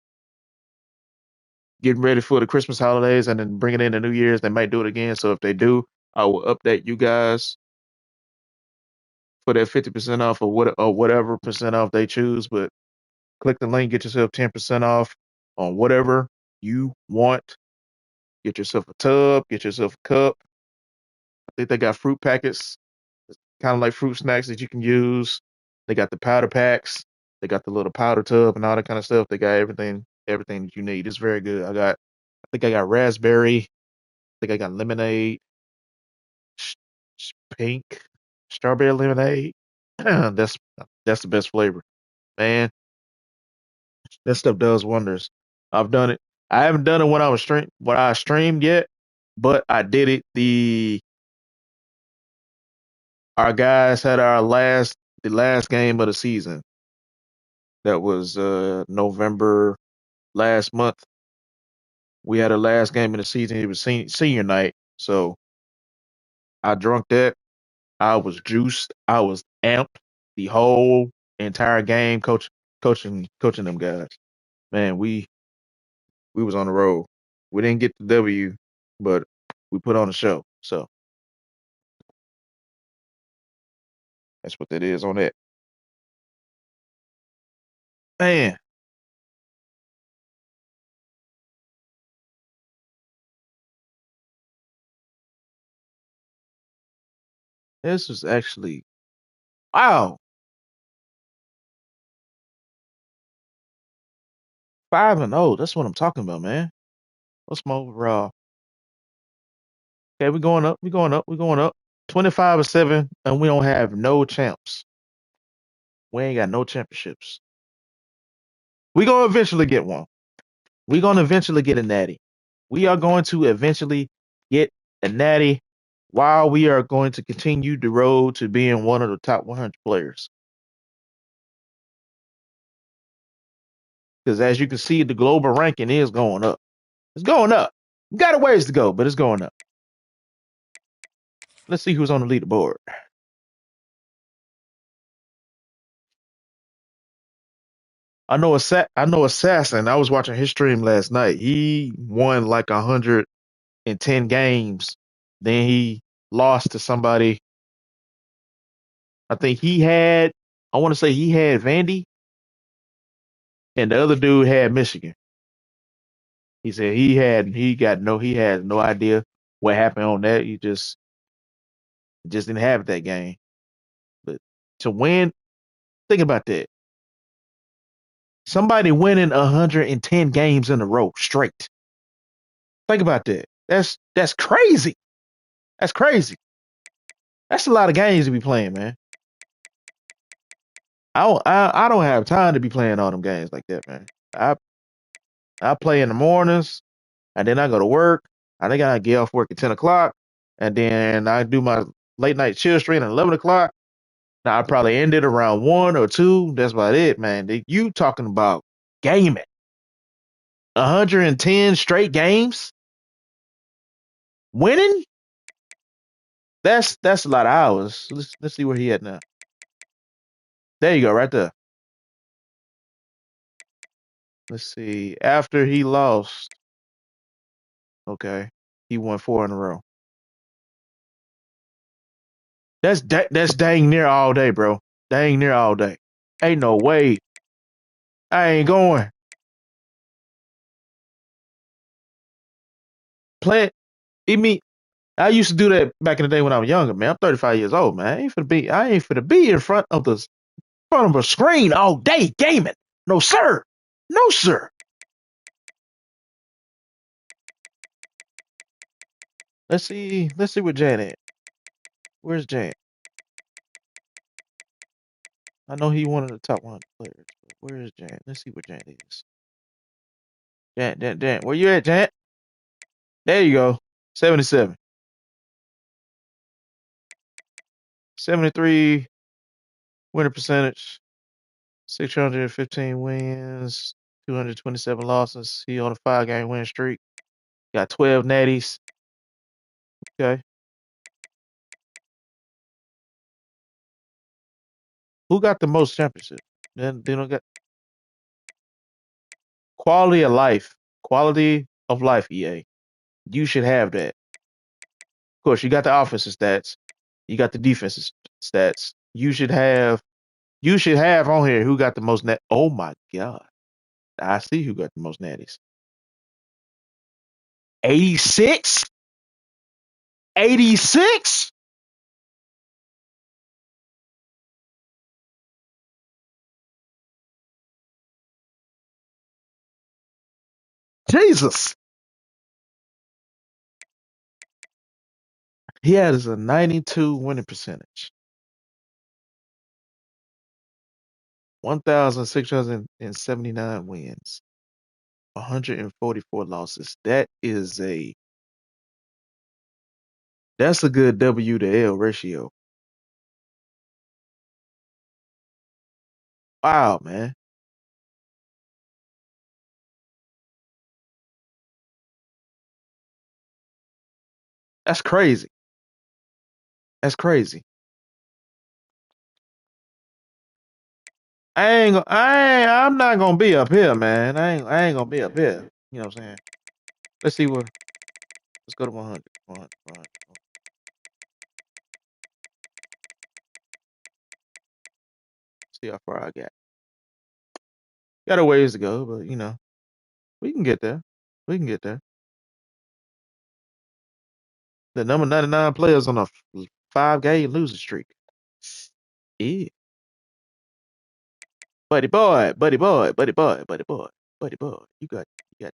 Getting ready for the Christmas holidays and then bringing in the New Year's, they might do it again. So if they do, I will update you guys for that 50% off or whatever percent off they choose. But click the link, get yourself 10% off on whatever you want. Get yourself a tub, get yourself a cup. I think they got fruit packets, kind of like fruit snacks that you can use. They got the powder packs. They got the little powder tub and all that kind of stuff. They got everything that you need. It's very good. I think I got raspberry. I think I got lemonade, sh- pink, strawberry lemonade. That's the best flavor, man. That stuff does wonders. I've done it. I haven't done it when I streamed yet, but I did it. The Our guys had the last game of the season. That was November last month. We had a last game of the season. It was senior night, so I drunk that. I was juiced. I was amped the whole entire game. Coaching them guys. Man, we was on the road. We didn't get the W, but we put on a show. So that's what that is on that. Man, this was actually wow. 5-0. That's what I'm talking about, man. What's my overall? Okay, we're going up. We're going up. We're going up. 25-7, and we don't have no champs. We ain't got no championships. We're gonna eventually get one. We're gonna eventually get a natty. We are going to eventually get a natty while we are going to continue the road to being one of the top 100 players. Because as you can see, the global ranking is going up. It's going up. Got a ways to go, but it's going up. Let's see who's on the leaderboard. I know Assassin. I was watching his stream last night. He won like 110 games. Then he lost to somebody. I think I want to say he had Vandy, and the other dude had Michigan. He said he had no idea what happened on that. He just didn't have that game. But to win, think about that. Somebody winning 110 games in a row straight. Think about that. That's crazy. That's crazy. That's a lot of games to be playing, man. I don't have time to be playing all them games like that, man. I I play in the mornings, and then I go to work. I think I get off work at 10 o'clock, and then I do my late night chill stream at 11 o'clock. Now I probably end it around 1 or 2. That's about it, man. You talking about gaming? 110 straight games, winning? That's a lot of hours. Let's see where he at now. There you go, right there. Let's see. After he lost, okay, he won 4 in a row. That's dang near all day, bro. Dang near all day. Ain't no way. I ain't going. Play it. I mean, I used to do that back in the day when I was younger, man. I'm 35 years old, man. I ain't finna be in front of a screen all day gaming. No, sir. No, sir. Let's see where Jan at. Where's Jan? I know he one of the top 100 players, but where is Jan? Let's see where Jan is. Jan. Where you at, Jan? There you go. 77. 73 winning percentage. 615 wins. 227 losses. He on a 5-game win streak. Got 12 natties. Okay. Who got the most championships? Then they don't got quality of life. Quality of life, EA. You should have that. Of course, you got the offensive stats. You got the defensive stats. You should have on here who got the most net. Oh my god. I see who got the most natties. 86? 86? Jesus. He has a 92 winning percentage, 1,679 wins, 144 losses. That's a good W to L ratio. Wow, man. That's crazy. That's crazy. I'm not gonna be up here, man. I ain't gonna be up here. You know what I'm saying? Let's see what. Let's go to 100. 100, 100. See how far I got. Got a ways to go, but we can get there. We can get there. The number 99 players on a 5-game losing streak. Yeah. Buddy boy, buddy boy, buddy boy, buddy boy, buddy boy. You got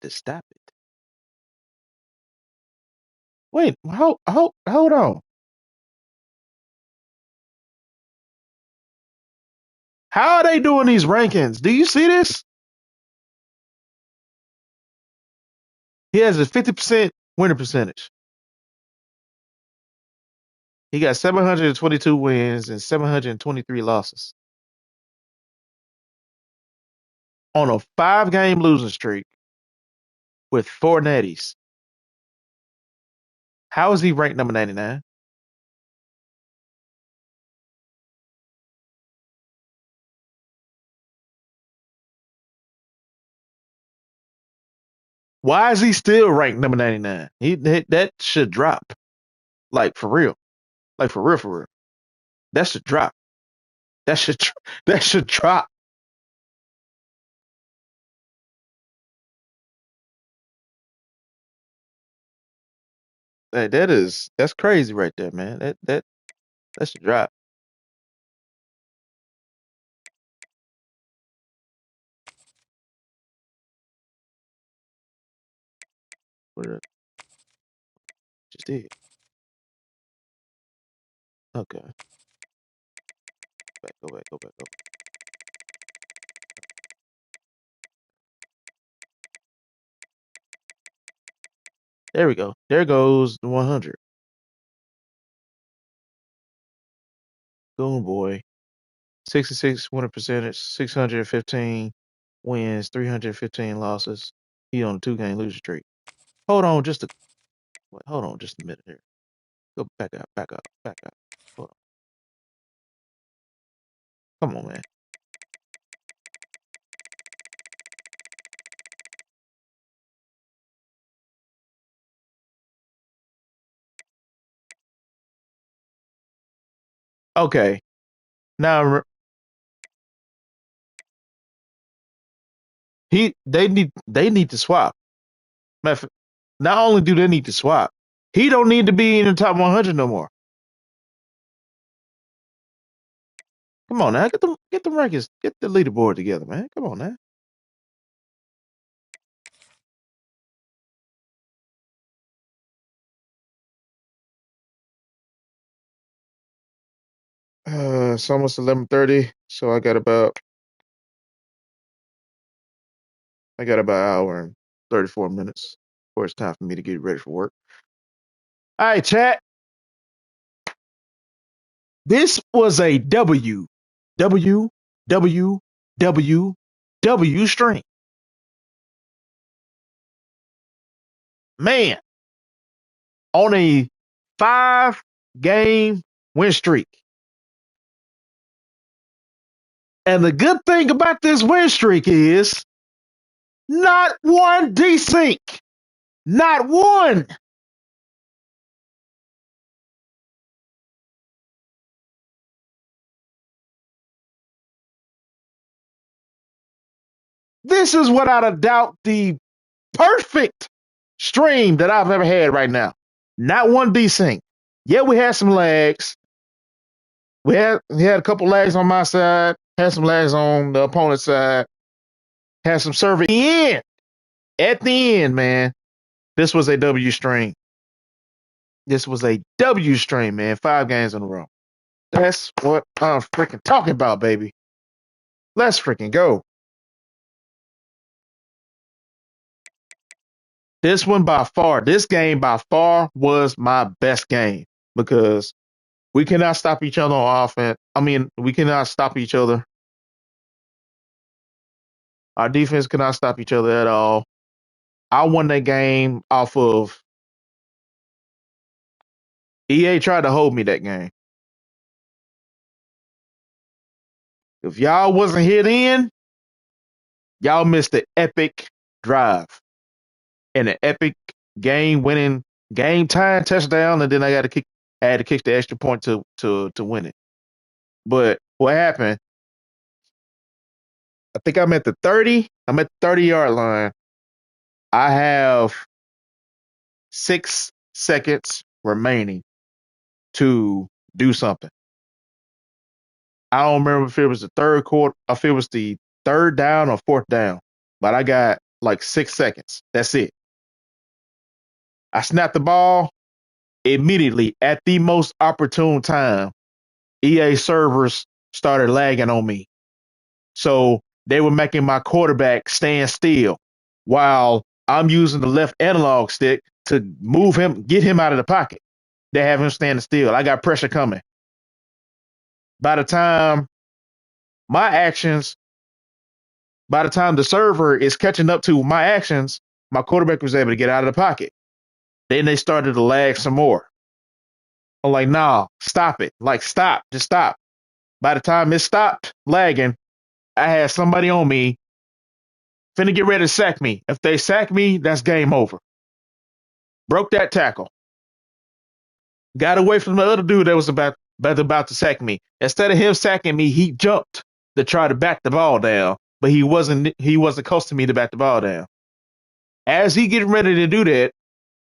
to stop it. Wait, hold on. How are they doing these rankings? Do you see this? He has a 50% winning percentage. He got 722 wins and 723 losses on a 5-game losing streak with 4 natties. How is he ranked number 99? Why is he still ranked number 99? That should drop. Like for real. Like for real, for real. That should drop. That should that should drop. That's crazy right there, man. That should drop. What it just did. Okay. Go back, go back, go back. There we go. There goes the 100. Goon boy. 66 winning percentage, 615 wins, 315 losses. He on a 2-game losing streak. Hold on hold on just a minute here. Go back up, back up, back up. Hold on. Come on, man. Okay. Now they need to swap. Not only do they need to swap, he don't need to be in the top 100 no more. Come on now, get the rankings, get the leaderboard together, man. Come on now. It's almost 11:30, so I got about an hour and 34 minutes before it's time for me to get ready for work. All right, chat. This was a W, W, W string. Man, on a 5-game win streak. And the good thing about this win streak is not one desync. Not one. This is without a doubt the perfect stream that I've ever had right now. Not one desync. Yeah, we had some lags. We had a couple lags on my side, had some lags on the opponent's side, had some server in. at the end, man, this was a W string. This was a W string, man. 5 games in a row. That's what I'm freaking talking about, baby. Let's freaking go. This game by far was my best game because we cannot stop each other on offense. I mean, we cannot stop each other. Our defense cannot stop each other at all. I won that game off of EA tried to hold me that game. If y'all wasn't here then, y'all missed the epic drive and an epic game winning game time touchdown, and then I had to kick the extra point to win it. But what happened? I think I'm at the 30. I'm at the 30-yard line. I have 6 seconds remaining to do something. I don't remember if it was the third quarter, if it was the third down or fourth down, but I got like 6 seconds. That's it. I snapped the ball immediately at the most opportune time. EA servers started lagging on me. So they were making my quarterback stand still while I'm using the left analog stick to move him, get him out of the pocket. They have him standing still. I got pressure coming. By the time my actions, by the time the server is catching up to my actions, my quarterback was able to get out of the pocket. Then they started to lag some more. I'm like, nah, stop it. Like, stop, just stop. By the time it stopped lagging, I had somebody on me finna get ready to sack me. If they sack me, that's game over. Broke that tackle. Got away from the other dude that was about to sack me. Instead of him sacking me, he jumped to try to back the ball down, but he wasn't close to me to back the ball down. As he getting ready to do that,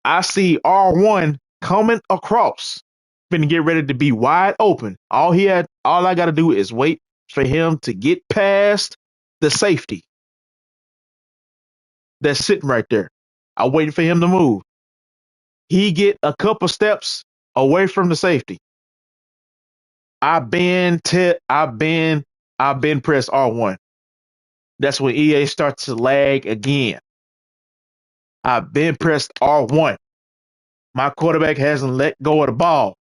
I see R1 coming across, finna get ready to be wide open. All I got to do is wait for him to get past the safety that's sitting right there. I'm waiting for him to move. He get a couple steps away from the safety. I've been press R1. That's when EA starts to lag again. I've been pressed R1. My quarterback hasn't let go of the ball.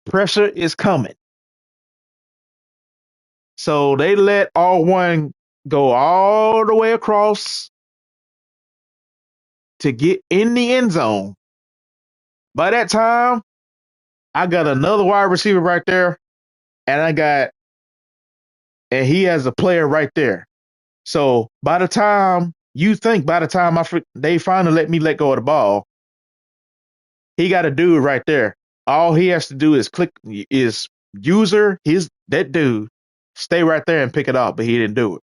Pressure is coming. So they let R1 go all the way across to get in the end zone. By that time, I got another wide receiver right there, and he has a player right there. So by the time they finally let me let go of the ball, he got a dude right there. All he has to do is that dude, stay right there and pick it up, but he didn't do it.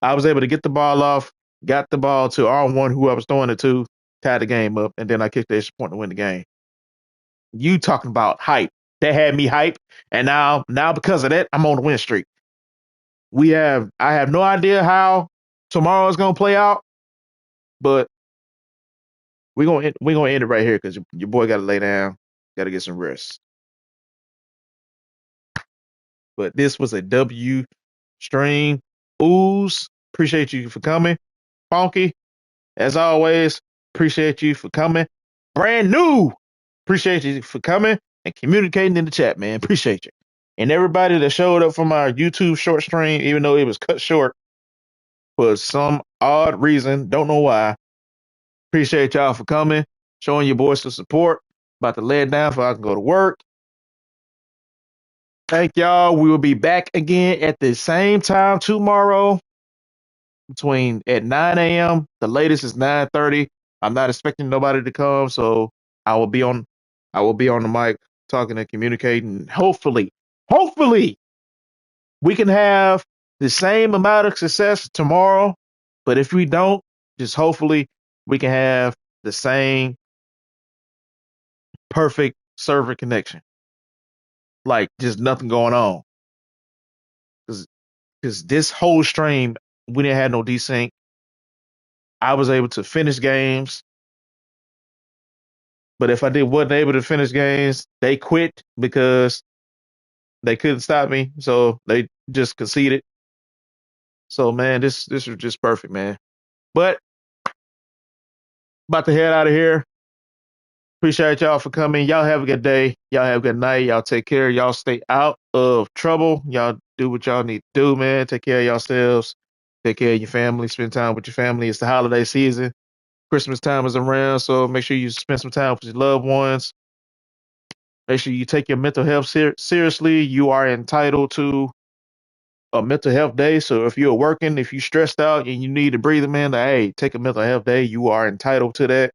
I was able to get the ball off, got the ball to R1, who I was throwing it to, tied the game up, and then I kicked the extra point to win the game. You talking about hype. That had me hype, and now because of that, I'm on the win streak. I have no idea how tomorrow is gonna play out, but we're gonna end it right here because your boy gotta lay down, gotta get some rest. But this was a W stream. Ooze, appreciate you for coming. Funky, as always, appreciate you for coming. Brand new, appreciate you for coming and communicating in the chat, man. Appreciate you. And everybody that showed up from our YouTube short stream, even though it was cut short for some odd reason, don't know why. Appreciate y'all for coming, showing your boys some support. About to lay it down so I can go to work. Thank y'all. We will be back again at the same time tomorrow at 9 a.m. The latest is 9:30. I'm not expecting nobody to come, so I will be on the mic talking and communicating. Hopefully we can have the same amount of success tomorrow. But if we don't, just hopefully we can have the same perfect server connection. Like just nothing going on. Because this whole stream We didn't have no desync. I was able to finish games, but if I wasn't able to finish games, they quit because they couldn't stop me. So they just conceded. So man, this was just perfect, man. But about to head out of here. Appreciate y'all for coming. Y'all have a good day. Y'all have a good night. Y'all take care. Y'all stay out of trouble. Y'all do what y'all need to do, man. Take care of yourselves. Take care of your family. Spend time with your family. It's the holiday season. Christmas time is around, so make sure you spend some time with your loved ones. Make sure you take your mental health seriously. You are entitled to a mental health day. So if you're working, if you're stressed out and you need a breather, man, hey, take a mental health day. You are entitled to that.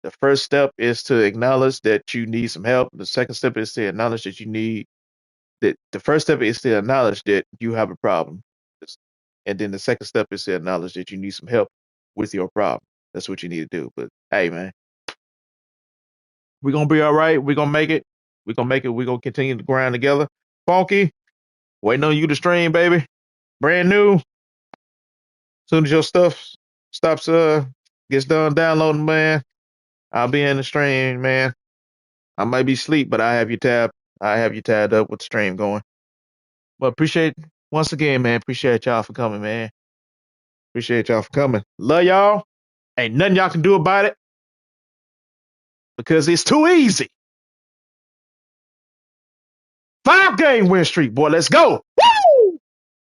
The first step is to acknowledge that you need some help. The second step is to acknowledge that you need that. The first step is to acknowledge that you have a problem. And then the second step is to acknowledge that you need some help with your problem. That's what you need to do. But hey, man, we're gonna be all right. We're gonna make it. We're gonna make it. We're gonna continue to grind together. Funky, waiting on you to stream, baby. Brand new. Soon as your stuff stops gets done downloading, man, I'll be in the stream, man. I might be asleep, but I have you tabbed up with the stream going. But appreciate once again, man. Appreciate y'all for coming, man. Appreciate y'all for coming. Love y'all. Ain't nothing y'all can do about it because it's too easy. 5-game win streak, boy. Let's go.